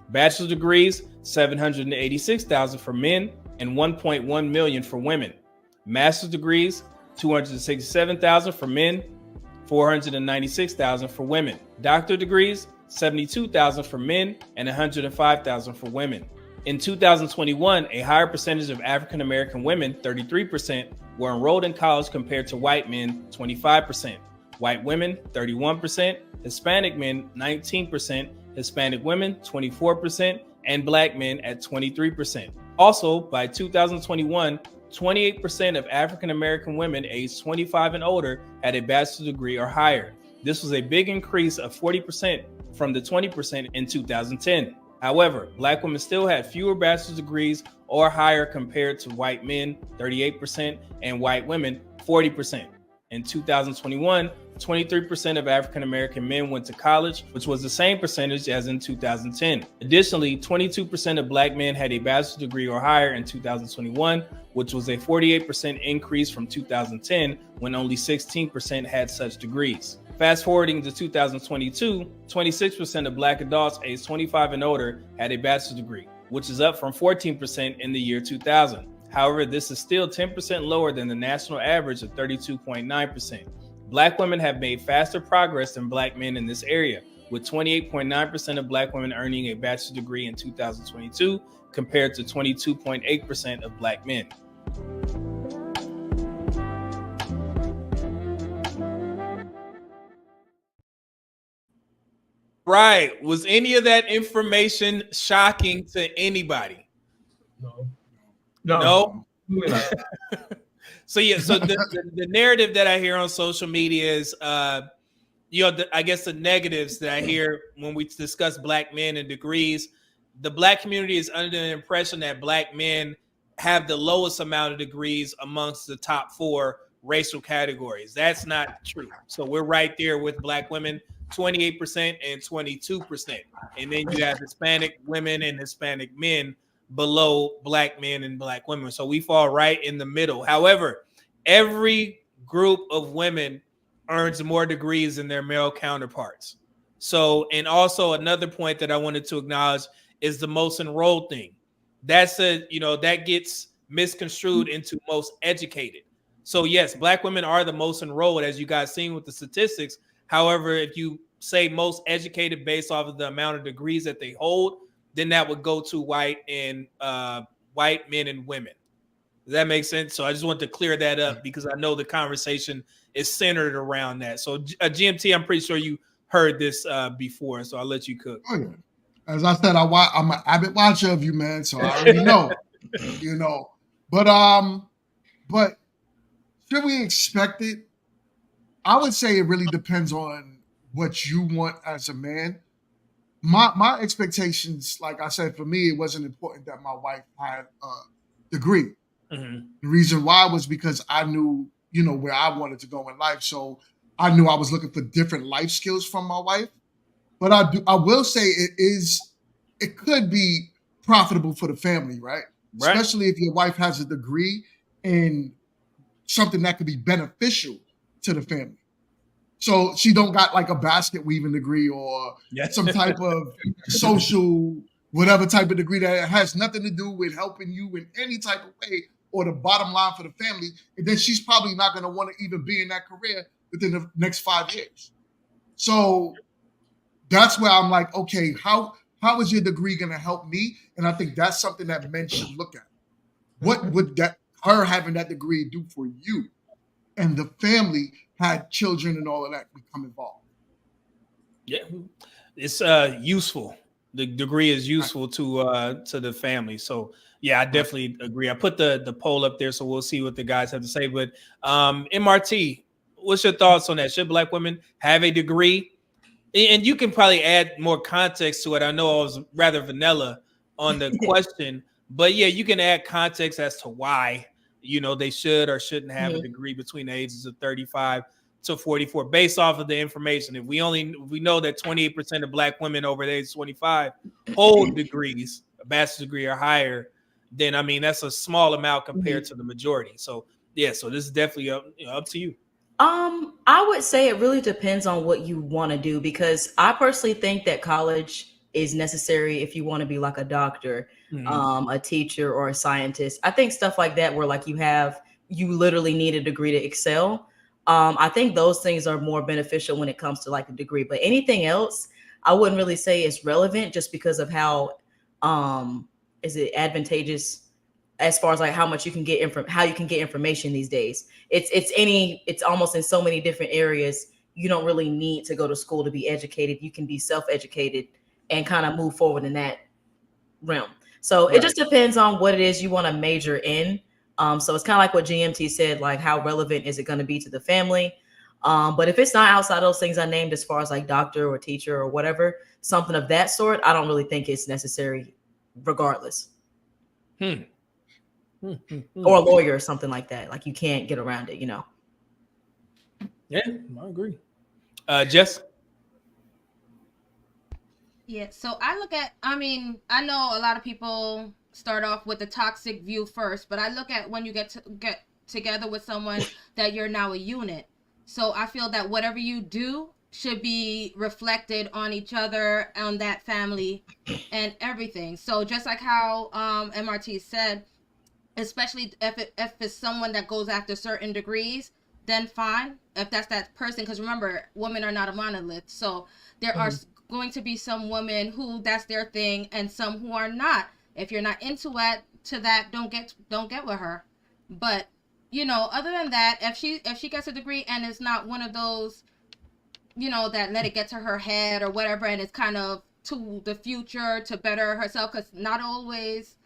Bachelor's degrees, 786,000 for men, and 1.1 million for women. Master's degrees, 267,000 for men, 496,000 for women. Doctorate degrees, 72,000 for men and 105,000 for women. In 2021, a higher percentage of African American women, 33%, were enrolled in college compared to white men, 25%. White women, 31%, Hispanic men, 19%, Hispanic women, 24%, and Black men at 23%. Also, by 2021, 28% of African American women aged 25 and older had a bachelor's degree or higher. This was a big increase of 40% from the 20% in 2010. However, Black women still had fewer bachelor's degrees or higher compared to white men, 38%, and white women, 40%. In 2021, 23% of African American men went to college, which was the same percentage as in 2010. Additionally, 22% of Black men had a bachelor's degree or higher in 2021, which was a 48% increase from 2010, when only 16% had such degrees. Fast forwarding to 2022, 26% of Black adults aged 25 and older had a bachelor's degree, which is up from 14% in the year 2000. However, this is still 10% lower than the national average of 32.9%. Black women have made faster progress than Black men in this area, with 28.9% of Black women earning a bachelor's degree in 2022 compared to 22.8% of Black men. Right. Was any of that information shocking to anybody? No. So yeah, so the narrative that I hear on social media is, I guess the negatives that I hear when we discuss Black men and degrees, the Black community is under the impression that Black men have the lowest amount of degrees amongst the top 4 racial categories. That's not true. So we're right there with Black women, 28% and 22%. And then you have Hispanic women and Hispanic men below Black men and Black women. So we fall right in the middle. However, every group of women earns more degrees than their male counterparts. So, and also another point that I wanted to acknowledge is the most enrolled thing. That's that gets misconstrued into most educated. So yes, Black women are the most enrolled, as you guys seen with the statistics. However, if you say most educated based off of the amount of degrees that they hold, then that would go to white men and women. Does that make sense? So I just want to clear that up because I know the conversation is centered around that. So GMT, I'm pretty sure you heard this before, so I'll let you cook. Oh, yeah. As I said, I'm an avid watcher of you, man. So I already know, But should we expect it? I would say it really depends on what you want as a man. My expectations, like I said, for me, it wasn't important that my wife had a degree. Mm-hmm. The reason why was because I knew, where I wanted to go in life. So I knew I was looking for different life skills from my wife. But I will say it could be profitable for the family, right? Especially if your wife has a degree in something that could be beneficial to the family. So she don't got like a basket weaving degree or some type of social, whatever type of degree that has nothing to do with helping you in any type of way or the bottom line for the family. And then she's probably not going to want to even be in that career within the next 5 years. So that's where I'm like, okay, how is your degree going to help me? And I think that's something that men should look at. What would her having that degree do for you? And the family had children and all of that become involved. Yeah, it's useful. The degree is useful to the family. So yeah, I definitely agree. I put the poll up there, so we'll see what the guys have to say. But MRT, what's your thoughts on that? Should Black women have a degree? And you can probably add more context to it. I know I was rather vanilla on the question, but yeah, you can add context as to why they should or shouldn't have a degree between the ages of 35 to 44 based off of the information. If we know that 28% of Black women over the age of 25 hold degrees, a bachelor's degree or higher, then I mean that's a small amount compared to the majority. So yeah, so this is definitely up to you. I would say it really depends on what you want to do, because I personally think that college is necessary if you want to be like a doctor, a teacher, or a scientist. I think stuff like that, where like you have you literally need a degree to excel. I think those things are more beneficial when it comes to like a degree, but anything else, I wouldn't really say is relevant just because of how is it advantageous as far as like how much you can get how you can get information these days. It's almost in so many different areas. You don't really need to go to school to be educated. You can be self-educated and kind of move forward in that realm. So it just depends on what it is you want to major in. So it's kind of like what GMT said, like how relevant is it going to be to the family? But if it's not outside those things I named, as far as like doctor or teacher or whatever, something of that sort, I don't really think it's necessary regardless. Or a lawyer or something like that. Like you can't get around it, you know? Yeah, I agree. Jess? Yeah, so I know a lot of people start off with the toxic view first, but I look at when you get together with someone that you're now a unit. So I feel that whatever you do should be reflected on each other, on that family and everything. So just like how MRT said, especially if it's someone that goes after certain degrees, then fine, if that's that person, because remember, women are not a monolith. So there are going to be some women who that's their thing and some who are not. If you're not into that, don't get with her. But you know, other than that, if she gets a degree and it's not one of those, you know, that let it get to her head or whatever, and it's kind of to the future to better herself, because not always,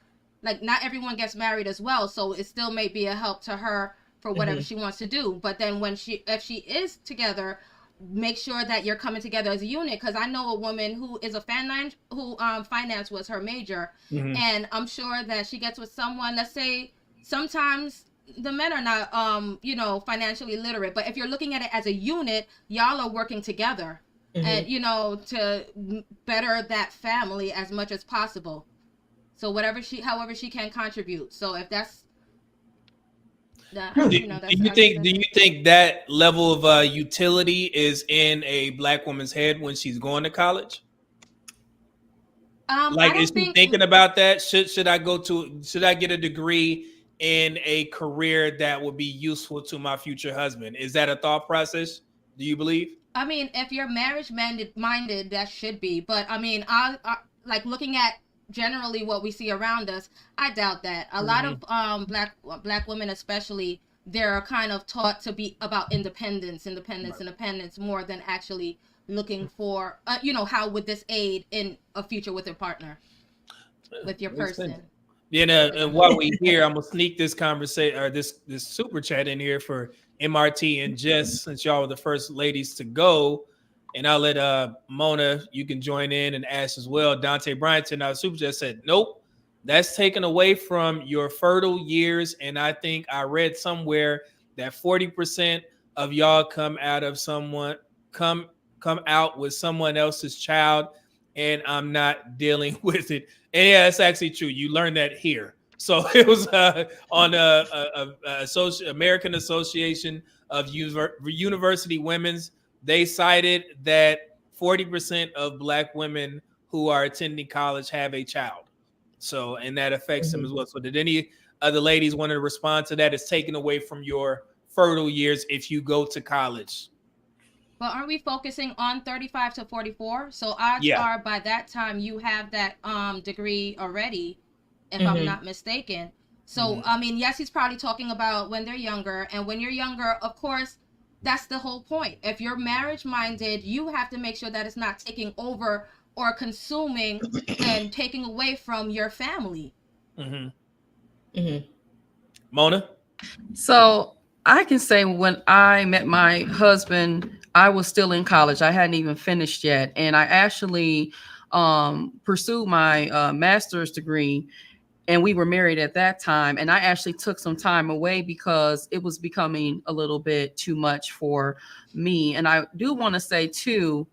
like not everyone gets married as well, so it still may be a help to her for whatever she wants to do. But then if she is together, make sure that you're coming together as a unit, because I know a woman who is a finance was her major, and I'm sure that she gets with someone, let's say sometimes the men are not you know, financially literate, but if you're looking at it as a unit, y'all are working together and you know, to better that family as much as possible. So however she can contribute. So if that's that, you know, that's, do you think that level of utility is in a Black woman's head when she's going to college? Like, is she thinking about that? Should I get a degree in a career that would be useful to my future husband? Is that a thought process, do you believe? I mean, if you're marriage minded, that should be. But I mean, I like looking at generally what we see around us, I doubt that. A lot of black women especially, they're kind of taught to be about independence more than actually looking for you know, how would this aid in a future with your partner, with your person. Yeah, and while we're here, I'm gonna sneak this conversation or this super chat in here for MRT and Jess, since y'all were the first ladies to go, and I'll let Mona, you can join in and ask as well. Dante Bryant, our super chat, said, "Nope, that's taken away from your fertile years." And I think I read somewhere that 40% of y'all come out with someone else's child, and I'm not dealing with it. And yeah, that's actually true. You learned that here. So it was on American Association of University Women's. They cited that 40% of Black women who are attending college have a child. So, and that affects them as well. So did any of the ladies want to respond to that? It's taken away from your fertile years if you go to college. But aren't we focusing on 35 to 44? So odds are by that time you have that degree already, if I'm not mistaken. So I mean, yes, he's probably talking about when they're younger, and when you're younger, of course, that's the whole point. If you're marriage minded, you have to make sure that it's not taking over or consuming and taking away from your family. Mona? So I can say when I met my husband, I was still in college. I hadn't even finished yet. And I actually pursued my master's degree, and we were married at that time. And I actually took some time away because it was becoming a little bit too much for me. And I do want to say too,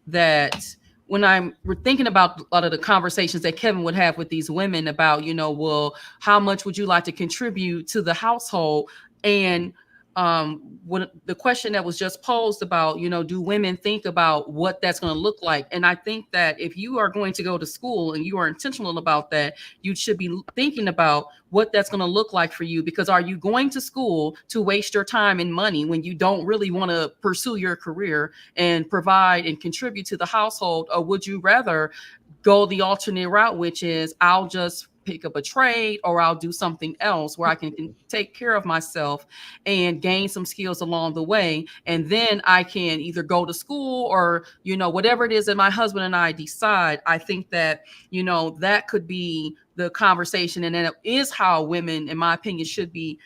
that when I'm thinking about a lot of the conversations that Kevin would have with these women about, you know, well, how much would you like to contribute to the household? And when the question that was just posed about, do women think about what that's going to look like? And I think that if you are going to go to school and you are intentional about that, you should be thinking about what that's going to look like for you, because are you going to school to waste your time and money when you don't really want to pursue your career and provide and contribute to the household? Or would you rather go the alternate route, which is I'll just pick up a trade or I'll do something else where I can take care of myself and gain some skills along the way. And then I can either go to school or, whatever it is that my husband and I decide. I think that, that could be the conversation. And that is how women, in my opinion, should be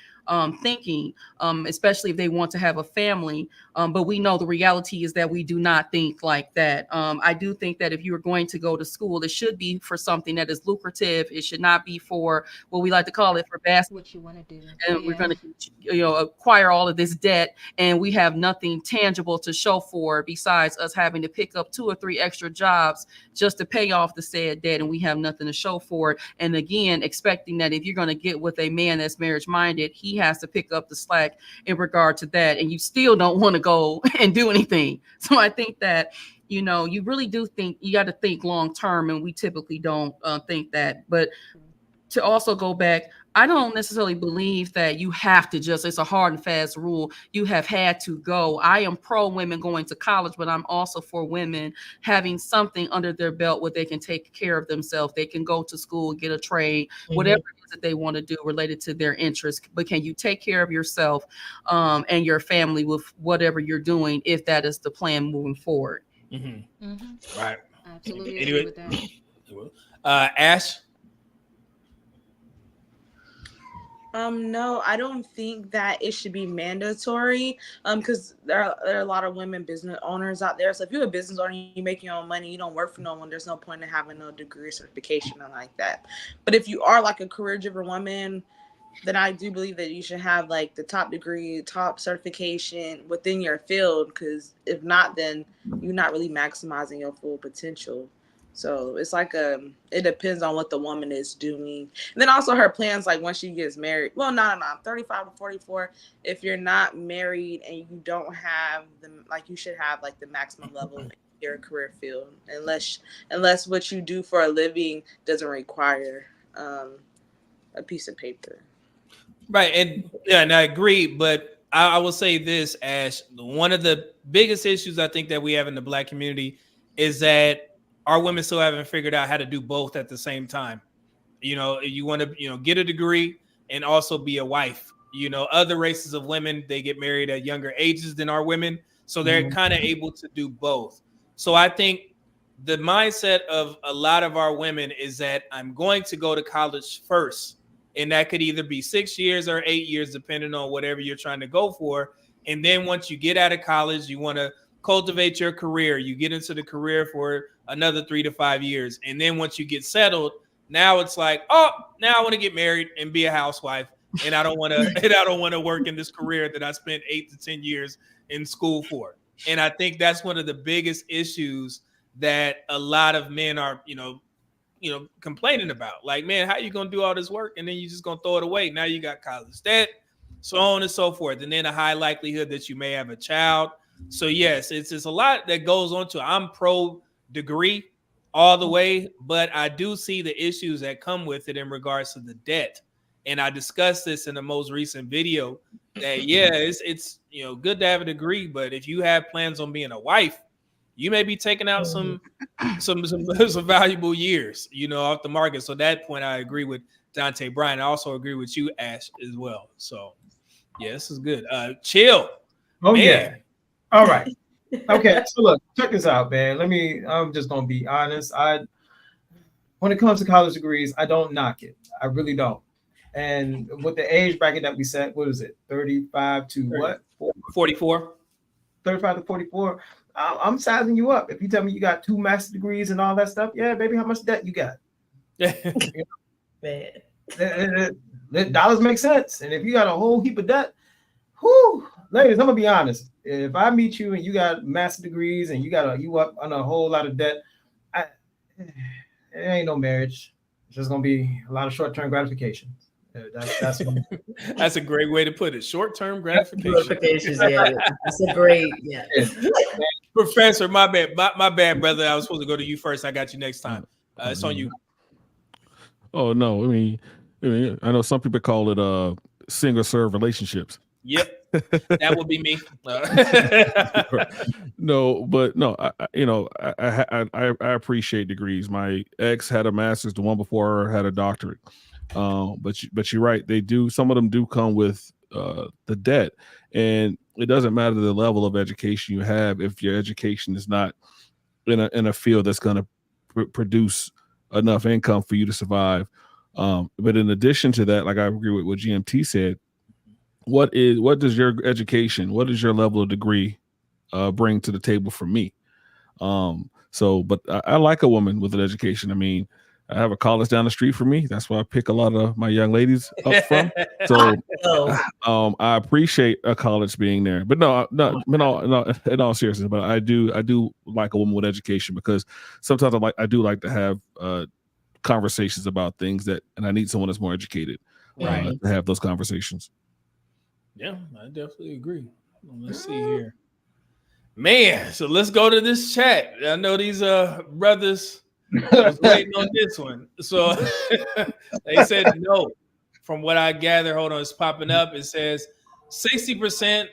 thinking, especially if they want to have a family. But we know the reality is that we do not think like that. I do think that if you are going to go to school, it should be for something that is lucrative. It should not be for what we like to call it for basketball. What you want to do. And we're going to, acquire all of this debt, and we have nothing tangible to show for besides us having to pick up 2 or 3 extra jobs just to pay off the said debt, and we have nothing to show for it. And again, expecting that if you're going to get with a man that's marriage minded, he has to pick up the slack in regard to that, and you still don't want to go and do anything. So I think that you really do think you got to think long term, and we typically don't think that. But to also go back, I don't necessarily believe that you have to it's a hard and fast rule. You have had to go. I am pro women going to college, but I'm also for women having something under their belt where they can take care of themselves. They can go to school, get a trade, whatever it is that they want to do related to their interests. But can you take care of yourself and your family with whatever you're doing, if that is the plan moving forward? Right. Absolutely agree with that. Ash? No, I don't think that it should be mandatory. Because there are a lot of women business owners out there. So if you're a business owner, you make your own money, you don't work for no one, there's no point in having no degree or certification or like that. But if you are like a career driven woman, then I do believe that you should have like the top degree, top certification within your field. Because if not, then you're not really maximizing your full potential. So it's like it depends on what the woman is doing. And then also her plans, like when she gets married. Well, no, 35 to 44. If you're not married and you don't have you should have like the maximum level in your career field, unless what you do for a living doesn't require a piece of paper. Right. And I agree, but I will say this, Ash, one of the biggest issues I think that we have in the Black community is that our women still haven't figured out how to do both at the same time. You want to, get a degree and also be a wife. Other races of women, they get married at younger ages than our women. So they're kind of able to do both. So I think the mindset of a lot of our women is that I'm going to go to college first. And that could either be 6 years or 8 years, depending on whatever you're trying to go for. And then once you get out of college, you want to cultivate your career. You get into the career for another 3 to 5 years. And then once you get settled, now it's like, now I want to get married and be a housewife. And I don't want to work in this career that I spent 8 to 10 years in school for. And I think that's one of the biggest issues that a lot of men are, complaining about. Like, man, how you going to do all this work and then you just going to throw it away? Now you got college debt, so on and so forth. And then a high likelihood that you may have a child. So yes, it's a lot that goes on to. I'm pro degree all the way, but I do see the issues that come with it in regards to the debt. And I discussed this in the most recent video that it's good to have a degree, but if you have plans on being a wife, you may be taking out some valuable years, off the market. So that point, I agree with Dante Bryan. I also agree with you, Ash, as well. So yeah, this is good. Chill. Oh man. Yeah. All right. Okay. So look, check this out, man. I'm just gonna be honest. When it comes to college degrees, I don't knock it. I really don't. And with the age bracket that we set, what is it? 35 to what? 44. 35 to 44. I'm sizing you up. If you tell me you got 2 master's degrees and all that stuff, yeah, baby, how much debt you got? Man. Dollars make sense. And if you got a whole heap of debt, ladies, I'm gonna be honest. If I meet you and you got master's degrees and you up on a whole lot of debt, it ain't no marriage. It's just gonna be a lot of short-term gratification. That's That's a great way to put it. Short-term gratification. Notifications, yeah. That's a great, yeah. Professor, my bad. My bad, brother. I was supposed to go to you first. I got you next time. It's on you. Oh no, I mean, I know some people call it single serve relationships. Yep, that would be me. No, but no, I appreciate degrees. My ex had a master's, the one before her had a doctorate. But you're right, they do. Some of them do come with the debt, and it doesn't matter the level of education you have if your education is not in a field that's going to produce enough income for you to survive. But in addition to that, like I agree with what GMT said, what does your education, what does your level of degree bring to the table for me? But I like a woman with an education. I mean, I have a college down the street from me. That's where I pick a lot of my young ladies up from. So I appreciate a college being there. But no, in all seriousness, but I do like a woman with education, because sometimes I do like to have conversations about things and I need someone that's more educated to have those conversations. Yeah, I definitely agree. Let's see here. Man, so let's go to this chat. I know these brothers was waiting on this one. So they said no. From what I gather, hold on, it's popping up. It says 60%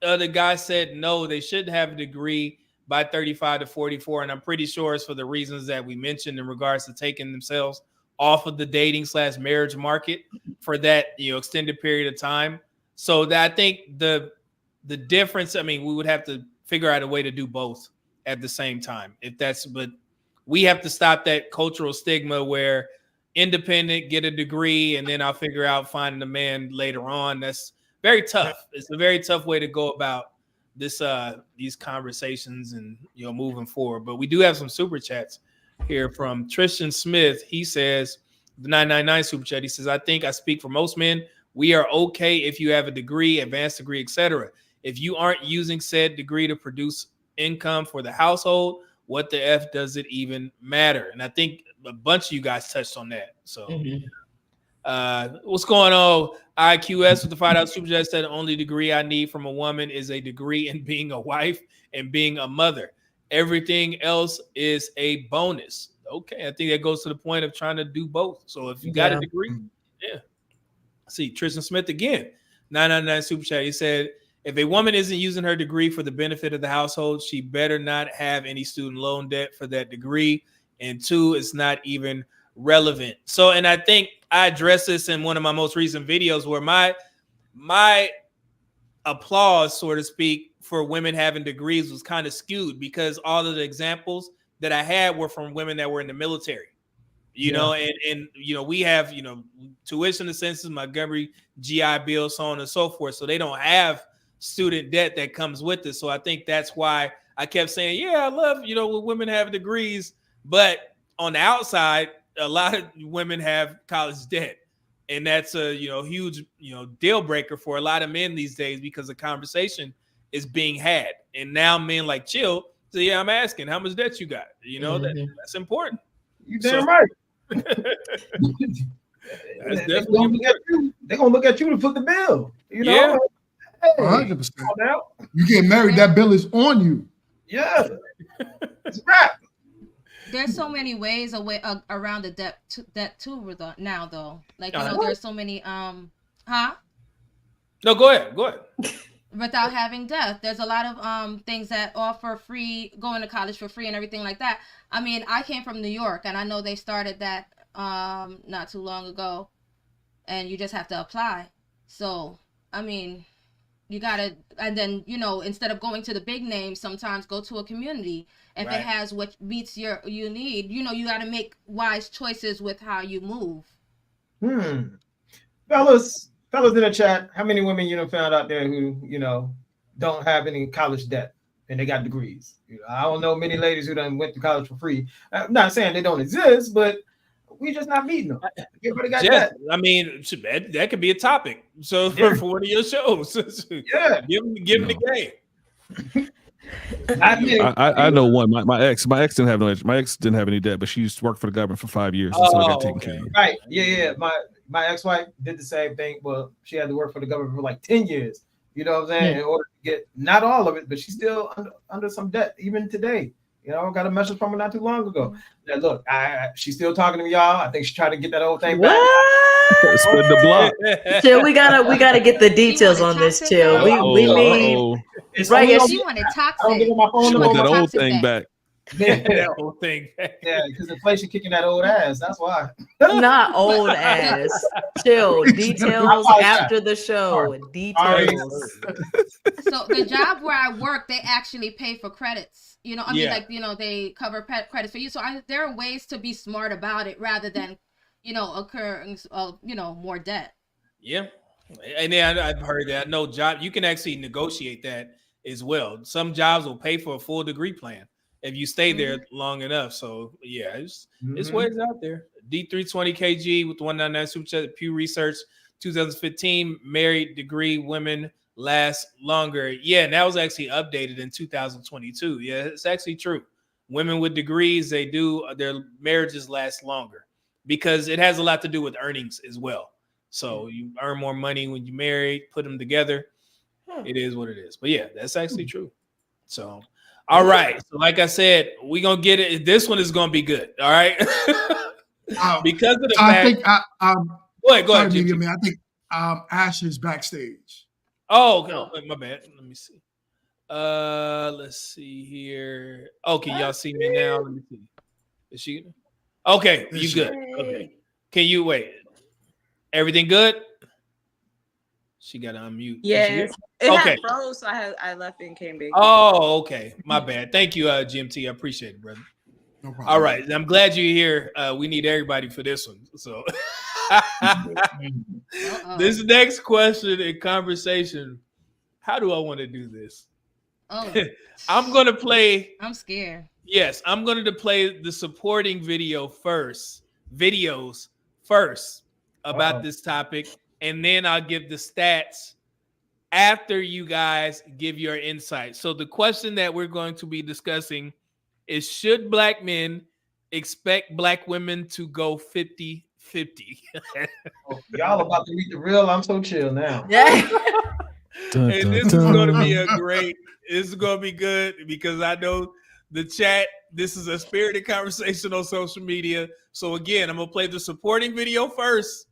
of the guys said no, they shouldn't have a degree by 35 to 44. And I'm pretty sure it's for the reasons that we mentioned in regards to taking themselves off of the dating/marriage market for that extended period of time. So that I think the difference, I mean, we would have to figure out a way to do both at the same time. But we have to stop that cultural stigma where independent, get a degree, and then I'll figure out finding a man later on. That's very tough. It's a very tough way to go about these conversations and moving forward. But we do have some super chats here from Tristan Smith. He says, the 999 super chat, he says, I think I speak for most men. We are okay if you have a degree, advanced degree, etc. If you aren't using said degree to produce income for the household, what the F does it even matter? And I think a bunch of you guys touched on that. So what's going on? IQS with the $5 super chat said the only degree I need from a woman is a degree in being a wife and being a mother. Everything else is a bonus. Okay, I think that goes to the point of trying to do both. So if you got a degree, yeah. See, Tristan Smith again, 999 super chat. He said, if a woman isn't using her degree for the benefit of the household, she better not have any student loan debt for that degree. And 2, it's not even relevant. So, and I think I addressed this in one of my most recent videos where my applause, so to speak, for women having degrees was kind of skewed because all of the examples that I had were from women that were in the military. You know, and we have, tuition expenses, Montgomery, GI Bill, so on and so forth. So they don't have student debt that comes with it. So I think that's why I kept saying, yeah, I love, when women have degrees, but on the outside, a lot of women have college debt. And that's a, huge, deal breaker for a lot of men these days because the conversation is being had. And now men like chill. So yeah, I'm asking how much debt you got, that's important. You damn right. That's definitely they're gonna look at you to put the bill. Yeah. Hey, 100%. You get married, that bill is on you. Yeah. It's a wrap. There's so many ways around the debt too now though. Like there's so many No, go ahead. Without having debt, there's a lot of things that offer free, going to college for free and everything like that. I mean, I came from New York and I know they started that not too long ago, and you just have to apply. So I mean, you gotta, and then instead of going to the big names, sometimes go to a community if it has what meets you need. You got to make wise choices with how you move. Fellas in the chat, how many women found out there who don't have any college debt and they got degrees? I don't know many ladies who done went to college for free. I'm not saying they don't exist, but we just not meeting them. Everybody got debt. I mean, that could be a topic. So for one of your shows, give them the game. I know one. My ex didn't have no. My ex didn't have any debt, but she used to work for the government for 5 years, so I got taken care of. Right? Yeah. my ex-wife did the same thing. Well, she had to work for the government for like 10 years. You know what I'm saying? In order to get not all of it, but she's still under some debt even today. You know, I got a message from her not too long ago. That look, she's still talking to me, y'all. I think she's trying to get that old thing back. Split the block. Chill, we gotta get the details on this. Chill, we need right. Yes, She wanted toxic. I don't give her my phone She number. want that old thing back. Yeah, whole thing. yeah, because inflation kicking that old ass. That's why. not old ass. Chill. Details after the show. Details. So the job where I work, they actually pay for credits. You know, I mean, like, you know, they cover credits for you. So there are ways to be smart about it rather than, you know, occurring, you know, more debt. Yeah. And then I've heard that no job, you can actually negotiate that as well. Some jobs will pay for a full degree plan if you stay there long enough. So yeah, it's ways out there. D320 KG with the 199 super chat. Pew Research 2015 married degree women last longer. Yeah, and that was actually updated in 2022. Yeah, it's actually true. Women with degrees, their marriages last longer because it has a lot to do with earnings as well. So you earn more money when you marry, put them together. It is what it is. But yeah, that's actually true. So, all right. So like I said, we're going to get it. This one is going to be good. All right. Because of the fact. Go ahead. Media man. I think Ash is backstage. Oh, my bad. Let me see. Let's see here. Oh, can y'all see me now? Let me see. Is she? Okay, you good. Okay. Can you wait? Everything good? She got to unmute. Yeah. It had froze, so I left and came back. Oh, okay. My bad. Thank you, GMT. I appreciate it, brother. No problem. All right. I'm glad you're here. We need everybody for this one. So this next question and conversation, how do I want to do this? Oh. I'm going to play. I'm scared. Yes, I'm going to play the supporting videos first about this topic, and then I'll give the stats after you guys give your insight. So the question that we're going to be discussing is, should black men expect black women to go 50-50? Y'all about to read the real. I'm so chill now. And this is going to be this is going to be good because I know the chat, this is a spirited conversation on social media. So again, I'm going to play the supporting video first,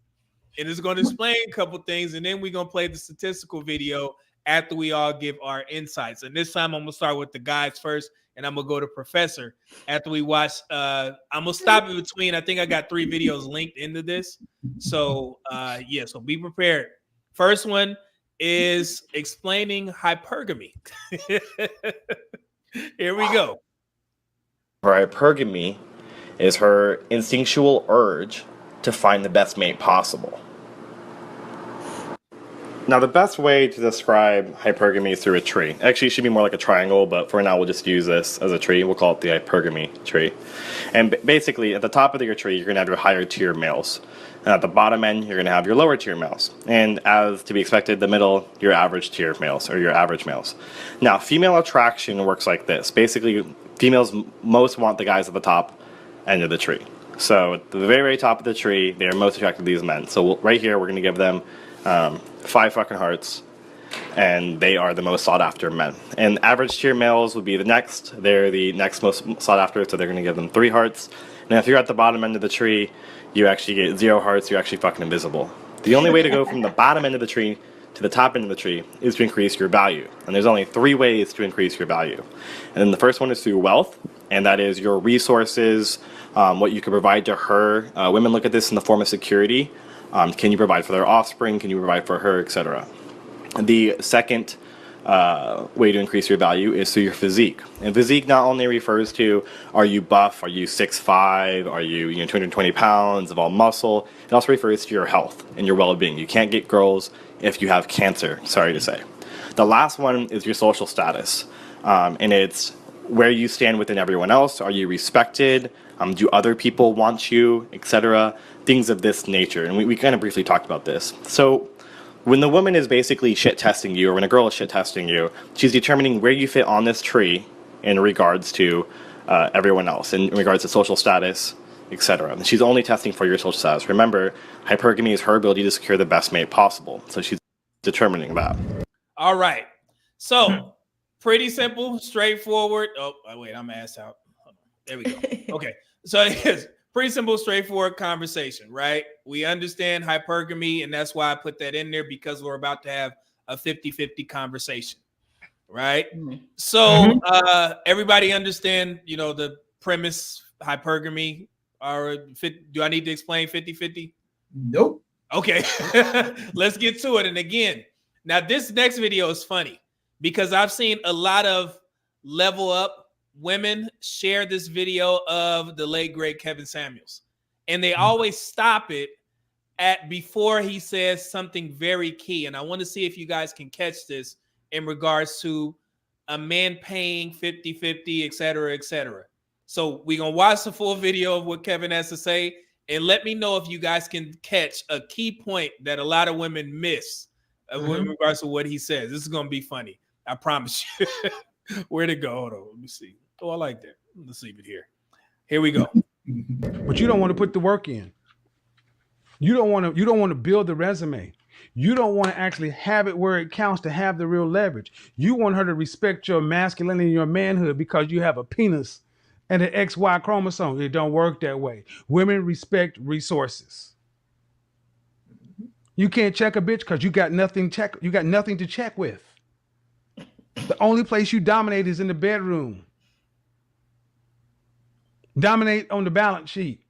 and it's going to explain a couple things, and then we're going to play the statistical video after we all give our insights. And this time I'm going to start with the guys first, and I'm going to go to Professor after we watch. I'm going to stop in between. I think I got 3 videos linked into this. So, so be prepared. First one is explaining hypergamy. Here we go. Her hypergamy is her instinctual urge to find the best mate possible. Now, the best way to describe hypergamy is through a tree. Actually, it should be more like a triangle, but for now, we'll just use this as a tree. We'll call it the hypergamy tree. And basically, at the top of your tree, you're going to have your higher tier males. And at the bottom end, you're going to have your lower tier males. And as to be expected, the middle, your average tier males, or your average males. Now, female attraction works like this. Basically, females most want the guys at the top end of the tree. So at the very, very top of the tree, they are most attracted to these men. So right here, we're going to give them 5 fucking hearts, and they are the most sought after men. And average tier males would be the next. They're the next most sought after, so they're going to give them 3 hearts. And if you're at the bottom end of the tree, you actually get 0 hearts. You're actually fucking invisible. The only way to go from the bottom end of the tree to the top end of the tree is to increase your value. And there's only 3 ways to increase your value. And then the first one is through wealth, and that is your resources, what you can provide to her. Women look at this in the form of security. Can you provide for their offspring? Can you provide for her, etc.? The second way to increase your value is through your physique. And physique not only refers to, are you buff, are you 6'5", are you 220 pounds of all muscle? It also refers to your health and your well-being. You can't get girls if you have cancer, sorry to say. The last one is your social status. And it's where you stand within everyone else. Are you respected? Do other people want you, etc.? Things of this nature. And we kind of briefly talked about this. So when the woman is basically shit testing you, or when a girl is shit testing you, she's determining where you fit on this tree in regards to everyone else, in regards to social status, etc. And she's only testing for your social status. Remember, hypergamy is her ability to secure the best mate possible. So she's determining that. All right. So pretty simple, straightforward. Oh, wait, I'm ass out. There we go. Okay. So it's pretty simple, straightforward conversation, right? We understand hypergamy, and that's why I put that in there, because we're about to have a 50-50 conversation, right? So everybody understand, the premise, hypergamy, or do I need to explain 50-50? Nope. Okay, let's get to it. And again, now this next video is funny because I've seen a lot of level up women share this video of the late great Kevin Samuels, and they always stop it at before he says something very key. And I want to see if you guys can catch this in regards to a man paying 50-50, et cetera, et cetera. So we're going to watch the full video of what Kevin has to say, and let me know if you guys can catch a key point that a lot of women miss with regards to what he says. This is going to be funny. I promise you. Where'd it go? Hold on. Let me see. Oh, I like that. Let's leave it here. Here we go. But you don't want to put the work in. You don't want to build the resume. You don't want to actually have it where it counts to have the real leverage. You want her to respect your masculinity and your manhood because you have a penis and an XY chromosome. It don't work that way. Women respect resources. You can't check a bitch because you got nothing to check with. The only place you dominate is in the bedroom. Dominate on the balance sheet.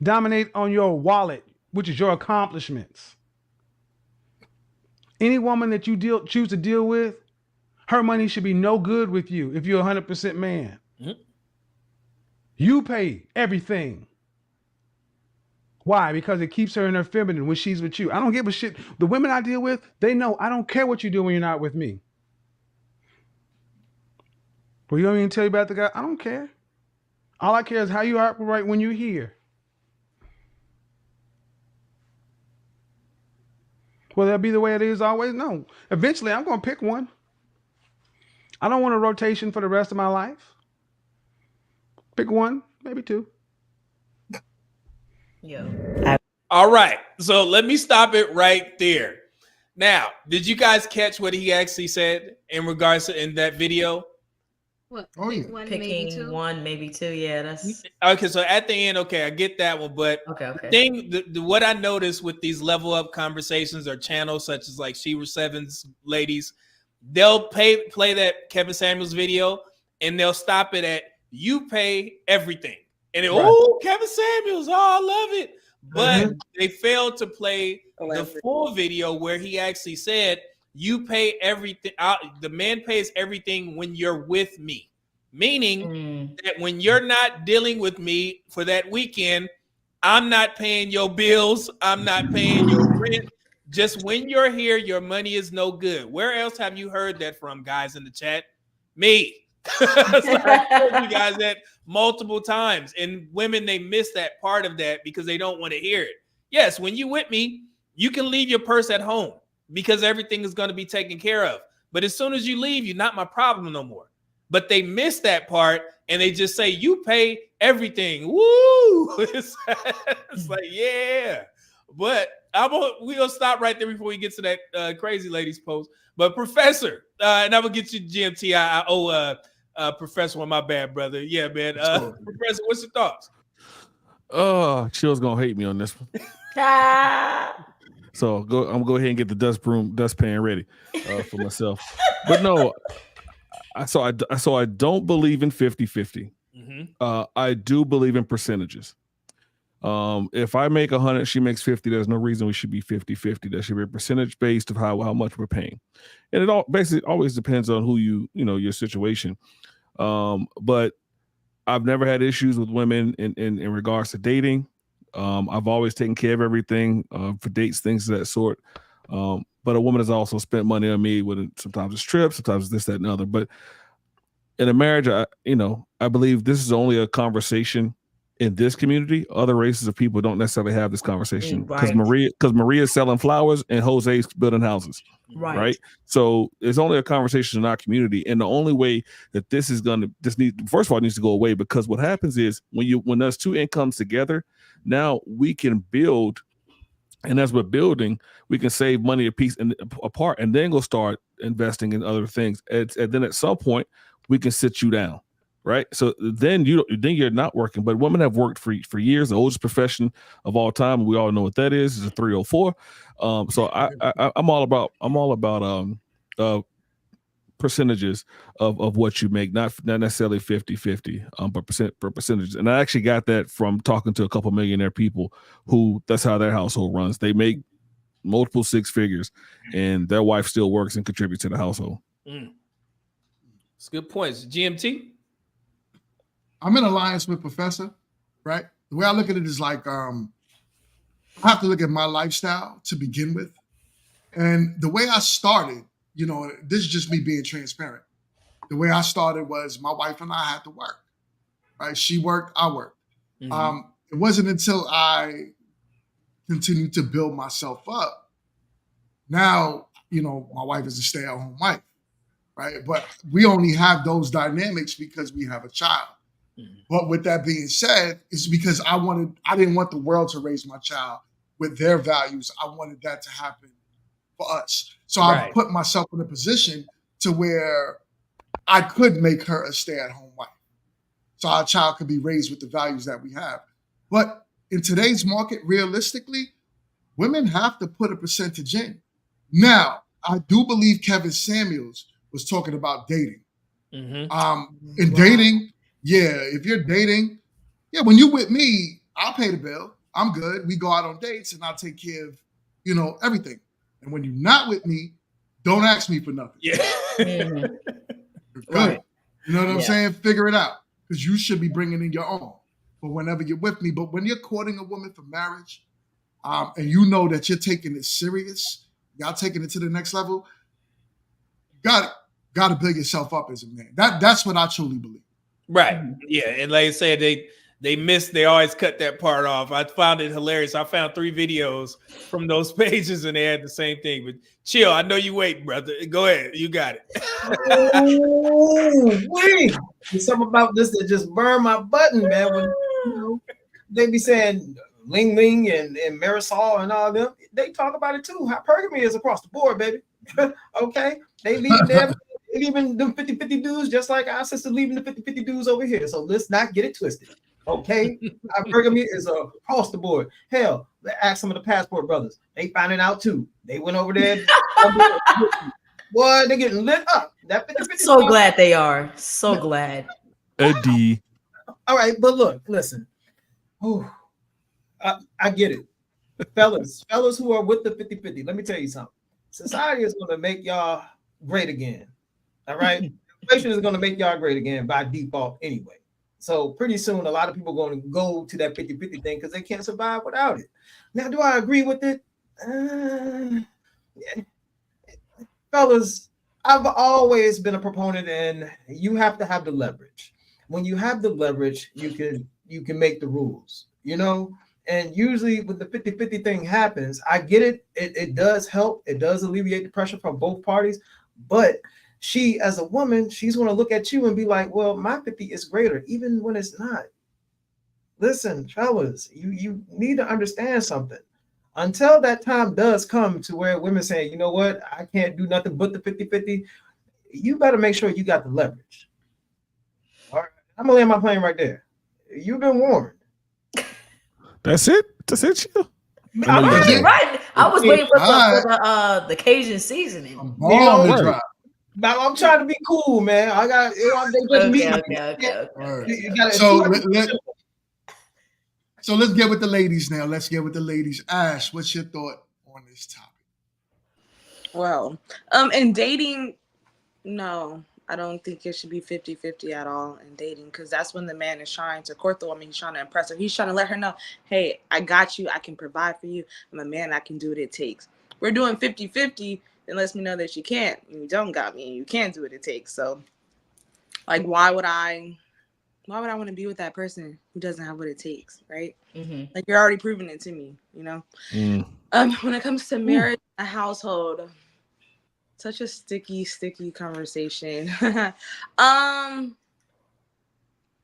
Dominate on your wallet, which is your accomplishments. Any woman that you choose to deal with, her money should be no good with you if you're 100% man. You pay everything. Why? Because it keeps her in her feminine when she's with you. I don't give a shit. The women I deal with, they know I don't care what you do when you're not with me. Well, you don't even tell you about the guy. I don't care. All I care is how you operate when you're here. Will that be the way it is always? No. Eventually, I'm going to pick one. I don't want a rotation for the rest of my life. Pick one, maybe two. All right. So let me stop it right there. Now, did you guys catch what he actually said in regards to in that video? What? Oh, yeah. One, Picking maybe two? one, maybe two. Yeah, that's Okay. So at the end, okay, I get that one. But what I noticed with these level up conversations or channels such as like Sheba Seven's ladies, they'll play that Kevin Samuels video and they'll stop it at "you pay everything." And oh, Kevin Samuels, oh, I love it. But they failed to play the full video where he actually said, you pay everything. The man pays everything when you're with me. Meaning that when you're not dealing with me for that weekend, I'm not paying your bills. I'm not paying your rent. Just when you're here, your money is no good. Where else have you heard that from, guys in the chat? Me. So I told you guys that multiple times, and women, they miss that part of that because they don't want to hear it. Yes, when you with me, you can leave your purse at home because everything is going to be taken care of. But as soon as you leave, you're not my problem no more. But they miss that part and they just say, you pay everything. Woo! It's like, yeah. But we're going to stop right there before we get to that crazy ladies post. But Professor, and I will get you GMT. I owe Professor one, my bad, brother. Yeah, man. Professor, what's your thoughts? Chill's going to hate me on this one. So I'm gonna go ahead and get the dustpan ready for myself. But no, I don't believe in 50-50. I do believe in percentages. If I make 100, she makes 50, there's no reason we should be 50-50. There should be a percentage based of how much we're paying. And it all basically always depends on who your situation. But I've never had issues with women in regards to dating. I've always taken care of everything for dates, things of that sort. But a woman has also spent money on me with sometimes it's trips, sometimes it's this, that, and other. But in a marriage, I believe this is only a conversation in this community, other races of people don't necessarily have this conversation because Right. Maria's selling flowers and Jose's building houses. Right. So it's only a conversation in our community. And the only way that this is going to first of all, it needs to go away, because what happens is when those two incomes together, now we can build. And as we're building, we can save money a piece and apart, and then go start investing in other things. And then at some point, we can sit you down, right? So then you're not working. But women have worked for years. The oldest profession of all time, we all know what that is a 304. So I'm all about percentages of what you make, not necessarily 50-50, but percentages. And I actually got that from talking to a couple millionaire people who that's how their household runs. They make multiple six figures and their wife still works and contributes to the household. It's good points. GMT? I'm in alliance with Professor, right? The way I look at it is like, I have to look at my lifestyle to begin with. And the way I started, this is just me being transparent. The way I started was my wife and I had to work, right? She worked, I worked. Mm-hmm. It wasn't until I continued to build myself up. Now, my wife is a stay-at-home wife, right? But we only have those dynamics because we have a child. Mm-hmm. But with that being said, it's because I didn't want the world to raise my child with their values. I wanted that to happen for us. So I put myself in a position to where I could make her a stay-at-home wife. So our child could be raised with the values that we have. But in today's market, realistically, women have to put a percentage in. Now, I do believe Kevin Samuels was talking about dating. Mm-hmm. In dating, if you're dating, when you're with me, I'll pay the bill. I'm good. We go out on dates and I'll take care of, everything. And when you're not with me, don't ask me for nothing. Yeah. Mm-hmm. Good. You know what I'm saying? Figure it out, because you should be bringing in your own. But whenever you're with me, but when you're courting a woman for marriage, and you know that you're taking it serious, y'all taking it to the next level, got to build yourself up as a man. That's what I truly believe. Right. Yeah. And like I said, they always cut that part off. I found it hilarious. I found 3 videos from those pages and they had the same thing. But chill, I know you wait, brother. Go ahead. You got it. Wait. There's something about this that just burned my button, man. When they be saying Ling Ling and Marisol and all them, they talk about it too. Hypergamy is across the board, baby. Okay. They leaving them. Leaving them 50-50 dudes just like our sister leaving the 50-50 dudes over here. So let's not get it twisted. Okay? Hypergamy is across the board. Hell, ask some of the Passport brothers. They found it out too. They went over there. Boy, they're getting lit up. That 50-50 so glad they are. So glad. Eddie. All right, but look, listen. I get it. Fellas who are with the 50-50, let me tell you something. Society is going to make y'all great again. All right. Inflation is going to make y'all great again by default anyway. So pretty soon, a lot of people are going to go to that 50-50 thing because they can't survive without it. Now, do I agree with it? Fellas, I've always been a proponent, and you have to have the leverage. When you have the leverage, you can make the rules, And usually when the 50-50 thing happens, I get it. It does help. It does alleviate the pressure from both parties. But she, as a woman, she's going to look at you and be like, well, my 50 is greater, even when it's not. Listen, fellas, you need to understand something. Until that time does come to where women say, you know what, I can't do nothing but the 50-50, you better make sure you got the leverage. All right, I'm going to land my plane right there. You've been warned. That's it? That's it, chill? Right. I was waiting for the Cajun seasoning. I'm trying to be cool, man. I got So let's get with the ladies now. Let's get with the ladies. Ash, what's your thought on this topic? Well, in dating, no, I don't think it should be 50-50 at all in dating, because that's when the man is trying to court the woman. He's trying to impress her. He's trying to let her know, hey, I got you. I can provide for you. I'm a man. I can do what it takes. We're doing 50-50. It lets me know that you can't. You don't got me. You can't do what it takes. So, like, why would I why would I want to be with that person who doesn't have what it takes, right? Mm-hmm. Like, you're already proving it to me, you know? When it comes to marriage, a household, such a sticky conversation.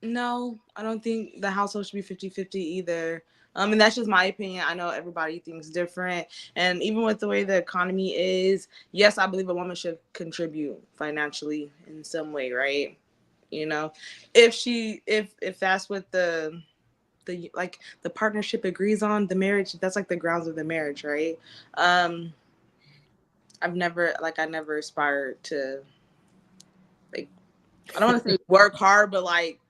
No, I don't think the household should be 50-50 either. And that's just my opinion. I know everybody thinks different. And even with the way the economy is, yes, I believe a woman should contribute financially in some way, right? You know, if that's what the like the partnership agrees on, the marriage, that's like the grounds of the marriage, right? I never aspired to, like, I don't want to say work hard, but like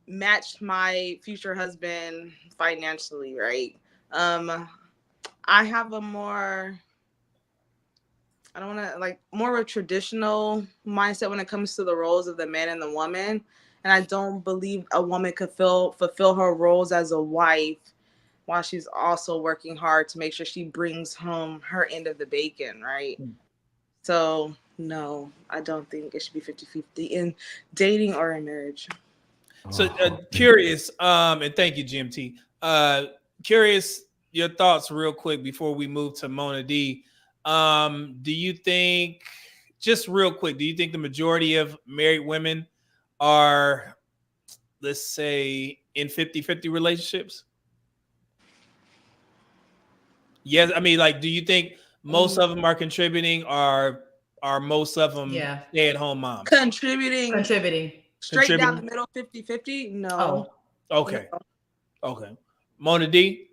match my future husband financially, right? I have a more, I don't want to, like, more of a traditional mindset when it comes to the roles of the man and the woman. And I don't believe a woman could fulfill her roles as a wife while she's also working hard to make sure she brings home her end of the bacon, right? So no, I don't think it should be 50-50 in dating or in marriage. So curious, and thank you, GMT. Curious your thoughts real quick before we move to Mona D. Do you think, just real quick, do you think the majority of married women are, let's say, in 50-50 relationships? Yes, I mean, like, do you think most of them are contributing, or are most of them stay-at-home moms? Contributing straight down the middle, 50-50? No. Oh, okay. No. Okay. Mona D?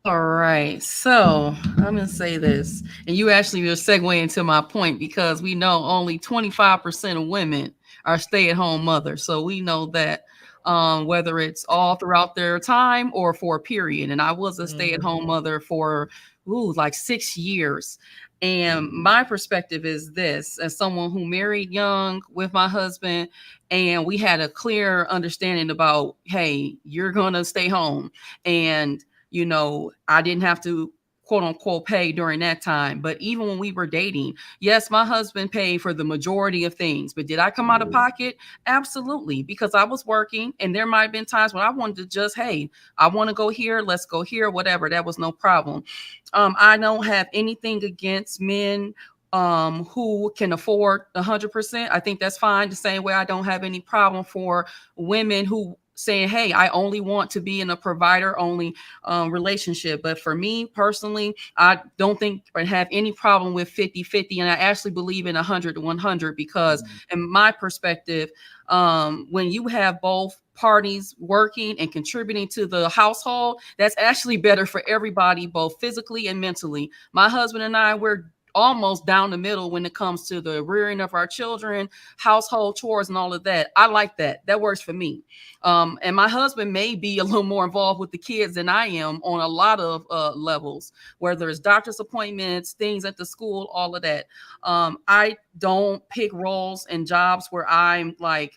All right, so I'm gonna say this, and you actually will segue into my point, because we know only 25% of women are stay-at-home mothers. So we know that whether it's all throughout their time or for a period. And I was a stay-at-home mother for like 6 years. And my perspective is this, as someone who married young with my husband, and we had a clear understanding about, hey, you're gonna stay home. And you know, I didn't have to quote unquote pay during that time. But even when we were dating, yes, my husband paid for the majority of things. But did I come out of pocket? Absolutely, because I was working, and there might have been times when I wanted to just, hey, I want to go here, let's go here, whatever. That was no problem. I don't have anything against men who can afford 100%. I think that's fine. The same way I don't have any problem for women who saying, hey, I only want to be in a provider only relationship. But for me personally, I don't think I have any problem with 50-50. And I actually believe in 100-100, because in my perspective, when you have both parties working and contributing to the household, that's actually better for everybody, both physically and mentally. My husband and I, we're almost down the middle when it comes to the rearing of our children, household chores, and all of that. I like that. That works for me. And my husband may be a little more involved with the kids than I am on a lot of levels, whether it's doctor's appointments, things at the school, all of that. I don't pick roles and jobs where I'm like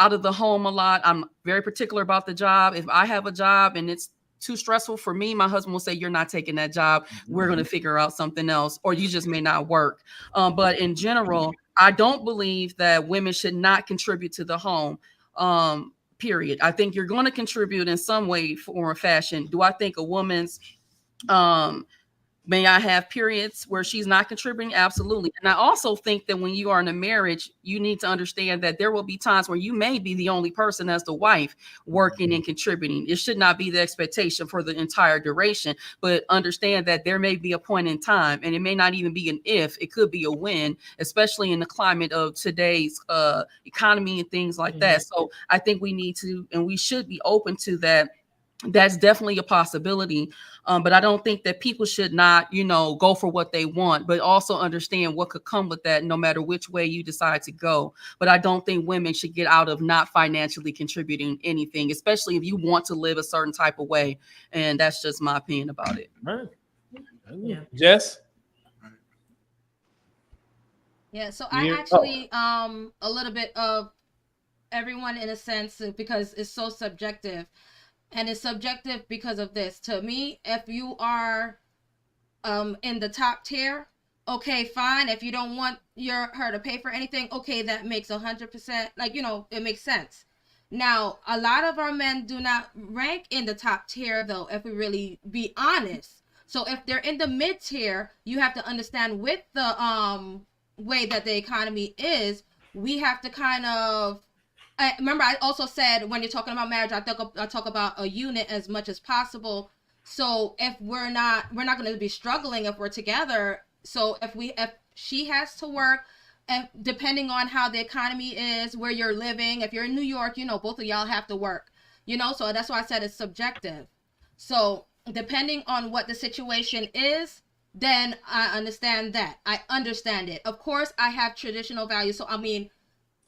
out of the home a lot. I'm very particular about the job. If I have a job and it's too stressful for me, my husband will say, you're not taking that job. We're going to figure out something else, or you just may not work. But in general, I don't believe that women should not contribute to the home, period. I think you're going to contribute in some way, form, or fashion. Do I think a woman's may I have periods where she's not contributing? Absolutely. And I also think that when you are in a marriage, you need to understand that there will be times where you may be the only person as the wife working and contributing. It should not be the expectation for the entire duration, but understand that there may be a point in time, and it may not even be an if, it could be a when, especially in the climate of today's economy and things like that. So I think we need to, and we should be open to that. That's definitely a possibility. But I don't think that people should not, go for what they want, but also understand what could come with that no matter which way you decide to go. But I don't think women should get out of not financially contributing anything, especially if you want to live a certain type of way. And that's just my opinion about it. Right. Yeah. Jess? Yeah, so I actually a little bit of everyone in a sense, because it's so subjective. And it's subjective because of this. To me, if you are in the top tier, okay, fine. If you don't want her to pay for anything, okay, that makes 100%, like, you know, it makes sense. Now, a lot of our men do not rank in the top tier, though, if we really be honest. So if they're in the mid tier, you have to understand with the way that the economy is, we have to kind of, remember I also said when you're talking about marriage, I talk about a unit as much as possible. So if we're not going to be struggling if we're together. So if she has to work, and depending on how the economy is, where you're living, if you're in New York, you know, both of y'all have to work, you know, so that's why I said it's subjective. So depending on what the situation is, then I understand that. I understand it. Of course, I have traditional values. So, I mean,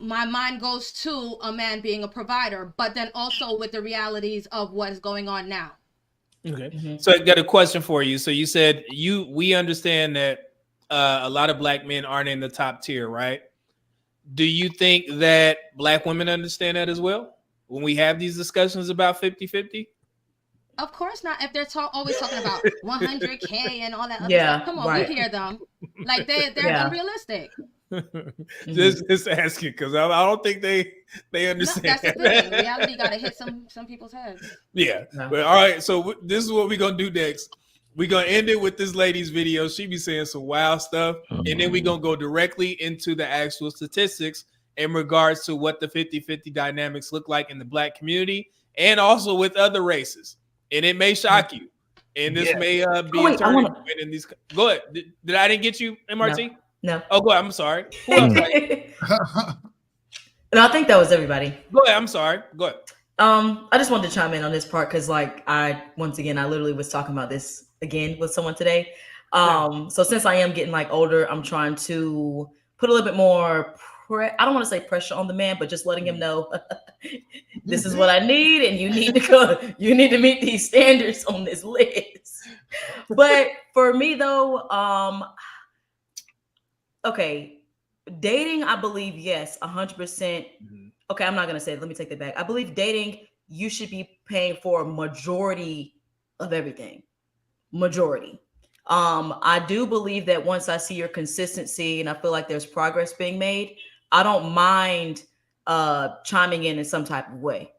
my mind goes to a man being a provider, but then also with the realities of what is going on now. Okay. So I got a question for you. So you said we understand that a lot of black men aren't in the top tier, right? Do you think that black women understand that as well when we have these discussions about 50-50? Of course not. If they're always talking about 100K and all that other Yeah, stuff, come on, right. we hear them. Like they're Yeah. unrealistic. Just asking because I don't think they No, understand. that's the thing. Reality got to hit some people's heads. Yeah. No. But all right. So this is what we're gonna do next. We're gonna end it with this lady's video. She be saying some wild stuff, and then we're gonna go directly into the actual statistics in regards to what the 50-50 dynamics look like in the black community and also with other races. And it may shock you. And this may be a turning point in these. Go ahead. Did I didn't get you, MRT? No. Oh, go ahead. I'm sorry. Who else? No, I think that was everybody. Go ahead. I'm sorry. Go ahead. I just wanted to chime in on this part because, like, I literally was talking about this again with someone today. So since I am getting like older, I'm trying to put a little bit more. I don't want to say pressure on the man, but just letting him know this is what I need, and you need to go. You need to meet these standards on this list. But for me, though, okay, dating, I believe, yes, 100%. Okay, I'm not gonna say it. Let me take that back. I believe dating, you should be paying for a majority of everything. Majority. I do believe that once I see your consistency and I feel like there's progress being made, I don't mind chiming in some type of way.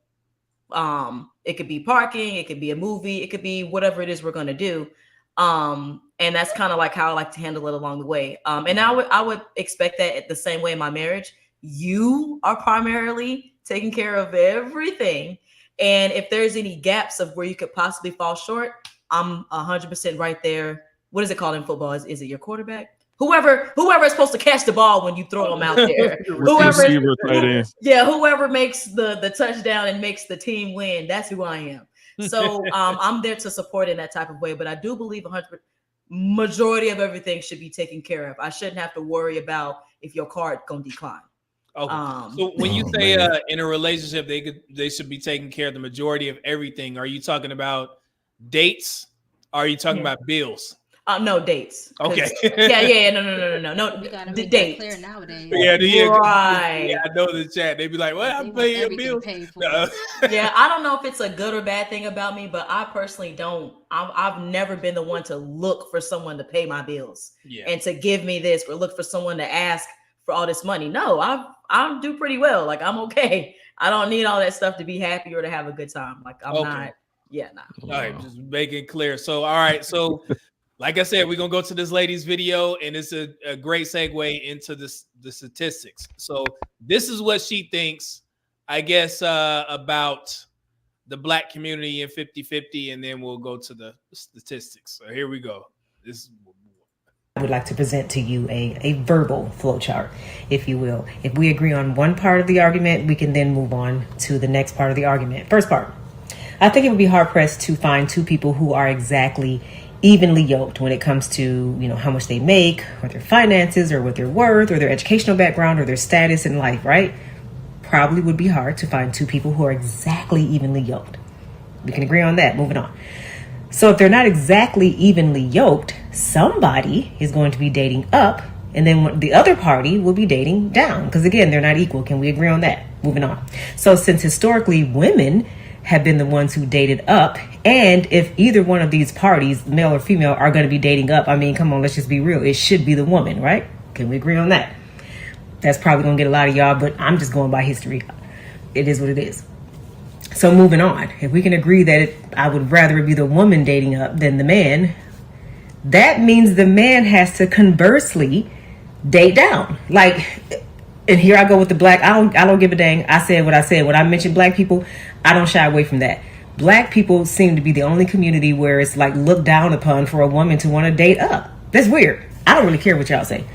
It could be parking, it could be a movie, it could be whatever it is we're gonna do. And that's kind of like how I like to handle it along the way. And I would expect that the same way in my marriage. You are primarily taking care of everything. And if there's any gaps of where you could possibly fall short, I'm 100% right there. What is it called in football? Is it your quarterback? Whoever is supposed to catch the ball when you throw them out there. Whoever makes the touchdown and makes the team win, that's who I am. So I'm there to support in that type of way. But I do believe majority of everything should be taken care of. I shouldn't have to worry about if your card gonna decline. Okay. So when you say in a relationship they should be taking care of the majority of everything, are you talking about dates? Are you talking about bills? No, dates. Okay. No. We gotta The make dates. that clear nowadays. Right. Yeah, I know the chat. They be like, "Well, I'm paying your bills." Yeah, I don't know if it's a good or bad thing about me, but I personally don't. I've never been the one to look for someone to pay my bills and to give me this, or look for someone to ask for all this money. No, I do pretty well. Like, I'm okay. I don't need all that stuff to be happy or to have a good time. Like, I'm not. Yeah, nah. All right, just make it clear. So, all right, so like I said, we're gonna go to this lady's video, and it's a great segue into the statistics. So this is what she thinks, I guess, about the black community in 50-50, and then we'll go to the statistics. So here we go. I would like to present to you a verbal flowchart, if you will. If we agree on one part of the argument, we can then move on to the next part of the argument. First part, I think it would be hard pressed to find two people who are exactly evenly yoked when it comes to, how much they make, or their finances, or what they're worth, or their educational background, or their status in life, right? Probably would be hard to find two people who are exactly evenly yoked. We can agree on that. Moving on. So if they're not exactly evenly yoked, somebody is going to be dating up, and then the other party will be dating down. Because again, they're not equal. Can we agree on that? Moving on. So since historically women have been the ones who dated up. And if either one of these parties, male or female, are going to be dating up, I mean, come on, let's just be real. It should be the woman, right? Can we agree on that? That's probably going to get a lot of y'all, but I'm just going by history. It is what it is. So moving on, if we can agree that I would rather it be the woman dating up than the man, that means the man has to conversely date down. Like, and here I go with the black. I don't give a dang. I said what I said. When I mentioned black people, I don't shy away from that. Black people seem to be the only community where it's like looked down upon for a woman to want to date up. That's weird. I don't really care what y'all say.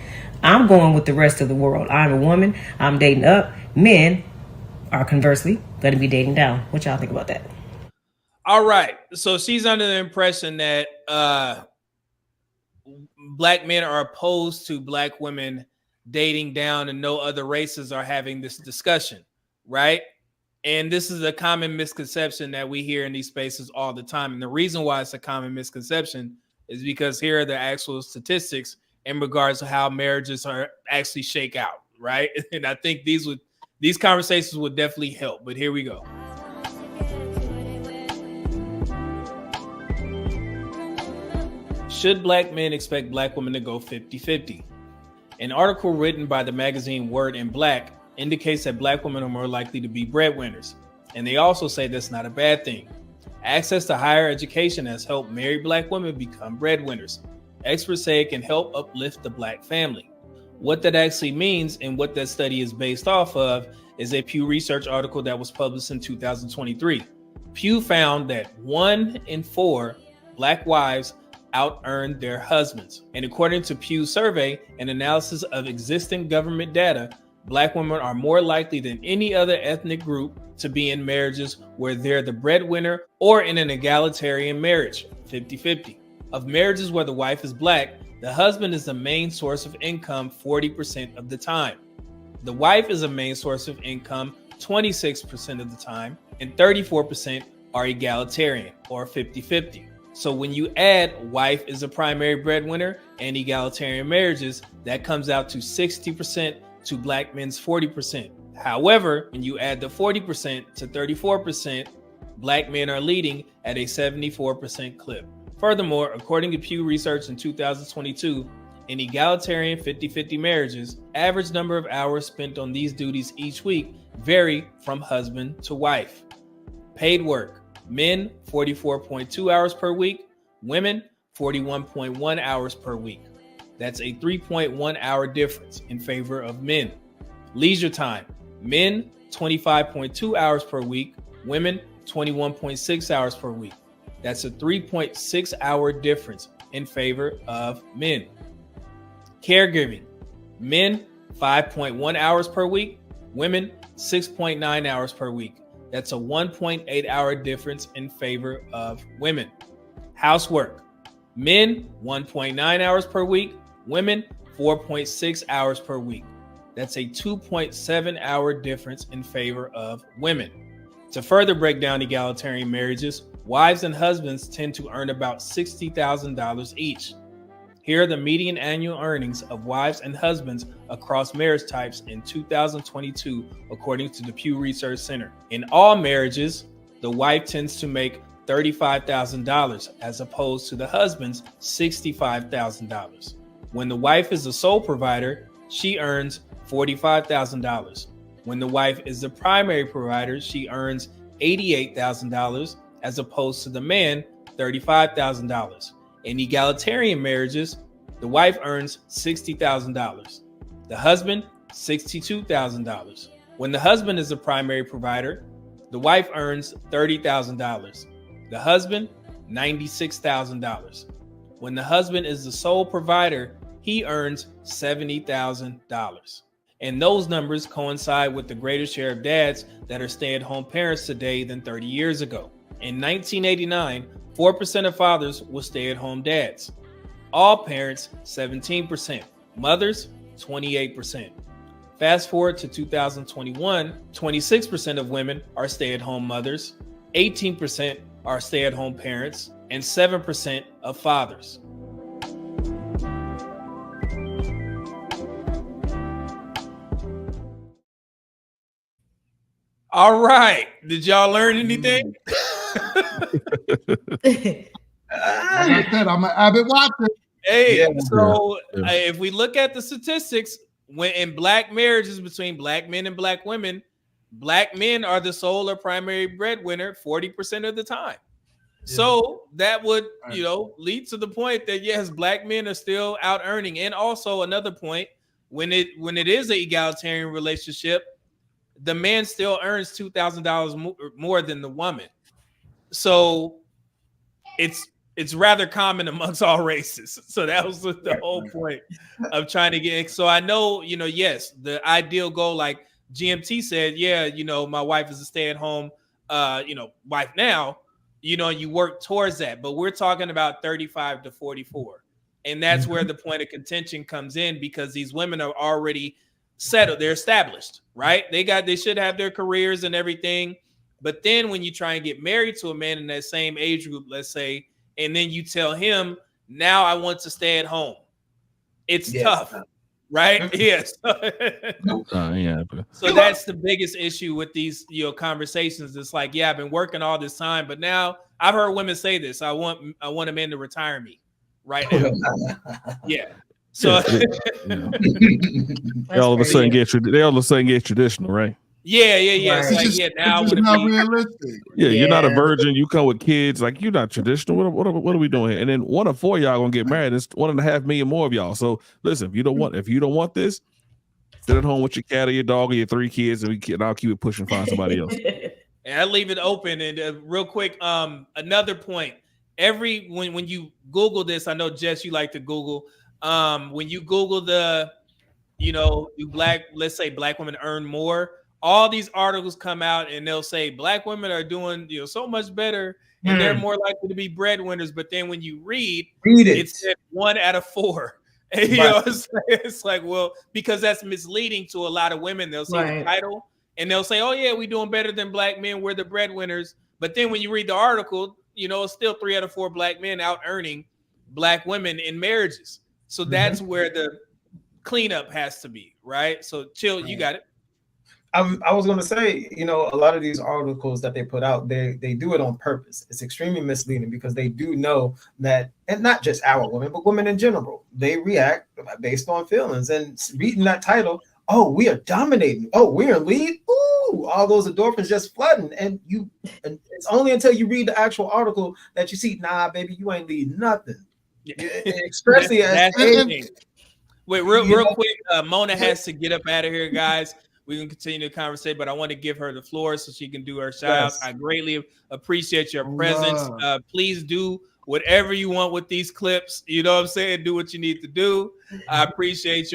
I'm going with the rest of the world. I'm a woman. I'm dating up. Men are conversely going to be dating down. What y'all think about that? All right. So she's under the impression that black men are opposed to black women dating down and no other races are having this discussion, right? And this is a common misconception that we hear in these spaces all the time. And the reason why it's a common misconception is because here are the actual statistics in regards to how marriages are actually shake out, right? And I think these conversations would definitely help, but here we go. Should black men expect black women to go 50-50? An article written by the magazine Word in Black indicates that black women are more likely to be breadwinners, and they also say that's not a bad thing. Access to higher education has helped married black women become breadwinners. Experts say it can help uplift the black family. What that actually means and what that study is based off of is a Pew Research article that was published in 2023. Pew found that 1 in 4 black wives out-earned their husbands. And according to Pew's survey and analysis of existing government data, black women are more likely than any other ethnic group to be in marriages where they're the breadwinner or in an egalitarian marriage, 50-50. Of marriages where the wife is black, the husband is the main source of income 40% of the time. The wife is a main source of income 26% of the time, and 34% are egalitarian or 50-50. So when you add wife is a primary breadwinner and egalitarian marriages, that comes out to 60% to black men's 40%. However, when you add the 40% to 34%, black men are leading at a 74% clip. Furthermore, according to Pew Research in 2022, in egalitarian 50-50 marriages, average number of hours spent on these duties each week vary from husband to wife. Paid work. Men, 44.2 hours per week. Women, 41.1 hours per week. That's a 3.1 hour difference in favor of men. Leisure time. Men, 25.2 hours per week. Women, 21.6 hours per week. That's a 3.6 hour difference in favor of men. Caregiving. Men, 5.1 hours per week. Women, 6.9 hours per week. That's a 1.8 hour difference in favor of women. Housework. Men, 1.9 hours per week. Women, 4.6 hours per week. That's a 2.7 hour difference in favor of women. To further break down egalitarian marriages, wives and husbands tend to earn about $60,000 each. Here are the median annual earnings of wives and husbands across marriage types in 2022, according to the Pew Research Center. In all marriages, the wife tends to make $35,000 as opposed to the husband's $65,000. When the wife is the sole provider, she earns $45,000. When the wife is the primary provider, she earns $88,000 as opposed to the man, $35,000. In egalitarian marriages, the wife earns $60,000. The husband, $62,000. When the husband is the primary provider, the wife earns $30,000. The husband, $96,000. When the husband is the sole provider, he earns $70,000. And those numbers coincide with the greater share of dads that are stay-at-home parents today than 30 years ago. In 1989, 4% of fathers were stay-at-home dads. All parents, 17%. Mothers, 28%. Fast forward to 2021, 26% of women are stay-at-home mothers, 18% are stay-at-home parents, and 7% of fathers. All right. Did y'all learn anything? Like I said, I'm an avid watcher. Hey, Yeah. so if we look at the statistics, when in black marriages between black men and black women, black men are the sole or primary breadwinner 40% of the time. So that would, lead to the point that yes, black men are still out earning. And also another point, when it is an egalitarian relationship, the man still earns $2,000 more than the woman. So it's rather common amongst all races. So that was the whole point of trying to get. So I know, yes, the ideal goal, like GMT said, yeah, my wife is a stay-at-home, wife now. You work towards that, but we're talking about 35 to 44. And that's where the point of contention comes in, because these women are already settled. They're established, right? They should have their careers and everything. But then when you try and get married to a man in that same age group, let's say, and then you tell him, now I want to stay at home. It's tough, right? Yes. So that's the biggest issue with these, conversations. It's like, yeah, I've been working all this time, but now I've heard women say this. I want a man to retire me right now. Yeah. So they all of a sudden get traditional, right? Yeah. It's like, now it's not realistic. Yeah, you're not a virgin. You come with kids. Like, you're not traditional. What are we doing here? And then 1 of 4 y'all gonna get married. It's 1.5 million more of y'all. So listen, if you don't want this, sit at home with your cat or your dog or your 3 kids, and I'll keep it pushing. Find somebody else. And I leave it open. And real quick, another point. When you Google this, I know Jess, you like to Google. When you Google let's say black women earn more. All these articles come out and they'll say black women are doing so much better and they're more likely to be breadwinners. But then when you read it, it's 1 out of 4. And, it's like, well, because that's misleading to a lot of women. They'll see the title and they'll say, oh yeah, we're doing better than black men. We're the breadwinners. But then when you read the article, it's still 3 out of 4 black men out earning black women in marriages. So that's where the cleanup has to be, right? So Chill, you got it. I was going to say, a lot of these articles that they put out, they do it on purpose. It's extremely misleading because they do know that, and not just our women, but women in general, they react based on feelings. And reading that title, oh, we are dominating. Oh, we're in lead. Ooh, all those endorphins just flooding. And it's only until you read the actual article that you see, nah, baby, you ain't leading nothing. Especially Wait, real quick, Mona has to get up out of here, guys. We can continue the conversation, but I want to give her the floor so she can do her shout out. I greatly appreciate your presence. Please do whatever you want with these clips. You know what I'm saying? Do what you need to do. I appreciate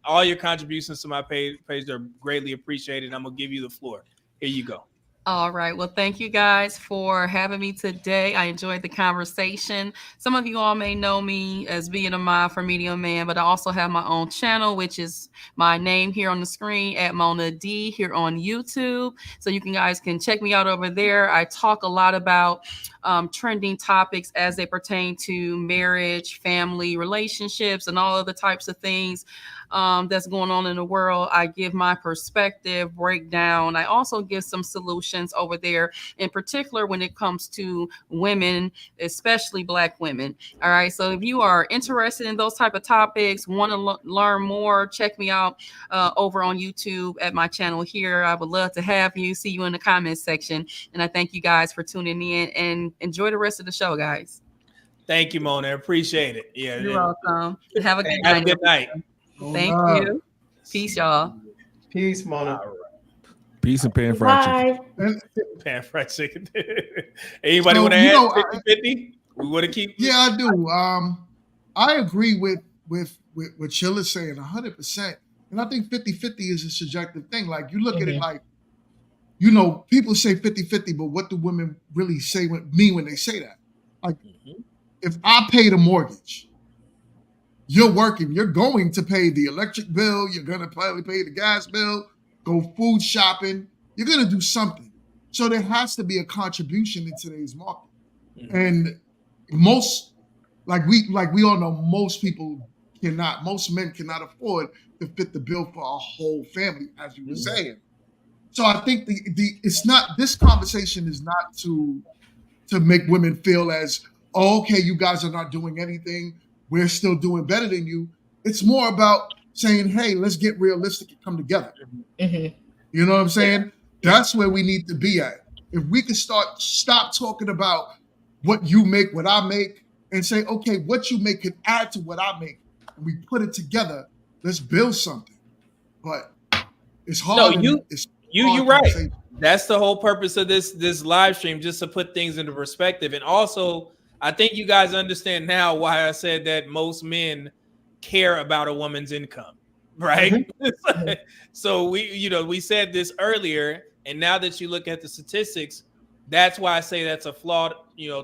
all your contributions to my page are greatly appreciated. I'm going to give you the floor. Here you go. All right. Well, thank you guys for having me today. I enjoyed the conversation. Some of you all may know me as being a mod for Medium Man, but I also have my own channel, which is my name here on the screen at Mona D here on YouTube. So you guys can check me out over there. I talk a lot about trending topics as they pertain to marriage, family, relationships, and all other types of things that's going on in the world. I give my perspective, breakdown. I also give some solutions over there, in particular when it comes to women, especially Black women. All right. So if you are interested in those type of topics, want to learn more, check me out over on YouTube at my channel here. I would love to have you. See you in the comments section. And I thank you guys for tuning in, and enjoy the rest of the show, guys. Thank you, Mona. Appreciate it. Yeah. You're welcome. Have a good Have night. a good night. Thank you. Peace, y'all. Peace, Mona. Peace and pan fried chicken. Pan fried chicken. Anybody want to add 50-50? We want to keep. Yeah, I do. I agree with what Chill is saying 100%. And I think 50-50 is a subjective thing. Like, you look at it like, people say 50-50, but what do women really mean when they say that? Like, if I pay the mortgage, you're working, you're going to pay the electric bill, you're going to probably pay the gas bill, go food shopping, you're going to do something. So there has to be a contribution in today's market. And most, like we all know, most men cannot afford to fit the bill for a whole family, as you were saying. So I think it's not, this conversation is not to make women feel as, oh, okay, you guys are not doing anything, we're still doing better than you. It's more about saying, hey, let's get realistic and come together. Mm-hmm. You know what I'm saying? That's where we need to be at. If we can stop talking about what you make, what I make, and say, okay, what you make can add to what I make, and we put it together, let's build something. But it's hard. No, you're right. That's the whole purpose of this live stream, just to put things into perspective. And also, I think you guys understand now why I said that most men care about a woman's income, right? Mm-hmm. So we said this earlier, and now that you look at the statistics, that's why I say that's a flawed,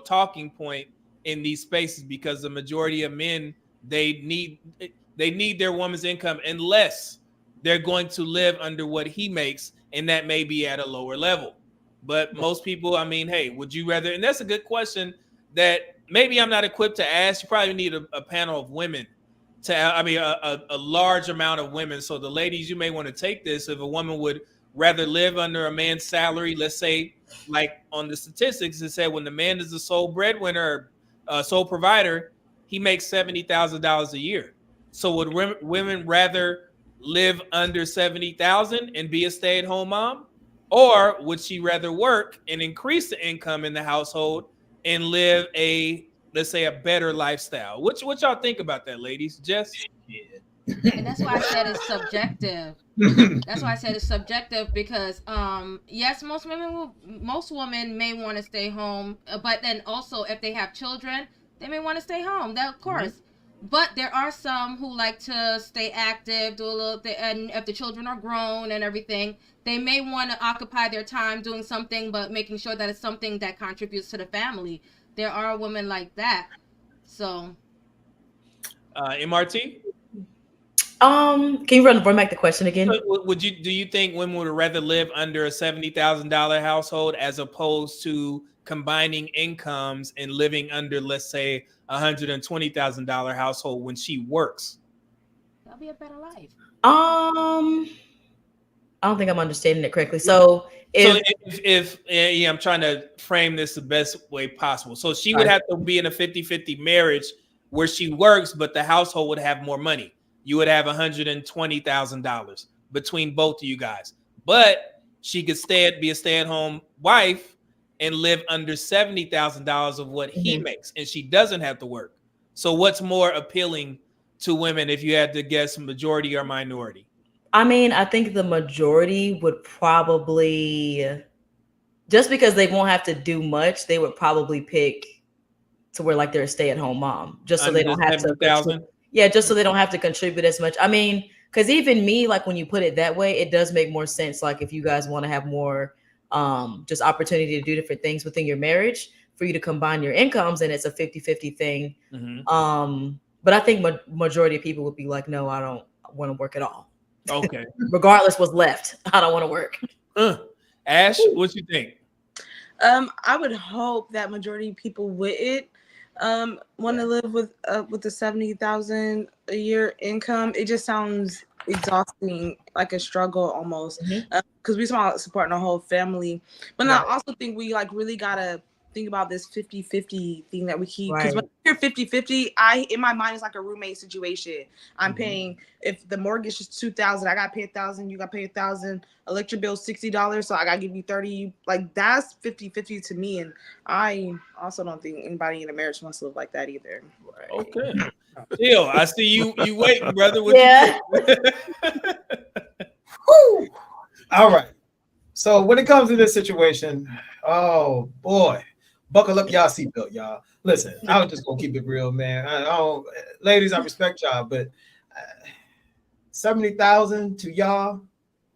talking point in these spaces, because the majority of men, they need their woman's income unless they're going to live under what he makes, and that may be at a lower level. But most people, I mean, hey, would you rather? And that's a good question that maybe I'm not equipped to ask. You probably need a panel of women a large amount of women. So the ladies, you may want to take this. If a woman would rather live under a man's salary, let's say, like on the statistics, it said when the man is the sole breadwinner, sole provider, he makes $70,000 a year. So would women rather live under $70,000 and be a stay-at-home mom, or would she rather work and increase the income in the household and live let's say a better lifestyle? What y'all think about that, ladies? Jess? And that's why I said it's subjective. That's why I said it's subjective, because yes, most women may want to stay home, but then also if they have children, they may want to stay home. That, of course. Mm-hmm. But there are some who like to stay active, do a little thing, and if the children are grown and everything, they may want to occupy their time doing something, but making sure that it's something that contributes to the family. There are women like that. So, MRT? Can you run back the question again? Do you think women would rather live under a $70,000 household as opposed to combining incomes and living under, let's say, $120,000 household when she works? That'll be a better life. I don't think I'm understanding it correctly. So if I'm trying to frame this the best way possible. So she would have to be in a 50-50 marriage where she works, but the household would have more money. You would have $120,000 between both of you guys. But she could be a stay-at-home wife and live under $70,000 of what he makes, and she doesn't have to work. So what's more appealing to women if you had to guess majority or minority? I mean, I think the majority would probably, just because they won't have to do much, they would probably pick to where like they're a stay-at-home mom, just so they don't have to. Yeah, just so they don't have to contribute as much. I mean, because even me, like when you put it that way, it does make more sense. Like if you guys want to have more just opportunity to do different things within your marriage, for you to combine your incomes, and it's a 50-50 thing. Mm-hmm. But I think majority of people would be like, no, I don't want to work at all. Okay. Regardless what's left, I don't want to work. Ash, what you think? I would hope that majority of people wouldn't want to live with the $70,000 a year income. It just sounds exhausting, like a struggle almost, because we supporting a whole family. But I also think we like really gotta think about this 50-50 thing that we keep, because when you're 50-50, in my mind it's like a roommate situation. I'm paying, if the mortgage is $2,000, I gotta pay $1,000, you gotta pay $1,000, electric bill $60, so I gotta give you $30. Like that's 50-50 to me, and I also don't think anybody in a marriage wants to live like that either. Okay. Jill, I see you waiting, brother. What you All right. So when it comes to this situation, oh boy, buckle up y'all seatbelt, y'all. Listen, I was just gonna keep it real, man. I don't, ladies, I respect y'all, but 70,000 to y'all,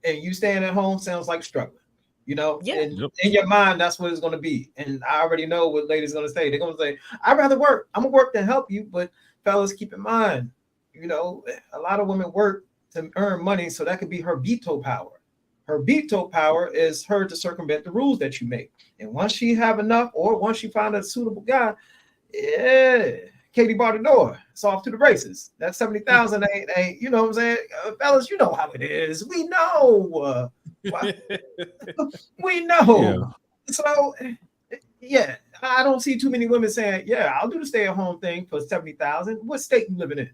and you staying at home sounds like struggling. You know, in your mind, that's what it's going to be. And I already know what ladies are going to say. They're going to say, I'd rather work. I'm going to work to help you. But fellas, keep in mind, you know, a lot of women work to earn money. So that could be her veto power. Her veto power is her to circumvent the rules that you make. And once she have enough, or once she find a suitable guy, Katie bar the door. It's off to the races. That 70,000 ain't, you know what I'm saying? Fellas, you know how it is. We know. We know. Yeah. So, yeah, I don't see too many women saying, "Yeah, I'll do the stay-at-home thing for 70,000." What state you living in?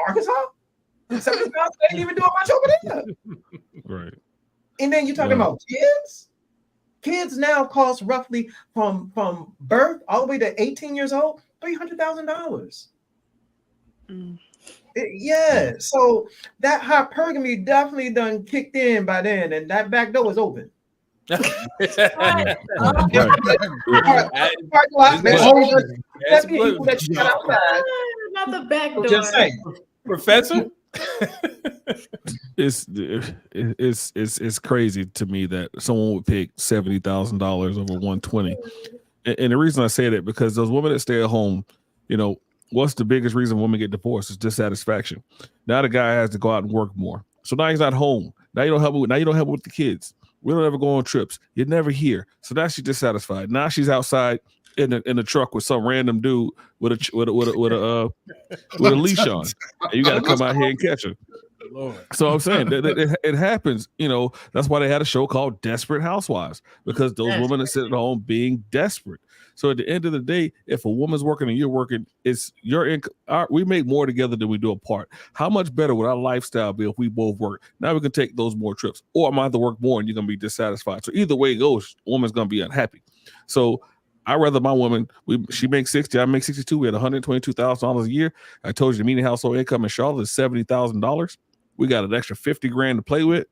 Arkansas? 70,000 ain't even doing much over there. Right. And then you're talking about kids. Kids now cost roughly from birth all the way to 18 years old, $300,000. Yeah, so that hypergamy definitely done kicked in by then, and that back door is open. Not the back door. Just saying. Professor? It's crazy to me that someone would pick $70,000 over 120. And the reason I say that, because those women that stay at home, you know, what's the biggest reason women get divorced is dissatisfaction. Now the guy has to go out and work more. So now he's not home. Now you don't help with the kids. We don't ever go on trips. You're never here. So now she's dissatisfied. Now she's outside in the truck with some random dude with a leash on. And you got to come out here and catch her. Lord. So I'm saying that it happens. You know, that's why they had a show called Desperate Housewives, because those women are sitting at home being desperate. So at the end of the day, if a woman's working and you're working, it's your income. We make more together than we do apart. How much better would our lifestyle be if we both work? Now we can take those more trips, or I might have to work more and you're gonna be dissatisfied. So either way it goes, woman's gonna be unhappy. So I rather my woman, she makes 60, I make 62. We had $122,000 a year. I told you the median household income in Charlotte is $70,000. We got an extra 50 grand to play with.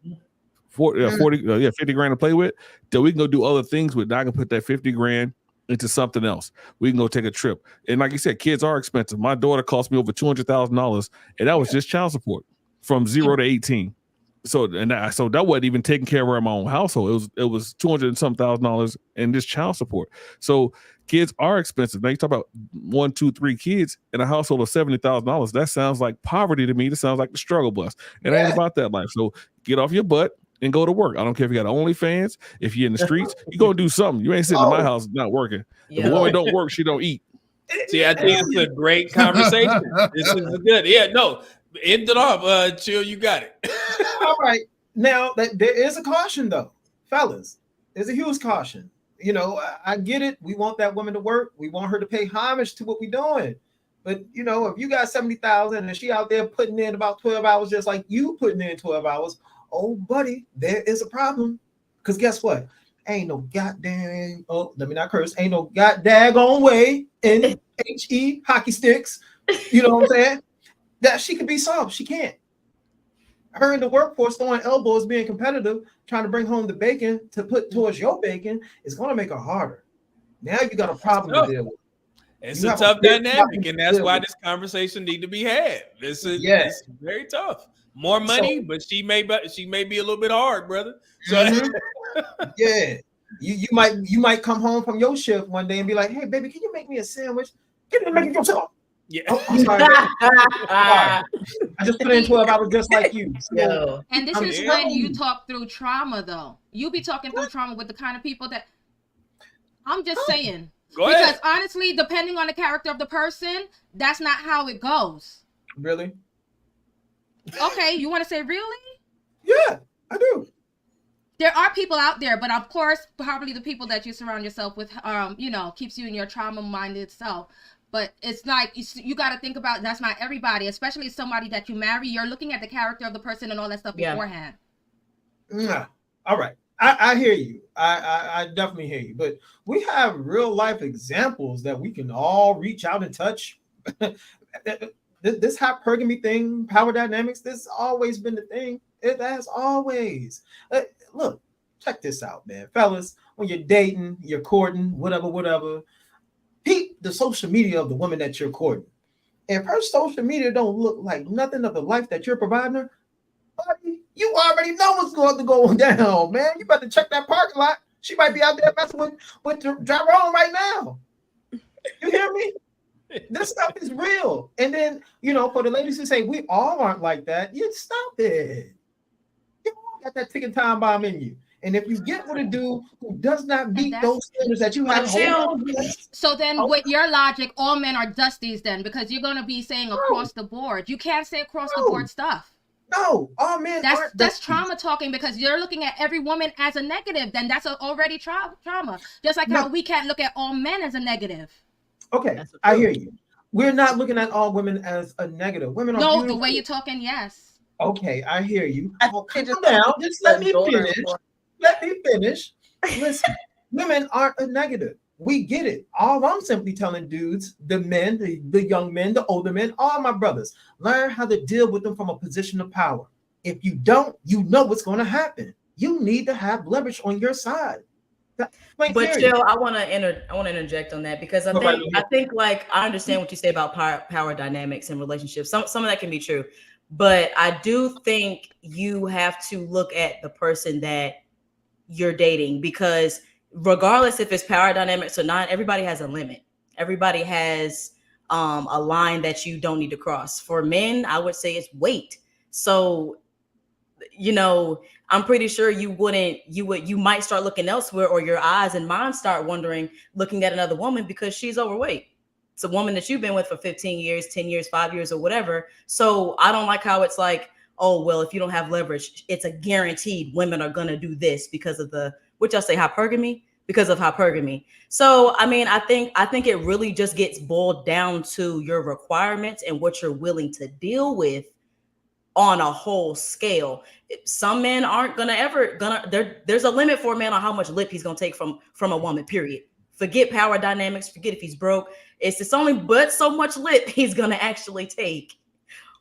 50 grand to play with. Then we can go do other things with. Now I can put that 50 grand into something else. We can go take a trip. And like you said, kids are expensive. My daughter cost me over $200,000, and that was just child support from 0 to 18. So that wasn't even taking care of her in my own household. It was $200 and some $1,000 in just child support. So kids are expensive. Now you talk about 1, 2, 3 kids in a household of $70,000. That sounds like poverty to me. That sounds like the struggle bus. It ain't about that life. So get off your butt and go to work. I don't care if you got OnlyFans. If you're in the streets, you go do something. You ain't sitting in my house not working. If a woman don't work, she don't eat. See, I think it's a great conversation. This is good. Yeah, no, end it off. Chill, you got it. All right. Now, there is a caution, though. Fellas, there's a huge caution. You know, I get it. We want that woman to work. We want her to pay homage to what we're doing. But, you know, if you got 70,000 and she out there putting in about 12 hours, just like you putting in 12 hours, oh, buddy, there is a problem. Because guess what? Ain't no goddamn, let me not curse, ain't no goddamn way in HE hockey sticks, you know what I'm saying, that she could be solved. She can't. Her in the workforce throwing elbows, being competitive, trying to bring home the bacon to put towards your bacon is going to make her harder. Now you got a problem to deal with. It's a tough dynamic, and that's why this conversation need to be had. This is very tough. More money, but she may be a little bit hard, brother. So yeah, you might come home from your shift one day and be like, "Hey, baby, can you make me a sandwich? Get it, make it yourself." Yeah, I'm sorry. I just put in 12 hours just like you. So, and this is when you talk through trauma, though. You be talking through trauma with the kind of people that I'm just saying. Go ahead. Because honestly, depending on the character of the person, that's not how it goes. Really? Okay, you want to say really? Yeah, I do. There are people out there, but of course, probably the people that you surround yourself with, keeps you in your trauma-minded self. But it's like, you got to think about, that's not everybody, especially somebody that you marry. You're looking at the character of the person and all that stuff beforehand. Yeah. All right. I hear you. I definitely hear you. But we have real life examples that we can all reach out and touch. This hypergamy thing, power dynamics, this has always been the thing. It has always. Look, check this out, man. Fellas, when you're dating, you're courting, whatever, peep the social media of the woman that you're courting. If her social media don't look like nothing of the life that you're providing her, buddy, you already know what's going to go down, man. You better check that parking lot. She might be out there messing with the driver on right now. You hear me? This stuff is real. And then, for the ladies who say we all aren't like that, you stop it. You all got that ticking time bomb in you. And if you get with a dude who does not meet those standards that you have, so then with your logic, all men are dusties then, because you're going to be saying across the board. You can't say across the board stuff. No, all men aren't. That's trauma talking, because you're looking at every woman as a negative. Then that's already trauma. Just like how we can't look at all men as a negative. Okay, I hear you. We're not looking at all women as a negative. Women are beautiful. The way you're talking, yes. Okay, I hear you. Calm down. Just let me finish. Let me finish. Listen, women aren't a negative. We get it. All I'm simply telling dudes, the men, the young men, the older men, all my brothers, learn how to deal with them from a position of power. If you don't, you know what's going to happen. You need to have leverage on your side. But Jill, I want to interject on that, because I think like I understand what you say about power dynamics and relationships. Some of that can be true, but I do think you have to look at the person that you're dating, because regardless if it's power dynamics or not, everybody has a limit. Everybody has a line that you don't need to cross. For men, I would say it's weight. So, you know, I'm pretty sure you might start looking elsewhere, or your eyes and mind start wandering, looking at another woman because she's overweight. It's a woman that you've been with for 15 years, 10 years, 5 years, or whatever. So I don't like how it's like, oh, well, if you don't have leverage, it's a guaranteed women are going to do this because of what y'all say, hypergamy, because of hypergamy. So, I mean, I think it really just gets boiled down to your requirements and what you're willing to deal with on a whole scale. Some men aren't there's a limit for a man on how much lip he's gonna take from a woman, period. Forget power dynamics, forget if he's broke. It's only but so much lip he's gonna actually take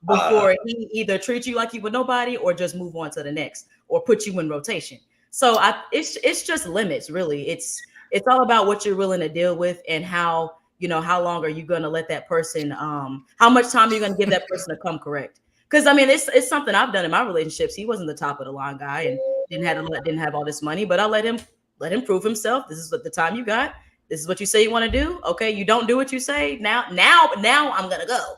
before he either treats you like you were nobody, or just move on to the next, or put you in rotation. So it's just limits, really. It's all about what you're willing to deal with, and how long are you gonna let that person, how much time are you gonna give that person to come correct? Because I mean, it's something I've done in my relationships. He wasn't the top of the line guy and didn't have all this money, but I let him prove himself. This is what the time you got. This is what you say you want to do. Okay, you don't do what you say. Now I'm gonna go.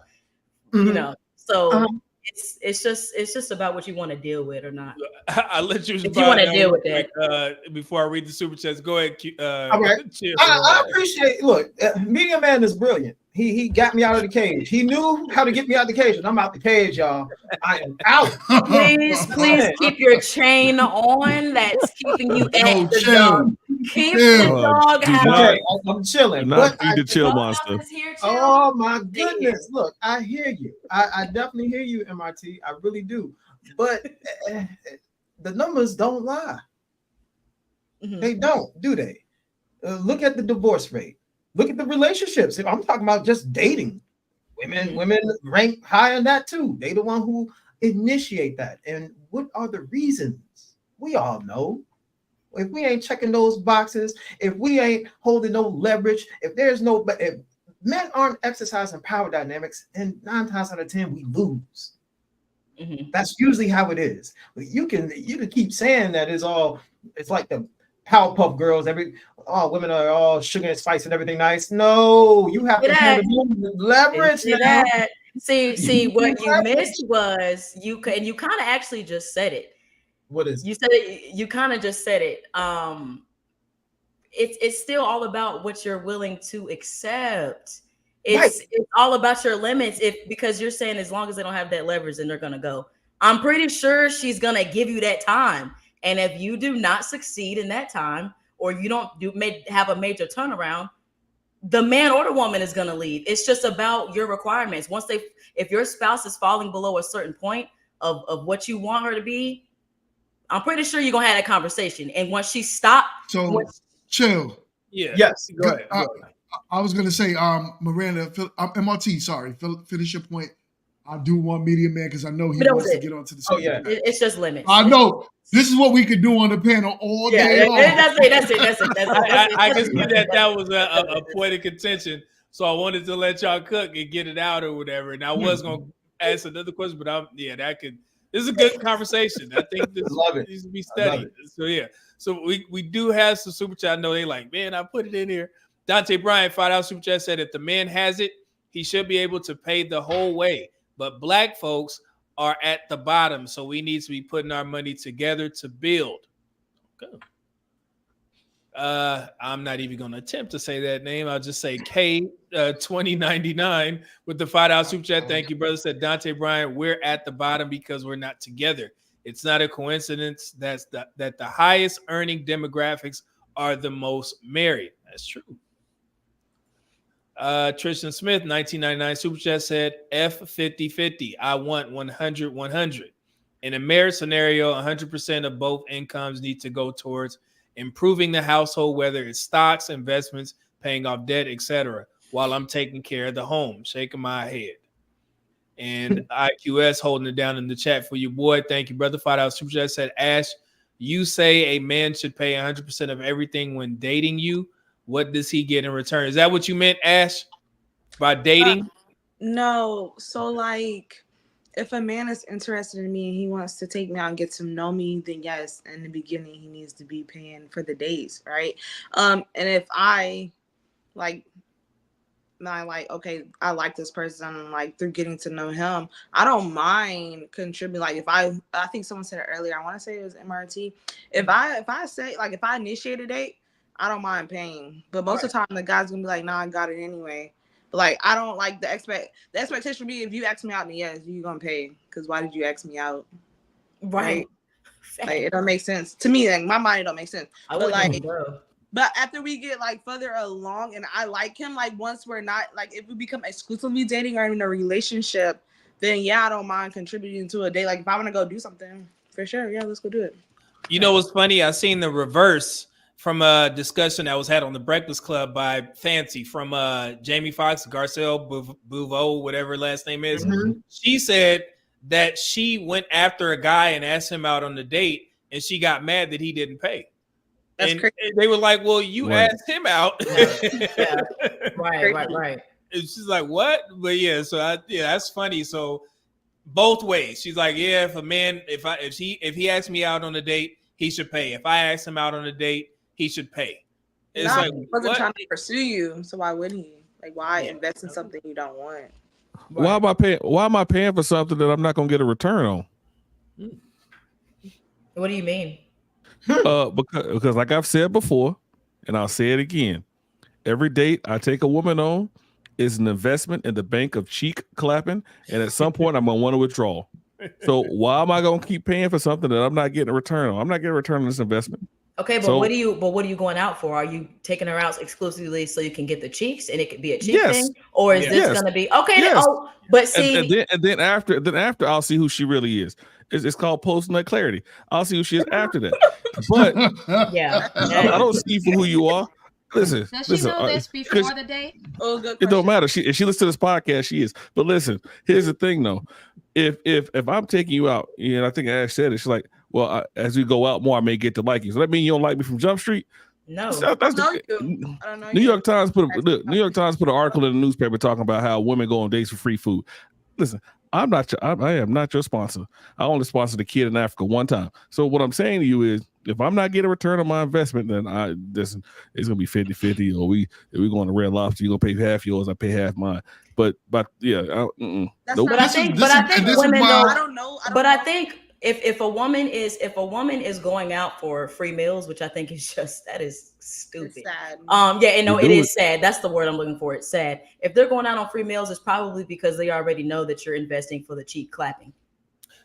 Mm-hmm. You know, so it's just about what you want to deal with or not. I'll let you. If you want to deal with that, before I read the super chats, go ahead. All right. I appreciate. Look, Media Man is brilliant. He got me out of the cage. He knew how to get me out of the cage, and I'm out the cage, y'all. I am out. Please keep your chain on. That's keeping you at the dog. Keep the dog out. I'm chilling. Not feed the chill monster. Oh my goodness! Look, I hear you. I definitely hear you, MRT. I really do. But the numbers don't lie. Mm-hmm. They don't, do they? Look at the divorce rate. Look at the relationships. If I'm talking about just dating, women rank high in that too. They the one who initiate that. And what are the reasons? We all know. If we ain't checking those boxes, if we ain't holding no leverage, if men aren't exercising power dynamics, and 9 times out of 10 we lose. Mm-hmm. That's usually how it is. But you can keep saying that it's like the Powerpuff Girls. Women are all sugar and spice and everything nice. No, you have to handle leverage. See, what you missed was you kind of actually just said it. What is you said it? You kind of just said it. It's still all about what you're willing to accept. It's all about your limits. Because you're saying as long as they don't have that leverage, then they're gonna go. I'm pretty sure she's gonna give you that time. And if you do not succeed in that time, or you don't have a major turnaround, the man or the woman is going to leave. It's just about your requirements. If your spouse is falling below a certain point of what you want her to be, I'm pretty sure you're going to have that conversation. And once she stops. So chill. Yeah. Yes. Go ahead. I was going to say, Miranda, MRT, sorry, finish your point. I do want Media Man because I know he wants to get onto the subject. Oh, yeah. It's just limits. I know. This is what we could do on the panel all day long. That's it. I can see that was a point of contention. So I wanted to let y'all cook and get it out or whatever. And I was going to ask another question, but this is a good conversation. I think this needs to be studied. So yeah. So we do have some super chat. I know they like, man, I put it in here. Dante Bryant, $5 super chat, said if the man has it, he should be able to pay the whole way. But black folks are at the bottom, so we need to be putting our money together to build. Okay. I'm not even going to attempt to say that name. I'll just say K 2099 with the $5 super chat. Thank you, brother. Said Dante Bryant, we're at the bottom because we're not together. It's not a coincidence that the highest earning demographics are the most married. That's true. Tristan Smith, 1999 super chat said F 50-50. I want 100-100. In a marriage scenario, 100% of both incomes need to go towards improving the household, whether it's stocks, investments, paying off debt, etc., while I'm taking care of the home. Shaking my head. And IQS holding it down in the chat for you, boy. Thank you, brother. $5 super chat said, Ash, you say a man should pay 100% of everything when dating you. What does he get in return? Is that what you meant, Ash, by dating? No. So, like, if a man is interested in me and he wants to take me out and get to know me, then yes, in the beginning, he needs to be paying for the dates, right? And if I okay, I like this person, like through getting to know him, I don't mind contributing. Like if I think someone said it earlier, I want to say it was MRT. If I say, like, if I initiate a date, I don't mind paying. But most of the time the guy's gonna be like, nah, I got it anyway. But like I don't like the expectation would be if you ask me out, then yes, you're gonna pay. Because why did you ask me out? Right. Like it don't make sense. To me, like my mind, it don't make sense. But after we get like further along and I like him, like once we're not, like if we become exclusively dating or in a relationship, then yeah, I don't mind contributing to a date. Like if I want to go do something, for sure, yeah, let's go do it. You know what's funny? I seen the reverse from a discussion that was had on the Breakfast Club by Fancy from Jamie Foxx, Garcelle Bouveau, whatever last name is. Mm-hmm. She said that she went after a guy and asked him out on the date, and she got mad that he didn't pay. That's and crazy. They were like, well, you asked him out. Yeah. Right. And she's like, what? But yeah, so that's funny. So both ways. She's like, yeah, if a man, if he asks me out on a date, he should pay. If I ask him out on a date, he should pay. It's like, he wasn't trying to pursue you, so why would he? Like, why invest in something you don't want? Why am I paying for something that I'm not gonna get a return on? What do you mean? Because like I've said before, and I'll say it again, every date I take a woman on is an investment in the bank of cheek clapping, and at some point I'm gonna want to withdraw. So why am I gonna keep paying for something that I'm not getting a return on? I'm not getting a return on this investment. Okay, but what are you going out for? Are you taking her out exclusively so you can get the cheeks and it could be a cheek thing, or is this going to be okay? Yes. But see, and then after I'll see who she really is. It's called post-nut clarity. I'll see who she is after that. But yeah, I don't see for who you are. Listen, does she know this before the date? Oh, good. It don't matter. If she listens to this podcast, she is. But listen, here's the thing, though. If I'm taking you out, and I think Ash said it, she's like, well, as we go out more, I may get to like you. So that mean you don't like me from Jump Street? No. I don't know New York Times put an article in the newspaper talking about how women go on dates for free food. Listen, I am not your sponsor. I only sponsored a kid in Africa one time. So what I'm saying to you is, if I'm not getting a return on my investment, then it's gonna be 50-50, or we going to Red Lobster, you're gonna pay half yours, I pay half mine. But yeah, nope. But I think women know. I don't know. I think if a woman is going out for free meals, which I think is that is stupid. It's sad. It is sad. That's the word I'm looking for. It's sad. If they're going out on free meals, it's probably because they already know that you're investing for the cheek clapping.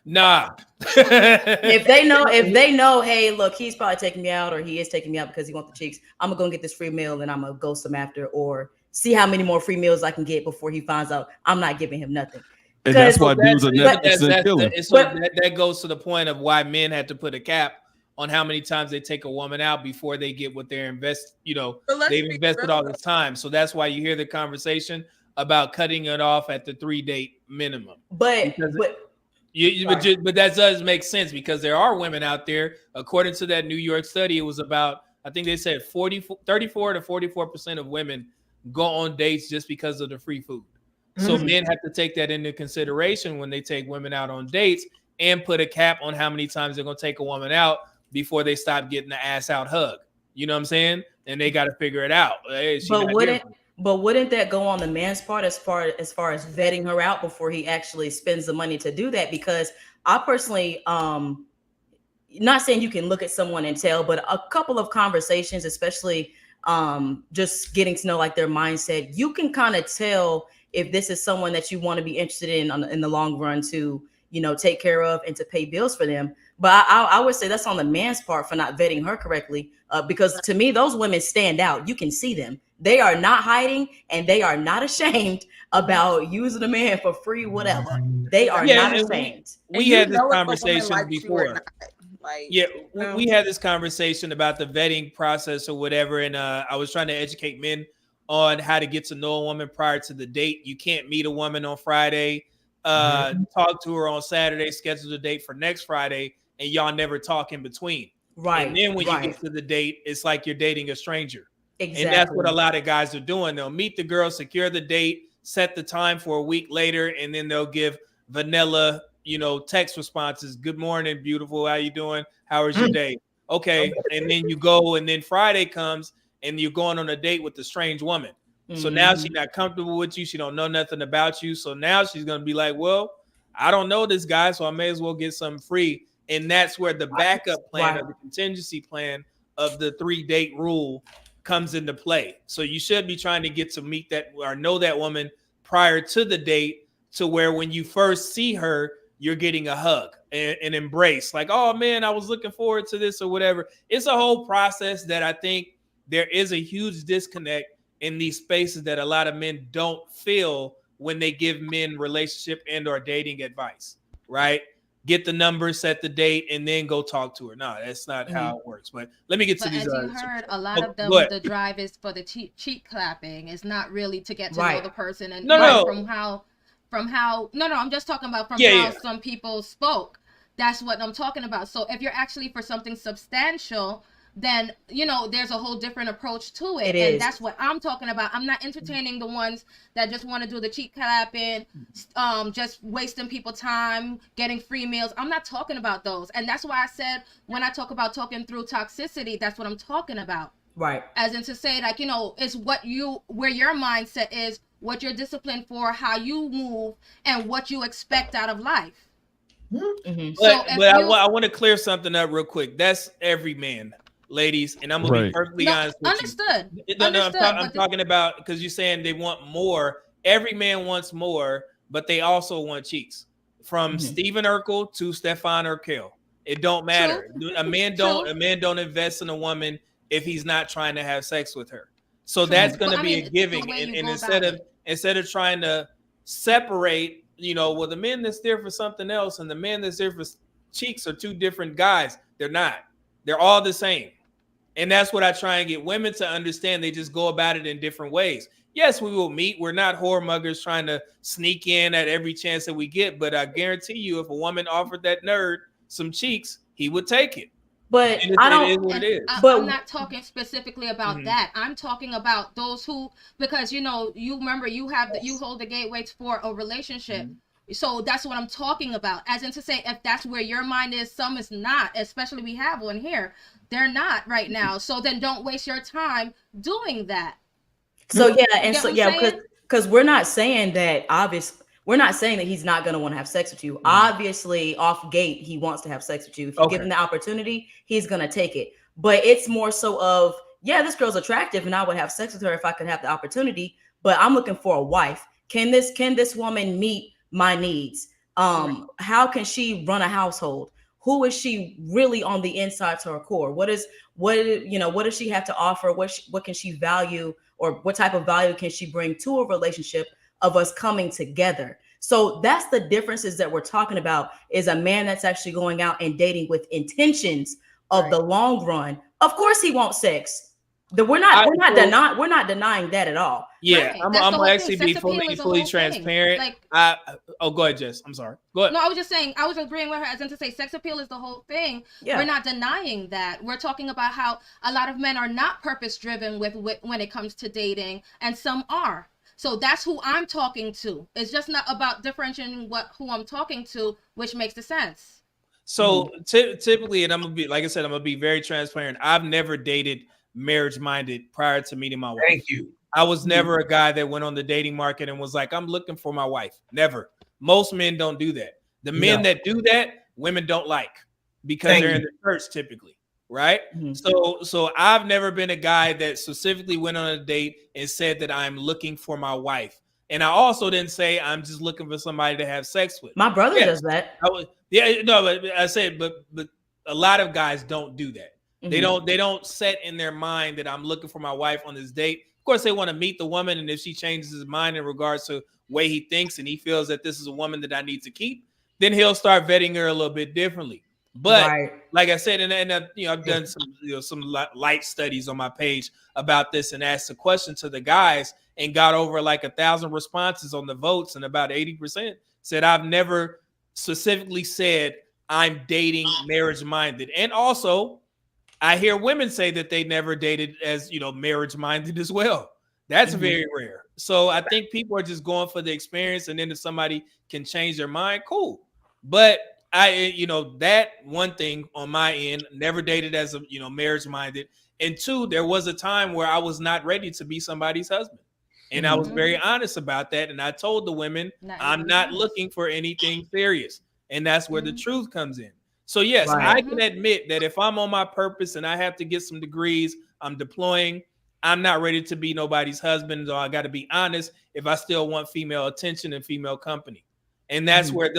Nah. if they know, hey, look, he's probably taking me out, or he is taking me out because he wants the cheeks, I'm gonna go get this free meal and I'm gonna ghost him after, or see how many more free meals I can get before he finds out I'm not giving him nothing. And that's why dudes are never killing. That goes to the point of why men had to put a cap on how many times they take a woman out before they get what they're they've invested all this time. So that's why you hear the conversation about cutting it off at the 3-date minimum. But that does make sense, because there are women out there, according to that New York study, it was about, I think they said 34 to 44% of women go on dates just because of the free food. So men have to take that into consideration when they take women out on dates, and put a cap on how many times they're going to take a woman out before they stop getting the ass out hug. You know what I'm saying? And they got to figure it out. Hey, But wouldn't that go on the man's part as far as vetting her out before he actually spends the money to do that? Because I personally, not saying you can look at someone and tell, but a couple of conversations, especially just getting to know like their mindset, you can kind of tell if this is someone that you want to be interested in the long run to, take care of and to pay bills for them. But I would say that's on the man's part for not vetting her correctly, because to me, those women stand out. You can see them. They are not hiding and they are not ashamed about using a man for free, whatever. They are not ashamed. We had this conversation before. We had this conversation about the vetting process or whatever, and I was trying to educate men on how to get to know a woman prior to the date. You can't meet a woman on Friday, talk to her on Saturday, schedule the date for next Friday, and y'all never talk in between. Right. And then when you get to the date, it's like you're dating a stranger. Exactly. And that's what a lot of guys are doing. They'll meet the girl, secure the date, set the time for a week later, and then they'll give vanilla, text responses. Good morning, beautiful. How you doing? How was your day? Okay. And then you go, and then Friday comes, and you're going on a date with a strange woman. So now she's not comfortable with you. She don't know nothing about you. So now she's going to be like, well, I don't know this guy, so I may as well get something free. And that's where the backup plan or the contingency plan of the 3-date rule comes into play. So you should be trying to get to meet that or know that woman prior to the date, to where when you first see her, you're getting a hug and an embrace. Like, oh man, I was looking forward to this or whatever. It's a whole process that I think there is a huge disconnect in these spaces that a lot of men don't feel when they give men relationship and or dating advice, right? Get the number, set the date, and then go talk to her. No, that's not how it works. But let me get to these. As you heard, a lot of them, the drive is for the cheek clapping. It's not really to get to know the person. And I'm just talking about how some people spoke. That's what I'm talking about. So if you're actually for something substantial, then there's a whole different approach to it. And that's what I'm talking about. I'm not entertaining the ones that just want to do the cheek clapping, just wasting people time, getting free meals. I'm not talking about those. And that's why I said when I talk about talking through toxicity, that's what I'm talking about. Right. As in to say, like, it's where your mindset is, what you're disciplined for, how you move, and what you expect out of life. Mm-hmm. I want to clear something up real quick. That's every man, ladies, and I'm gonna be perfectly honest with you. I'm talking about, because you're saying they want more. Every man wants more, but they also want cheeks. From Stephen Urkel to Stefan Urkel, it don't matter. A man don't invest in a woman if he's not trying to have sex with her. So that's going to be a giving, and instead of trying to separate, well, the men that's there for something else and the man that's there for cheeks are two different guys. They're not. They're all the same. And that's what I try and get women to understand. They just go about it in different ways. Yes, we will meet. We're not whoremonger trying to sneak in at every chance that we get. But I guarantee you, if a woman offered that nerd some cheeks, he would take it. But I'm not talking specifically about that. I'm talking about those who, because you remember you hold the gateway for a relationship. So that's what I'm talking about. As in to say, if that's where your mind is, some is not. Especially we have one here. They're not right now. So then don't waste your time doing that. So because we're not saying that we're not saying that he's not going to want to have sex with you. Obviously, off gate, he wants to have sex with you. If you give him the opportunity, he's going to take it. But it's more so of, this girl's attractive and I would have sex with her if I could have the opportunity, but I'm looking for a wife. Can this woman meet my needs? How can she run a household? Who is she really on the inside to her core? What does she have to offer? What can she value, or what type of value can she bring to a relationship of us coming together? So that's the differences that we're talking about, is a man that's actually going out and dating with intentions of the long run. Of course he wants sex. We're not denying that at all. Yeah, I'm actually be fully transparent. Go ahead, Jess. I'm sorry. Go ahead. No, I was just saying, I was agreeing with her as in to say sex appeal is the whole thing. Yeah. We're not denying that. We're talking about how a lot of men are not purpose driven with when it comes to dating, and some are. So that's who I'm talking to. It's just not about differentiating who I'm talking to, which makes the sense. So typically, and I'm gonna be very transparent. I've never dated marriage minded prior to meeting my wife. Thank you. I was never a guy that went on the dating market and was like, I'm looking for my wife. Never. Most men don't do that. The men that do that, women don't like. because they're in the church typically, right? So I've never been a guy that specifically went on a date and said that I'm looking for my wife. And I also didn't say I'm just looking for somebody to have sex with. My brother does that. But I said, but a lot of guys don't do that. They don't set in their mind that I'm looking for my wife on this date. Of course, they want to meet the woman, and if she changes his mind in regards to the way he thinks and he feels that this is a woman that I need to keep, then he'll start vetting her a little bit differently. But like I said, and I've done some light studies on my page about this and asked a question to the guys and got over like 1,000 responses on the votes, and about 80% said I've never specifically said I'm dating marriage minded. And also, I hear women say that they never dated as marriage minded as well. That's very rare. So I think people are just going for the experience, and then if somebody can change their mind, cool. But that one thing on my end, never dated as a marriage minded. And two, there was a time where I was not ready to be somebody's husband. And I was very honest about that. And I told the women, I'm not looking for anything serious. And that's where the truth comes in. So yes, I can admit that if I'm on my purpose and I have to get some degrees, I'm deploying, I'm not ready to be nobody's husband. So I got to be honest if I still want female attention and female company. And that's where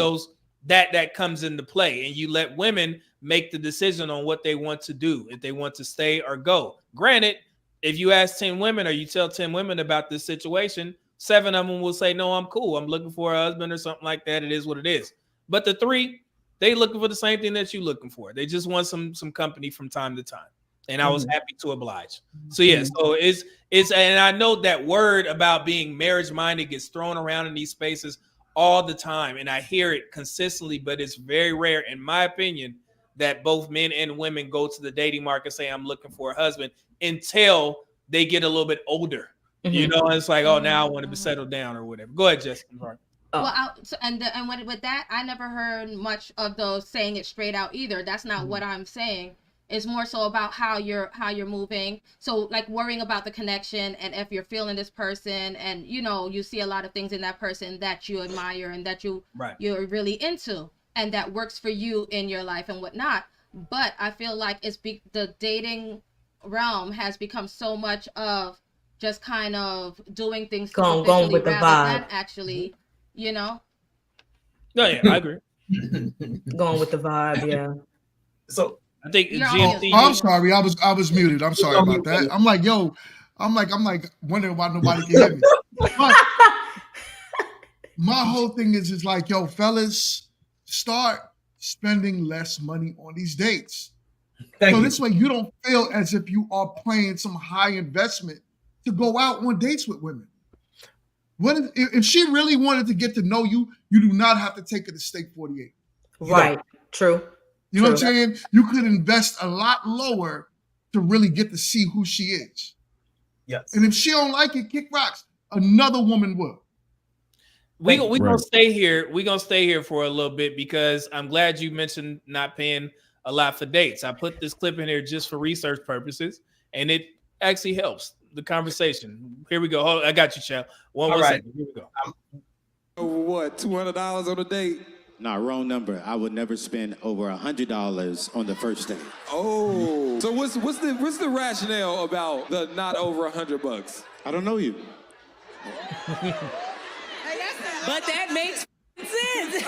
that comes into play. And you let women make the decision on what they want to do, if they want to stay or go. Granted, if you ask 10 women or you tell 10 women about this situation, 7 of them will say, no, I'm cool. I'm looking for a husband or something like that. It is what it is. But the 3, they looking for the same thing that you're looking for. They just want some company from time to time. And I was happy to oblige. So yeah, so it's and I know that word about being marriage minded gets thrown around in these spaces all the time. And I hear it consistently, but it's very rare, in my opinion, that both men and women go to the dating market saying I'm looking for a husband until they get a little bit older. It's like, oh, now I want to be settled down or whatever. Go ahead, Jessica. Well, with that, I never heard much of those saying it straight out either. That's not what I'm saying. It's more so about how you're moving. So like worrying about the connection, and if you're feeling this person, and you see a lot of things in that person that you admire and that you're really into, and that works for you in your life and whatnot. But I feel like the dating realm has become so much of just kind of doing things going with the vibe, than actually. No, yeah, I agree. Going with the vibe, yeah. So I think GMT. I'm sorry, I was muted. I'm sorry about that. I'm like wondering why nobody can hear me. But my whole thing is like, yo, fellas, start spending less money on these dates. This way you don't feel as if you are paying some high investment to go out on dates with women. If she really wanted to get to know you, you do not have to take her to Steak 48. Right. True. You know what I'm saying? You could invest a lot lower to really get to see who she is. Yes. And if she don't like it, kick rocks. Another woman will. We're gonna stay here. We're gonna stay here for a little bit because I'm glad you mentioned not paying a lot for dates. I put this clip in here just for research purposes, and it actually helps the conversation. Here we go. Hold, I got you, Chad. One second. Here we go. Over what? $200 on a date? Nah, wrong number. I would never spend over $100 on the first date. Oh, so what's the rationale about the not over $100? I don't know you. But that makes sense.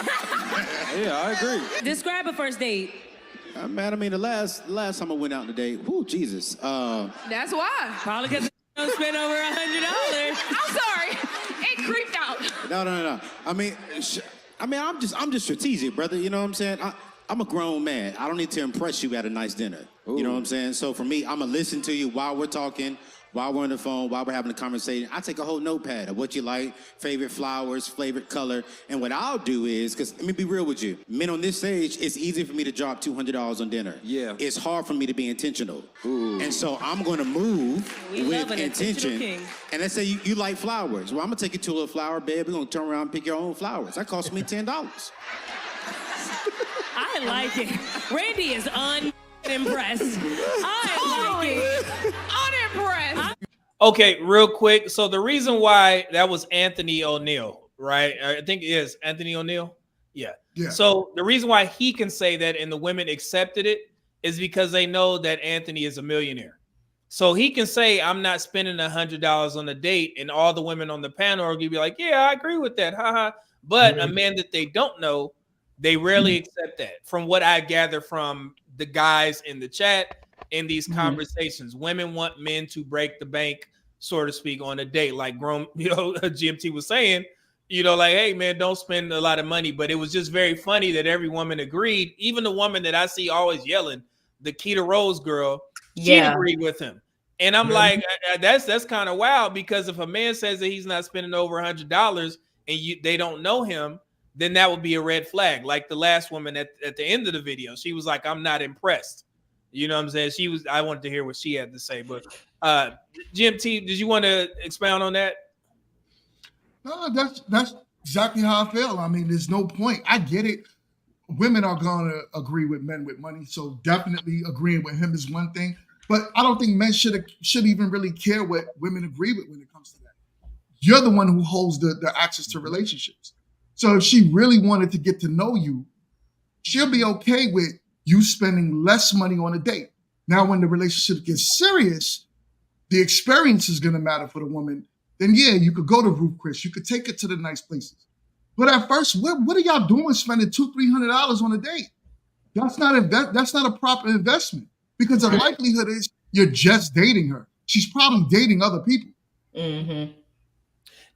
Yeah, I agree. Describe a first date. Man, I mean, the last time I went out on a date, whoo, Jesus. That's why. Probably because I don't spend over $100. I'm sorry. It creeped out. No. I mean, I'm just strategic, brother. You know what I'm saying? I'm a grown man. I don't need to impress you at a nice dinner. Ooh. You know what I'm saying? So for me, I'm going to listen to you while we're talking, while we're on the phone, while we're having a conversation. I take a whole notepad of what you like, favorite flowers, favorite color. And what I'll do is, because let me be real with you, men on this stage, it's easy for me to drop $200 on dinner. Yeah. It's hard for me to be intentional. Ooh. And so I'm going to move with intention. And let's say you like flowers. Well, I'm going to take you to a little flower bed. We're going to turn around and pick your own flowers. That cost me $10. I like it. Randy is unimpressed. I like it. Unimpressed. Okay, real quick. So the reason why that was Anthony O'Neill, right? I think it is Anthony O'Neill. Yeah. Yeah. So the reason why he can say that and the women accepted it is because they know that Anthony is a millionaire. So he can say, I'm not spending $100 on a date, and all the women on the panel are gonna be like, yeah, I agree with that. Haha. But a man that they don't know, they rarely accept that. From what I gather from the guys in the chat in these conversations, women want men to break the bank, so to speak, on a date. Like GMT was saying, like, hey man, don't spend a lot of money. But it was just very funny that every woman agreed. Even the woman that I see always yelling, the Keita Rose girl, she agreed with him. And I'm like, that's kind of wild, because if a man says that he's not spending over $100 and they don't know him, then that would be a red flag. Like the last woman at the end of the video, she was like, I'm not impressed. You know what I'm saying? I wanted to hear what she had to say. But GMT, did you want to expound on that? No, that's exactly how I feel. I mean, there's no point. I get it. Women are going to agree with men with money. So definitely agreeing with him is one thing. But I don't think men should even really care what women agree with when it comes to that. You're the one who holds the access to relationships. So if she really wanted to get to know you, she'll be okay with you spending less money on a date. Now, when the relationship gets serious, the experience is going to matter for the woman. Then yeah, you could go to Ruth Chris. You could take it to the nice places. But at first, what are y'all doing spending $200-300 on a date? That's not a proper investment, because the likelihood is you're just dating her. She's probably dating other people. Mm-hmm.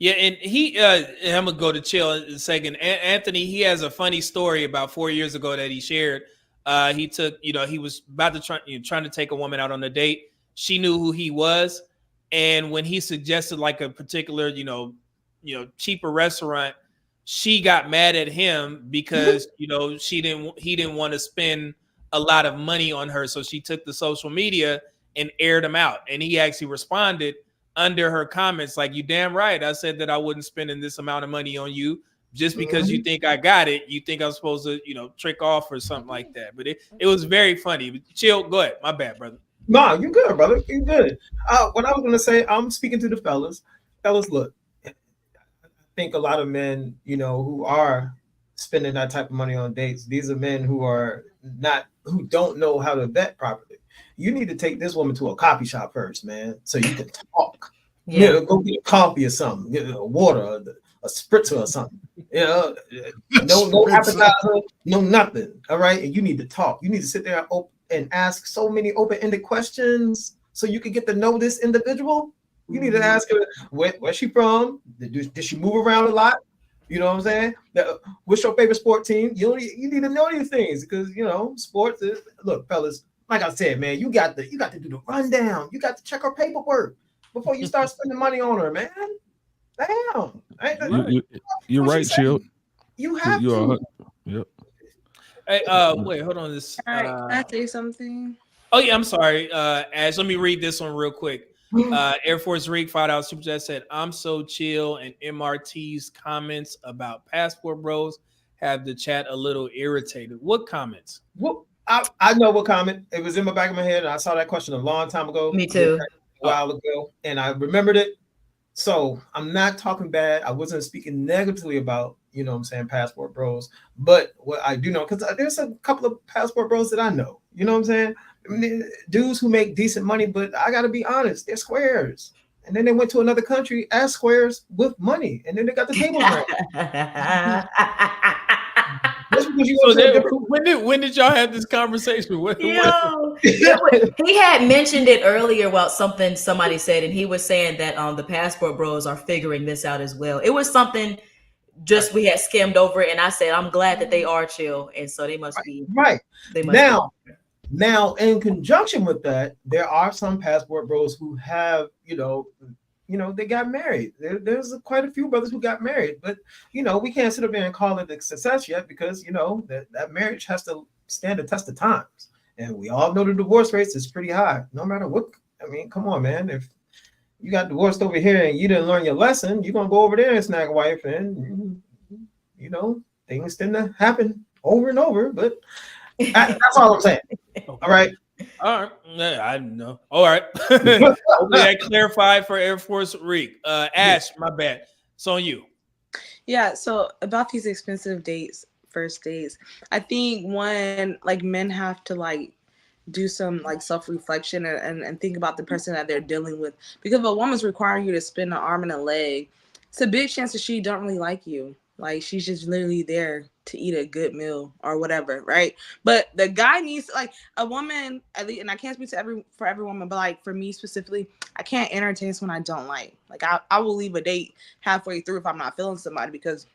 Yeah, and I'm gonna go to Chill in a second. Anthony, he has a funny story about 4 years ago that he shared. He took, he was about to trying to take a woman out on a date. She knew who he was, and when he suggested like a particular, cheaper restaurant, she got mad at him because he didn't want to spend a lot of money on her. So she took the social media and aired him out. And he actually responded under her comments like, you damn right. I said that I wouldn't spend this amount of money on you just because you think I got it. You think I'm supposed to, trick off or something like that. But it was very funny. Chill, go ahead. My bad, brother. No, you good, brother. You good. What I was going to say, I'm speaking to the fellas. Fellas, look, I think a lot of men, who are spending that type of money on dates, these are men who don't know how to vet properly. You need to take this woman to a coffee shop first, man, so you can talk. Yeah. Go get a coffee or something, get a water, a spritzer or something. No appetizer, no nothing. All right, and you need to talk. You need to sit there and ask so many open-ended questions so you can get to know this individual. You need to ask her where's she from? Did she move around a lot? You know what I'm saying? What's your favorite sport team? You need to know these things because sports is, look, fellas. Like I said, man, you got to do the rundown. You got to check her paperwork before you start spending money on her, man. Damn. You're right, Chill. You have to. Yep. Hey, wait, hold on. This. All right, can I say something? Oh yeah, I'm sorry, Ash. Let me read this one real quick. Air Force Rig $5 super chat said, "I'm so chill," and MRT's comments about passport bros have the chat a little irritated. What comments? Well, I know what comment. It was in the back of my head, and I saw that question a long time ago. Me too. A while ago, and I remembered it. So I'm not talking bad. I wasn't speaking negatively about, passport bros. But what I do know, because there's a couple of passport bros that I know. You know what I'm saying? I mean, dudes who make decent money, but I got to be honest, they're squares. And then they went to another country as squares with money, and then they got the tables right. So when did y'all have this conversation? He had mentioned it earlier about something somebody said, and he was saying that the passport bros are figuring this out as well. It was something just we had skimmed over it, and I said I'm glad that they are chill, and so they must be right. They must Now, in conjunction with that, there are some passport bros who have, they got married. There's quite a few brothers who got married, but we can't sit up there and call it a success yet because that marriage has to stand the test of times, and we all know the divorce rates is pretty high. No matter what, I mean, come on, man. If you got divorced over here and you didn't learn your lesson, you're gonna go over there and snag a wife, and things tend to happen over and over. But that's all I'm saying. All right. All right. Yeah, I know. All right. Hopefully that clarified for Air Force Rig. Ash, my bad. It's on you. Yeah. So about these expensive dates, first dates. I think one, like, men have to like do some like self-reflection and think about the person that they're dealing with, because if a woman's requiring you to spend an arm and a leg, it's a big chance that she don't really like you. Like, she's just literally there to eat a good meal or whatever, right? But the guy needs, like, a woman, at least, and I can't speak to for every woman, but like for me specifically, I can't entertain someone I don't like. Like, I will leave a date halfway through if I'm not feeling somebody, because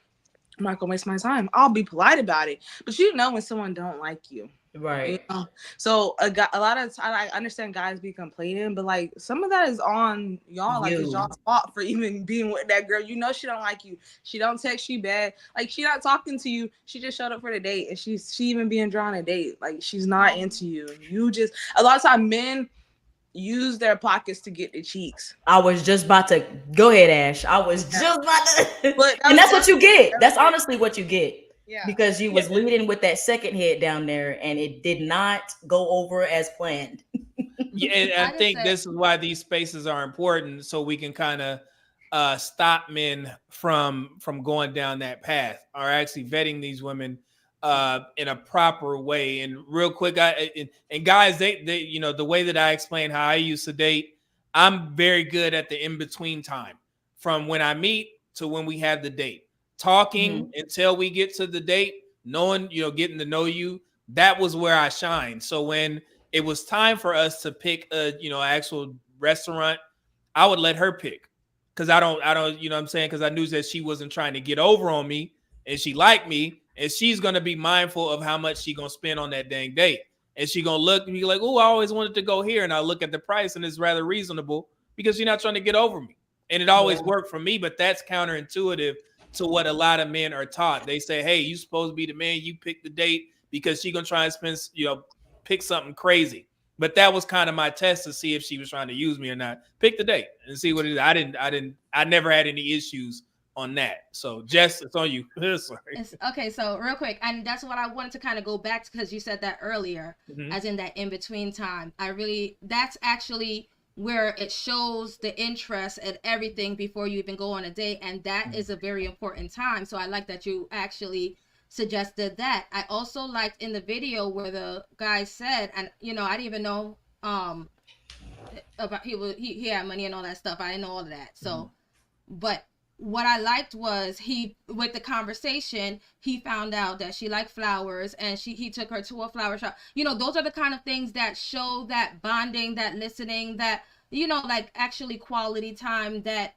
I'm not gonna waste my time. I'll be polite about it, but you know when someone don't like you, right? You know? So a lot of I understand guys be complaining, but like some of that is on y'all. Like, it's y'all's fault for even being with that girl. You know she don't like you. She don't text you back. Like, she not talking to you. She just showed up for the date, and she even being drawn a date. Like, she's not into you. You just, a lot of time men use their pockets to get the cheeks. I was just about to go ahead, Ash. I was just about to, and that's what you get. That's honestly what you get. Yeah. Because you was leading with that second head down there, and it did not go over as planned. Yeah, and I think this is why these spaces are important, so we can kind of stop men from going down that path, or actually vetting these women in a proper way. And real quick, and guys, they you know, the way that I explain how I used to date, I'm very good at the in between time, from when I meet to when we have the date, talking until we get to the date, knowing, you know, getting to know you. That was where I shine. So when it was time for us to pick a, you know, actual restaurant, I would let her pick, because I don't, you know what I'm saying? Because I knew that she wasn't trying to get over on me, and she liked me, and she's gonna be mindful of how much she gonna spend on that dang date, and she gonna look and be like, oh, I always wanted to go here, and I look at the price and it's rather reasonable because you're not trying to get over me, and it always worked for me. But that's counterintuitive to what a lot of men are taught. They say, hey, you supposed to be the man, you pick the date because she gonna try and spend, you know, pick something crazy. But that was kind of my test to see if she was trying to use me or not. Pick the date and see what it is. I never had any issues on that. So Jess, it's on you. Sorry. Okay, so real quick, and that's what I wanted to kind of go back to, because you said that earlier, as in that in between time. That's actually where it shows the interest and everything before you even go on a date, and that is a very important time. So I like that you actually suggested that. I also liked in the video where the guy said, and you know, I didn't even know about he had money and all that stuff. I didn't know all of that. So but what I liked was with the conversation, he found out that she liked flowers, and he took her to a flower shop. You know, those are the kind of things that show that bonding, that listening, that, you know, like actually quality time that,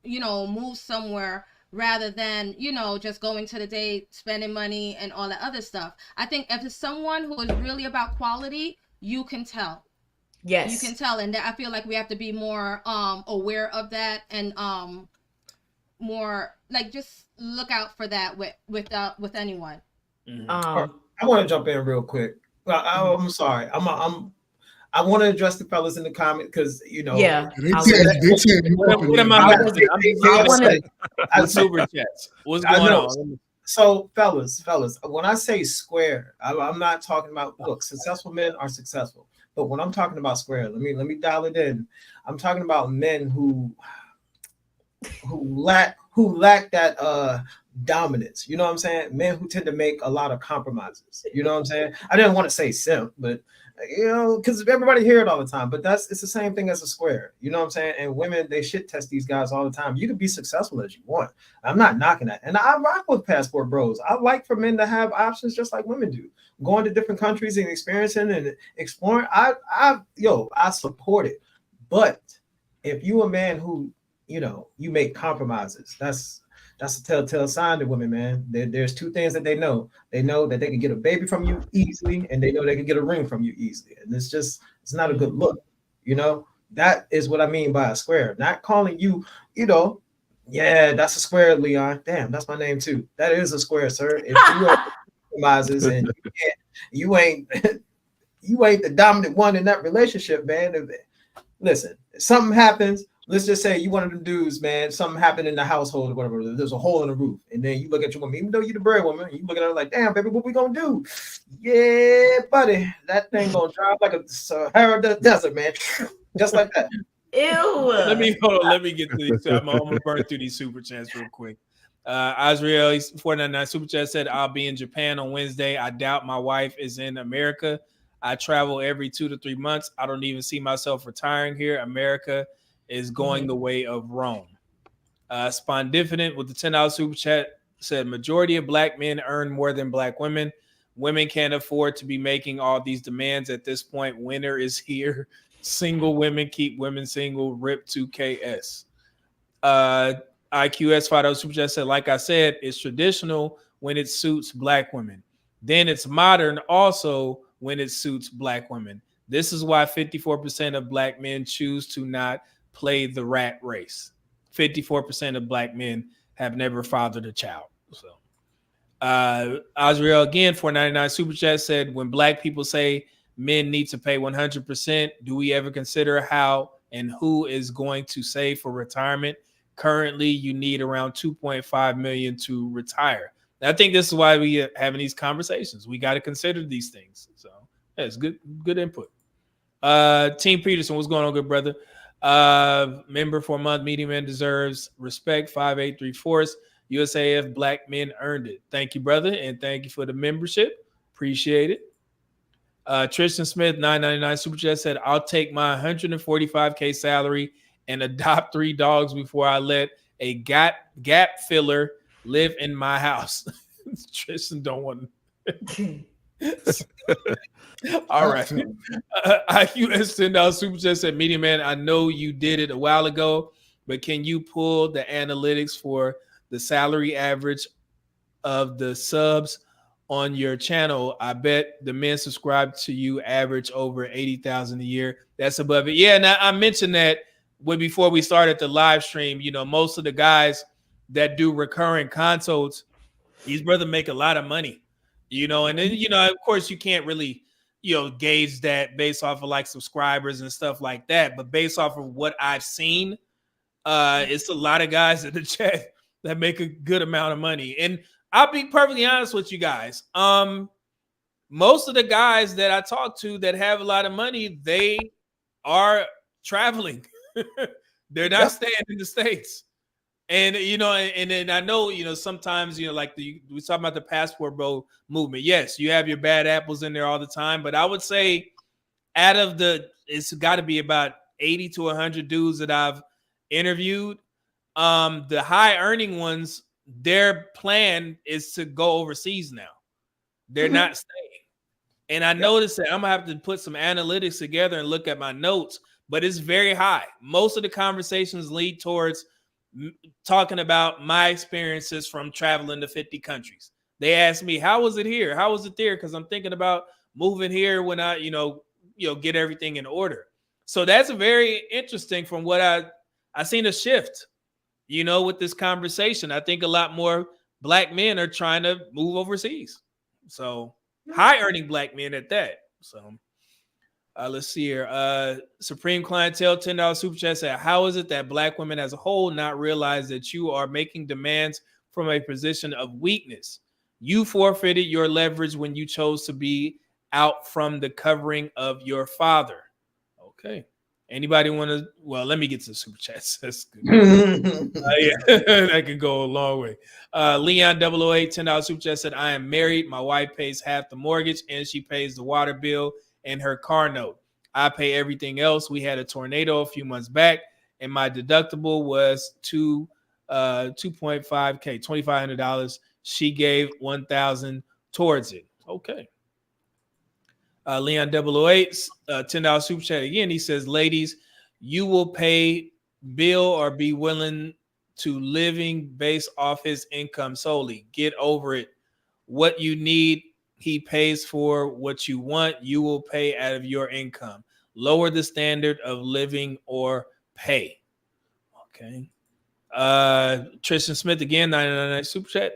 you know, moves somewhere, rather than, you know, just going to the date, spending money and all that other stuff. I think if it's someone who is really about quality, you can tell. Yes. You can tell. And I feel like we have to be more aware of that, and more like just look out for that with anyone. I want to jump in real quick. I'm sorry. I want to address the fellas in the comment, because, you know, What's going on? So fellas, when I say square, I'm not talking about, look, successful men are successful, but when I'm talking about square, let me dial it in. I'm talking about men who lack that dominance. You know what I'm saying? Men who tend to make a lot of compromises. You know what I'm saying? I didn't want to say simp, but, you know, because everybody hear it all the time, but it's the same thing as a square. You know what I'm saying? And women, they shit test these guys all the time. You can be successful as you want. I'm not knocking that. And I rock with passport bros. I like for men to have options just like women do. Going to different countries and experiencing and exploring. I support it. But if you a man who, you know, you make compromises, that's a telltale sign to women, man. There's two things that they know. They know that they can get a baby from you easily, and they know they can get a ring from you easily. And it's not a good look. You know, that is what I mean by a square. Not calling you, you know, yeah, that's a square, Leon. Damn, that's my name too. That is a square, sir. If you are compromises and you ain't the dominant one in that relationship, man. Listen, if something happens, let's just say you one of them dudes, man, something happened in the household or whatever, there's a hole in the roof, and then you look at your woman, even though you're the breadwoman, you look at her like, damn, baby, what we gonna do? Yeah, buddy, that thing gonna drive like a Sahara desert, man. Just like that. Ew. Let me get to these. I'm gonna burn through these super chats real quick. Azriel 499 Super Chat said, I'll be in Japan on Wednesday. I doubt my wife is in America. I travel every 2 to 3 months. I don't even see myself retiring here. America is going the way of Rome. Spondificent with the $10 Super Chat said, majority of black men earn more than black women. Women can't afford to be making all these demands at this point. Winter is here. Single women keep women single. RIP to KS. IQS $5 Super Chat said, like I said, it's traditional when it suits black women. Then it's modern also when it suits black women. This is why 54% of black men choose to not play the rat race. 54% of black men have never fathered a child. So, Azriel again, $4.99 Super Chat said, when black people say men need to pay 100%, do we ever consider how and who is going to save for retirement? Currently, you need around 2.5 million to retire. And I think this is why we are having these conversations. We got to consider these things. So that's good input. Team Peterson, what's going on, good brother? Member for a month, medium man deserves respect. 5834. USAF black men earned it. Thank you, brother, and thank you for the membership. Appreciate it. Tristan Smith, $9.99 Super Chat said, I'll take my $145K salary and adopt 3 dogs before I let a gap filler live in my house. Tristan don't want to. All right. IQS $10 Super Chat said, Media Man, I know you did it a while ago, but can you pull the analytics for the salary average of the subs on your channel? I bet the men subscribed to you average over 80,000 a year. That's above it. Yeah, and I mentioned that before we started the live stream. You know, most of the guys that do recurring consults, these brothers make a lot of money. You know, and then, you know, of course, you can't really, you know, gauge that based off of like subscribers and stuff like that. But based off of what I've seen, it's a lot of guys in the chat that make a good amount of money. And I'll be perfectly honest with you guys. Most of the guys that I talk to that have a lot of money, they are traveling. They're not staying in the States. And, you know, and then I know, you know, sometimes, you know, like we talk about the passport bro movement. Yes, you have your bad apples in there all the time. But I would say out of it's got to be about 80 to 100 dudes that I've interviewed. The high earning ones, their plan is to go overseas now. They're not staying. And I noticed that I'm going to have to put some analytics together and look at my notes, but it's very high. Most of the conversations lead towards talking about my experiences from traveling to 50 countries. They asked me, how was it here? How was it there? Because I'm thinking about moving here when I, you know, get everything in order. So that's very interesting from what I seen a shift, you know, with this conversation. I think a lot more black men are trying to move overseas. So high earning black men at that. So let's see here. Supreme Clientele, $10 Super Chat said, how is it that black women as a whole not realize that you are making demands from a position of weakness? You forfeited your leverage when you chose to be out from the covering of your father. Okay. Anybody want to? Well, let me get to the Super Chats. That's good. Yeah, that could go a long way. Leon 008, $10 Super Chat said, I am married. My wife pays half the mortgage and she pays the water bill and her car note. I pay everything else. We had a tornado a few months back, and my deductible was $2.5K, $2,500. She gave $1,000 towards it. Okay. Leon 008, $10 Super Chat again. He says, ladies, you will pay bill or be willing to living based off his income solely. Get over it. What you need, he pays for. What you want, you will pay out of your income. Lower the standard of living or pay. Okay. Tristan Smith again, 99 Super Chat.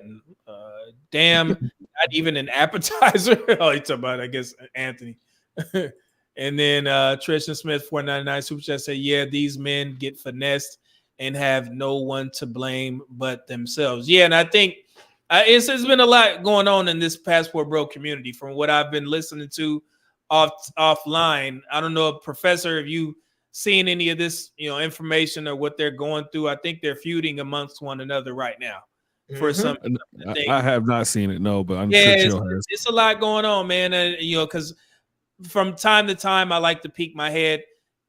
Damn, not even an appetizer. Oh, he's talking about, I guess, Anthony. And then Tristan Smith, 499 Super Chat said, yeah, these men get finessed and have no one to blame but themselves. Yeah, and I think it's been a lot going on in this Passport Bro community from what I've been listening to offline. I don't know, Professor, if you seen any of this, information or what they're going through. I think they're feuding amongst one another right now. for some. I have not seen it, no, but I'm Yeah, sure Chill has. it's a lot going on, man. You know, because from time to time, I like to peek my head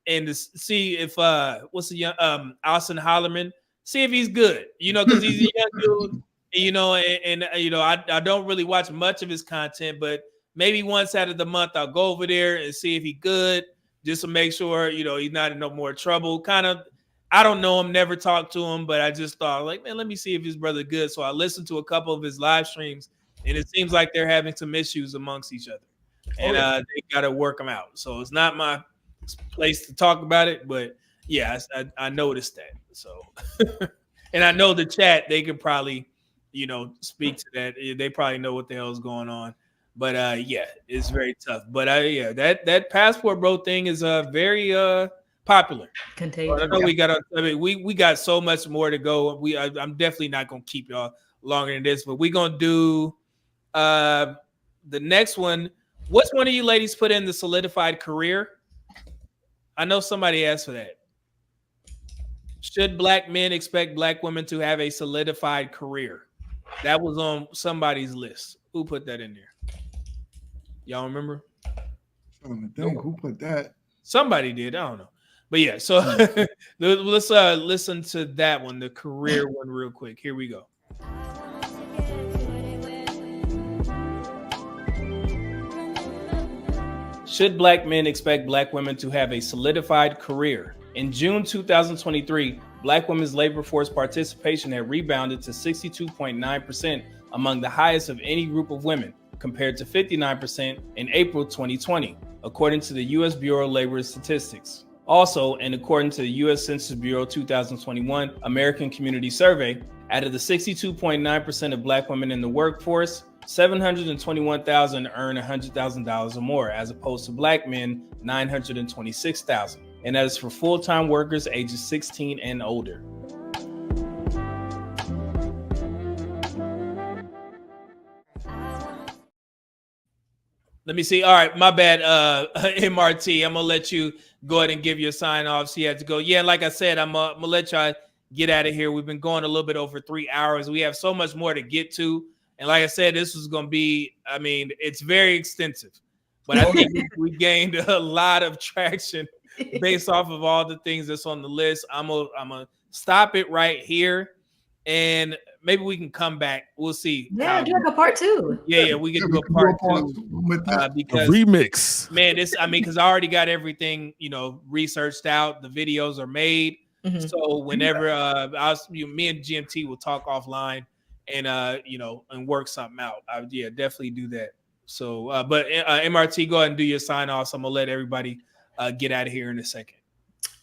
and to see if what's the young Austin Hollerman, see if he's good. You know, because he's a young dude. You know, and you know, I don't really watch much of his content, but maybe once out of the month I'll go over there and see if he's good, just to make sure, you know, he's not in no more trouble. Kind of, I don't know him, never talked to him, but I just thought, like, man, let me see if his brother good. So I listened to a couple of his live streams, and it seems like they're having some issues amongst each other, and they got to work them out. So it's not my place to talk about it, but yeah, I noticed that. So, and I know the chat, they could probably, you know, speak to that. They probably know what the hell is going on. But yeah, it's very tough. But yeah, that passport bro thing is very popular. Contagious. I know we got so much more to go. I'm definitely not gonna keep y'all longer than this, but we're gonna do the next one. What's one of you ladies put in the solidified career? I know somebody asked for that. Should black men expect black women to have a solidified career? That was on somebody's list. Who put that in there? Y'all remember? Who put that? Somebody did. I don't know. But yeah, so let's listen to that one, the career one, real quick. Here we go. Should black men expect black women to have a solidified career? In June 2023, black women's labor force participation had rebounded to 62.9%, among the highest of any group of women, compared to 59% in April 2020, according to the U.S. Bureau of Labor Statistics. Also, and according to the U.S. Census Bureau 2021 American Community Survey, out of the 62.9% of black women in the workforce, 721,000 earn $100,000 or more, as opposed to black men, 926,000. And that is for full-time workers ages 16 and older. Let me see. All right, my bad, MRT. I'm gonna let you go ahead and give your sign off. So you have to go. Yeah, like I said, I'm gonna let y'all get out of here. We've been going a little bit over 3 hours. We have so much more to get to. And like I said, this was gonna be, I mean, it's very extensive. But I think we gained a lot of traction based off of all the things that's on the list. I'm gonna stop it right here, and maybe we can come back. We'll see. Yeah, do like a part two. Yeah, we can do a part two because a remix. Man, because I already got everything, you know, researched out. The videos are made, so whenever me and GMT will talk offline and you know, and work something out. Yeah, definitely do that. So, but MRT, go ahead and do your sign off. So I'm gonna let everybody get out of here in a second.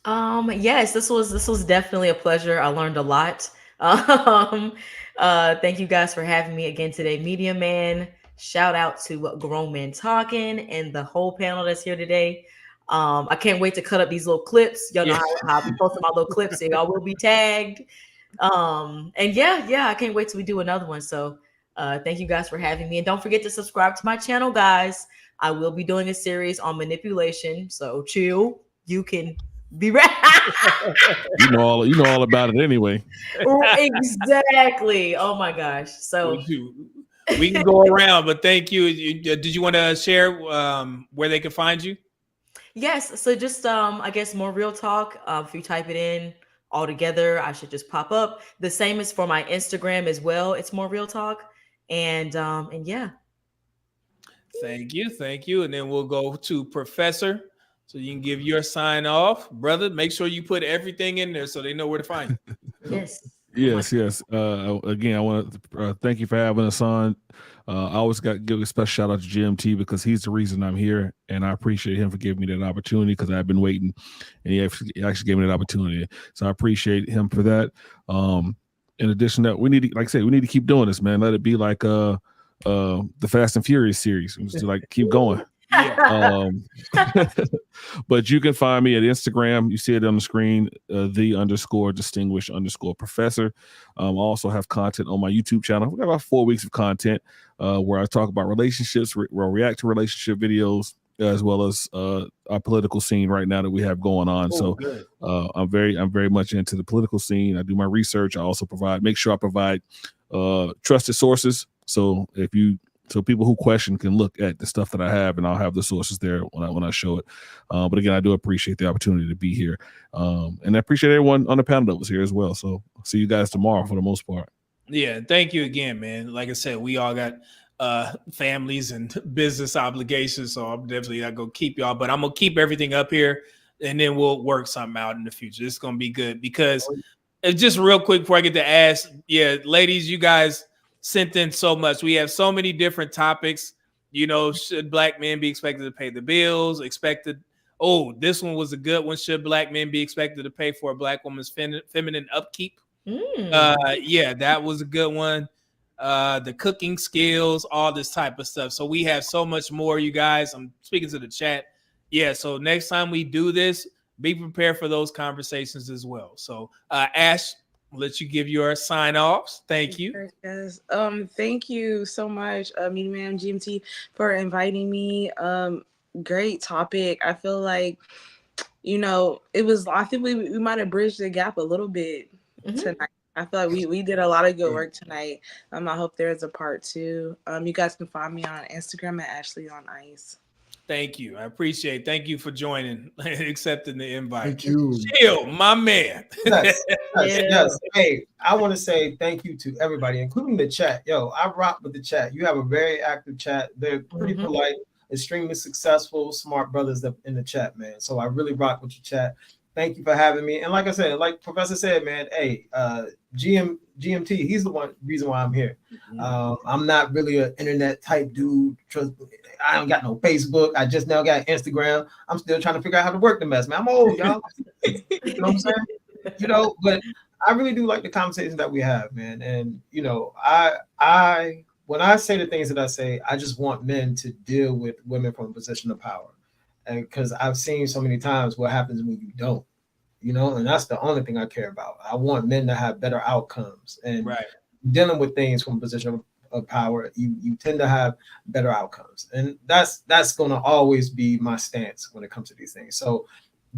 Yes, this was definitely a pleasure. I learned a lot. Thank you guys for having me again today, Media Man. Shout out to Grown Men Talking and the whole panel that's here today. I can't wait to cut up these little clips. Y'all know how I be posting my little clips, so y'all will be tagged. And yeah, I can't wait till we do another one. So thank you guys for having me, and don't forget to subscribe to my channel, guys. I will be doing a series on manipulation, so chill. You can be ready. you know all about it anyway. Exactly. Oh my gosh. So we can go around, but thank you. Did you want to share where they can find you? Yes. So just I guess more real talk. If you type it in all together, I should just pop up. The same is for my Instagram as well. It's more real talk. And yeah. Thank you. And then we'll go to Professor, so you can give your sign off, brother. Make sure you put everything in there so they know where to find you. Yes. Yes. Again, I want to thank you for having us on. I always got to give a special shout out to GMT because he's the reason I'm here, and I appreciate him for giving me that opportunity because I've been waiting, and he actually gave me that opportunity. So I appreciate him for that. In addition to that, we need to, like I said, we need to keep doing this, man. Let it be like the Fast and Furious series. We just like keep going. But you can find me at Instagram. You see it on the screen, _distinguished_professor. I also have content on my YouTube channel. We got about 4 weeks of content where I talk about relationships, react to relationship videos, as well as our political scene right now that we have going on. I'm very much into the political scene. I do my research. I also make sure I provide trusted sources. So people who question can look at the stuff that I have, and I'll have the sources there when I show it. But again, I do appreciate the opportunity to be here, and I appreciate everyone on the panel that was here as well. So I'll see you guys tomorrow for the most part. Yeah, thank you again, man. Like I said, we all got families and business obligations, so I'm definitely not gonna keep y'all, but I'm gonna keep everything up here, and then we'll work something out in the future. It's gonna be good because just real quick before I get to ask, ladies, you guys sent in so much. We have so many different topics. Should black men be expected to pay the bills? This one was a good one. Should black men be expected to pay for a black woman's feminine upkeep? That was a good one. The cooking skills, all this type of stuff. So we have so much more, you guys. I'm speaking to the chat. So next time we do this, be prepared for those conversations as well. So Ash, I'll let you give your sign offs. Thank you. Yes. Thank you so much, Media Man GMT, for inviting me. Great topic. I feel like, I think we might have bridged the gap a little bit tonight. I feel like we did a lot of good work tonight. I hope there's a part 2. You guys can find me on Instagram at Ashley on Ice. Thank you. I appreciate it. Thank you for joining and accepting the invite. Thank you. Chill, my man. Yes. Hey, I want to say thank you to everybody, including the chat. Yo, I rock with the chat. You have a very active chat. They're pretty polite, extremely successful, smart brothers in the chat, man. So I really rock with your chat. Thank you for having me. And like I said, like Professor said, man, hey, GMT, he's the reason why I'm here. I'm not really an internet type dude. I don't got no Facebook. I just now got Instagram. I'm still trying to figure out how to work the mess, man. I'm old, y'all. You know what I'm saying? But I really do like the conversations that we have, man. And I when I say the things that I say, I just want men to deal with women from a position of power. And because I've seen so many times what happens when you don't, and that's the only thing I care about. I want men to have better outcomes, and dealing with things from a position of power, you tend to have better outcomes, and that's going to always be my stance when it comes to these things. So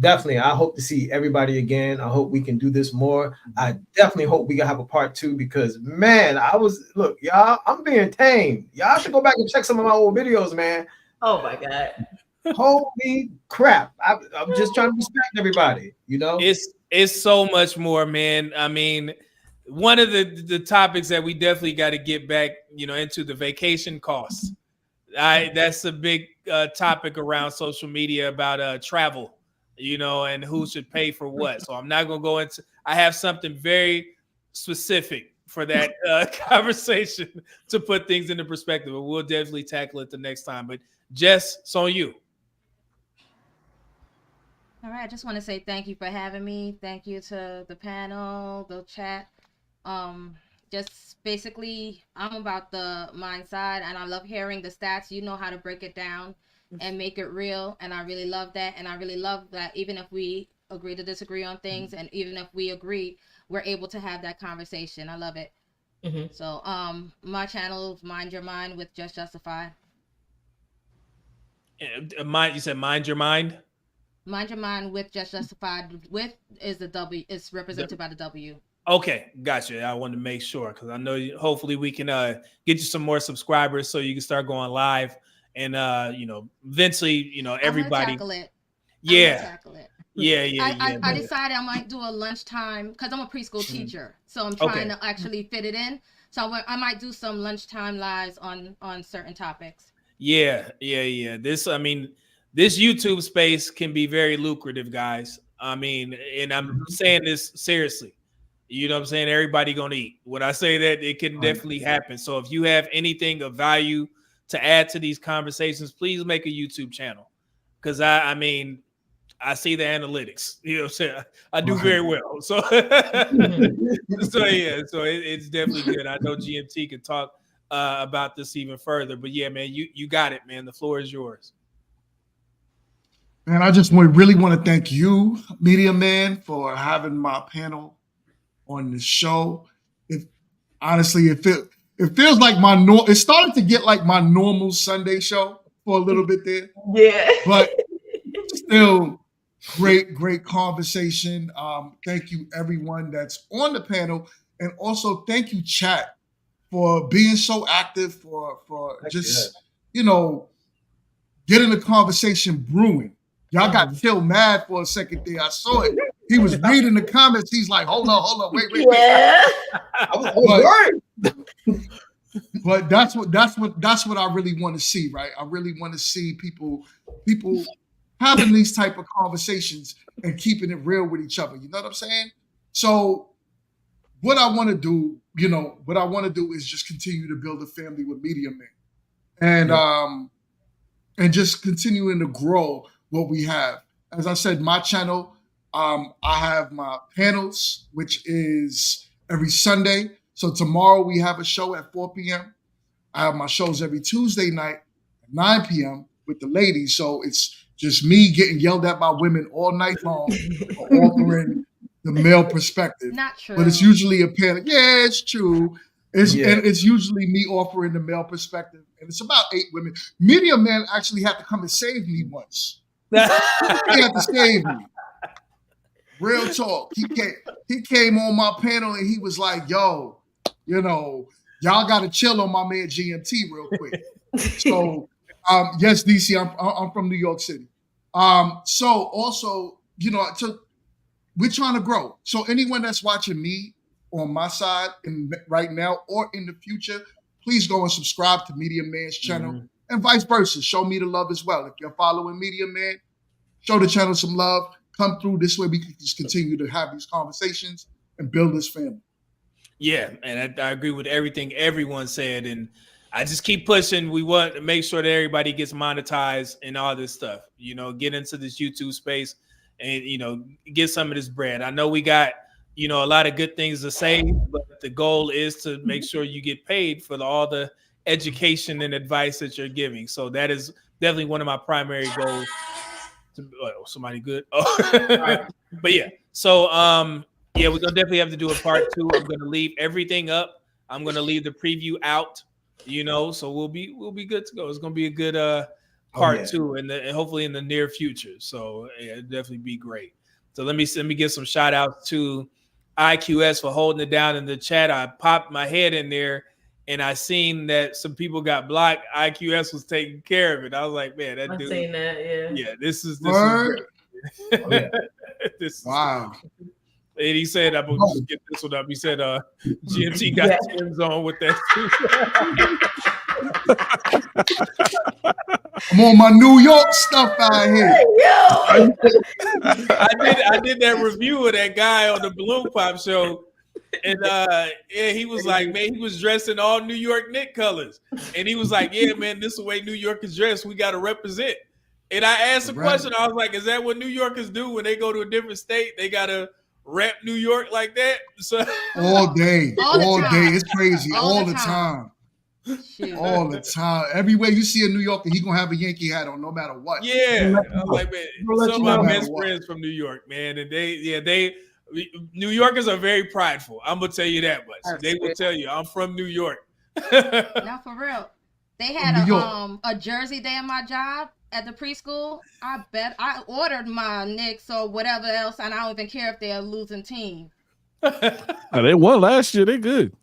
definitely, I hope to see everybody again. I hope we can do this more. I definitely hope we can have a part 2 because, man, look, y'all, I'm being tamed. Y'all should go back and check some of my old videos, man. Oh my God. Holy crap. I'm just trying to respect everybody, It's so much more, man. I mean, one of the topics that we definitely got to get back, into the vacation costs. That's a big topic around social media about travel, and who should pay for what. So I'm not going to go into, I have something very specific for that conversation to put things into perspective, but we'll definitely tackle it the next time. But Jess, it's on you. All right, I just want to say thank you for having me. Thank you to the panel, the chat. Just basically, I'm about the mind side, and I love hearing the stats. You know how to break it down and make it real, and I really love that. And I really love that even if we agree to disagree on things, and even if we agree, we're able to have that conversation. I love it. So, my channel is Mind Your Mind with Just Justified. You said Mind Your Mind? Mind Your Mind with Just Justified. With is the W. It's represented by the W. Okay, gotcha. I wanted to make sure because I know hopefully we can get you some more subscribers so you can start going live and eventually everybody. Tackle it. Yeah. I decided I might do a lunchtime because I'm a preschool teacher, so I'm trying to actually fit it in. So I might do some lunchtime lives on certain topics. Yeah. This YouTube space can be very lucrative, guys. I mean, and I'm saying this seriously. You know what I'm saying? Everybody gonna eat. When I say that, it can definitely happen. So if you have anything of value to add to these conversations, please make a YouTube channel. Because I see the analytics. You know what I'm saying? I do very well. So it's definitely good. I know GMT can talk about this even further. But yeah, man, you got it, man. The floor is yours. Man, I just really want to thank you, Media Man, for having my panel on the show. Honestly, it feels like it started to get like my normal Sunday show for a little bit there. Yeah. But still great conversation. Thank you everyone that's on the panel. And also thank you, chat. for being so active, for just getting the conversation brewing. Y'all got Phil mad for a second there. I saw it. He was reading the comments. He's like, hold on, wait. Yeah. But that's what I really want to see, right? I really want to see people having these type of conversations and keeping it real with each other. You know what I'm saying? So what I want to do, is just continue to build a family with Media Man. And just continuing to grow what we have. As I said, my channel, I have my panels, which is every Sunday. So tomorrow we have a show at 4 p.m. I have my shows every Tuesday night at 9 p.m. with the ladies. So it's just me getting yelled at by women all night long for offering the male perspective. Not true. But it's usually a panel. Yeah, it's true. And it's usually me offering the male perspective. And it's about 8 women. Media Man actually had to come and save me once. He had to save me. Real talk. He came on my panel and he was like, yo, y'all got to chill on my man GMT real quick. So, yes, DC, I'm from New York City. So also, we're trying to grow. So anyone that's watching me on my side right now or in the future, please go and subscribe to Media Man's channel and vice versa. Show me the love as well. If you're following Media Man, show the channel some love. Come through this way. We can just continue to have these conversations and build this family. Yeah, and I agree with everything everyone said. And I just keep pushing. We want to make sure that everybody gets monetized and all this stuff. Get into this YouTube space and, get some of this bread. I know we got a lot of good things to say, but the goal is to make sure you get paid for all the education and advice that you're giving. So that is definitely one of my primary goals. Somebody good. But yeah. So we're gonna definitely have to do a part 2. I'm gonna leave everything up. I'm gonna leave the preview out. So we'll be good to go. It's gonna be a good part 2 and hopefully in the near future. So it'll definitely be great. So let me give some shout outs to IQS for holding it down in the chat. I popped my head in there and I seen that some people got blocked. IQS was taking care of it. I was like, man, that dude. I've seen that, yeah. Yeah, this is wow. And he said, I'm gonna just get this one up. He said, GMT got Tim's on with that too. I'm on my New York stuff out here. I did that review of that guy on the Balloon Pop show. And he was like, man, he was dressed in all New York Knicks colors. And he was like, yeah, man, this is the way New York is dressed. We got to represent. And I asked the question, I was like, is that what New Yorkers do when they go to a different state? They got to rep New York like that? So all day. It's crazy. All the time. Shoot. All the time. Everywhere you see a New Yorker, he gonna have a Yankee hat on, no matter what. Yeah, I'm like, man, some of my best friends from New York, man, and New Yorkers are very prideful. I'm gonna tell you that much. They will tell you, I'm from New York. Now, for real, they had a jersey day at my job at the preschool. I bet I ordered my Knicks or whatever else, and I don't even care if they're a losing team. They won last year. They good.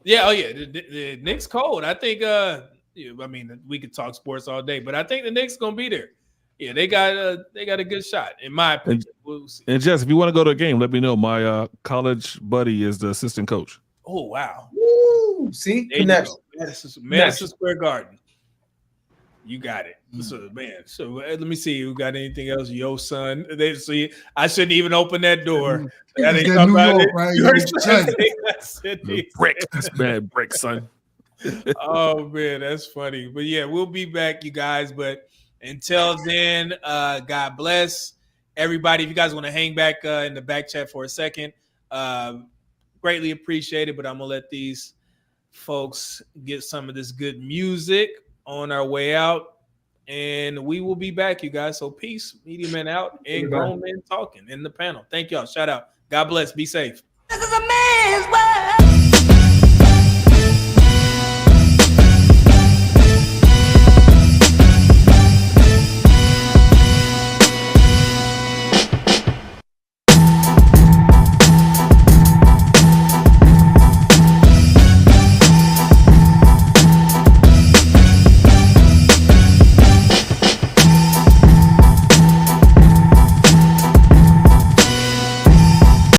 Yeah, the Knicks cold. I think we could talk sports all day, but I think the Knicks gonna be there. Yeah, they got a good shot, in my opinion. We'll see. And Jess, if you want to go to a game, let me know. My college buddy is the assistant coach. Oh wow. Woo! See? Madison Square Garden. You got it. So man, let me see who got anything else. Yo, son. They see. I shouldn't even open that door. That ain't New York, right? Brick. That's bad brick, son. Oh man, that's funny. But yeah, we'll be back, you guys. But until then, God bless everybody. If you guys want to hang back in the back chat for a second, greatly appreciated. But I'm gonna let these folks get some of this good music on our way out, and we will be back, you guys. So peace, Media Men out, and Grown Men Talking in the panel. Thank y'all. Shout out. God bless. Be safe. This is a man's world.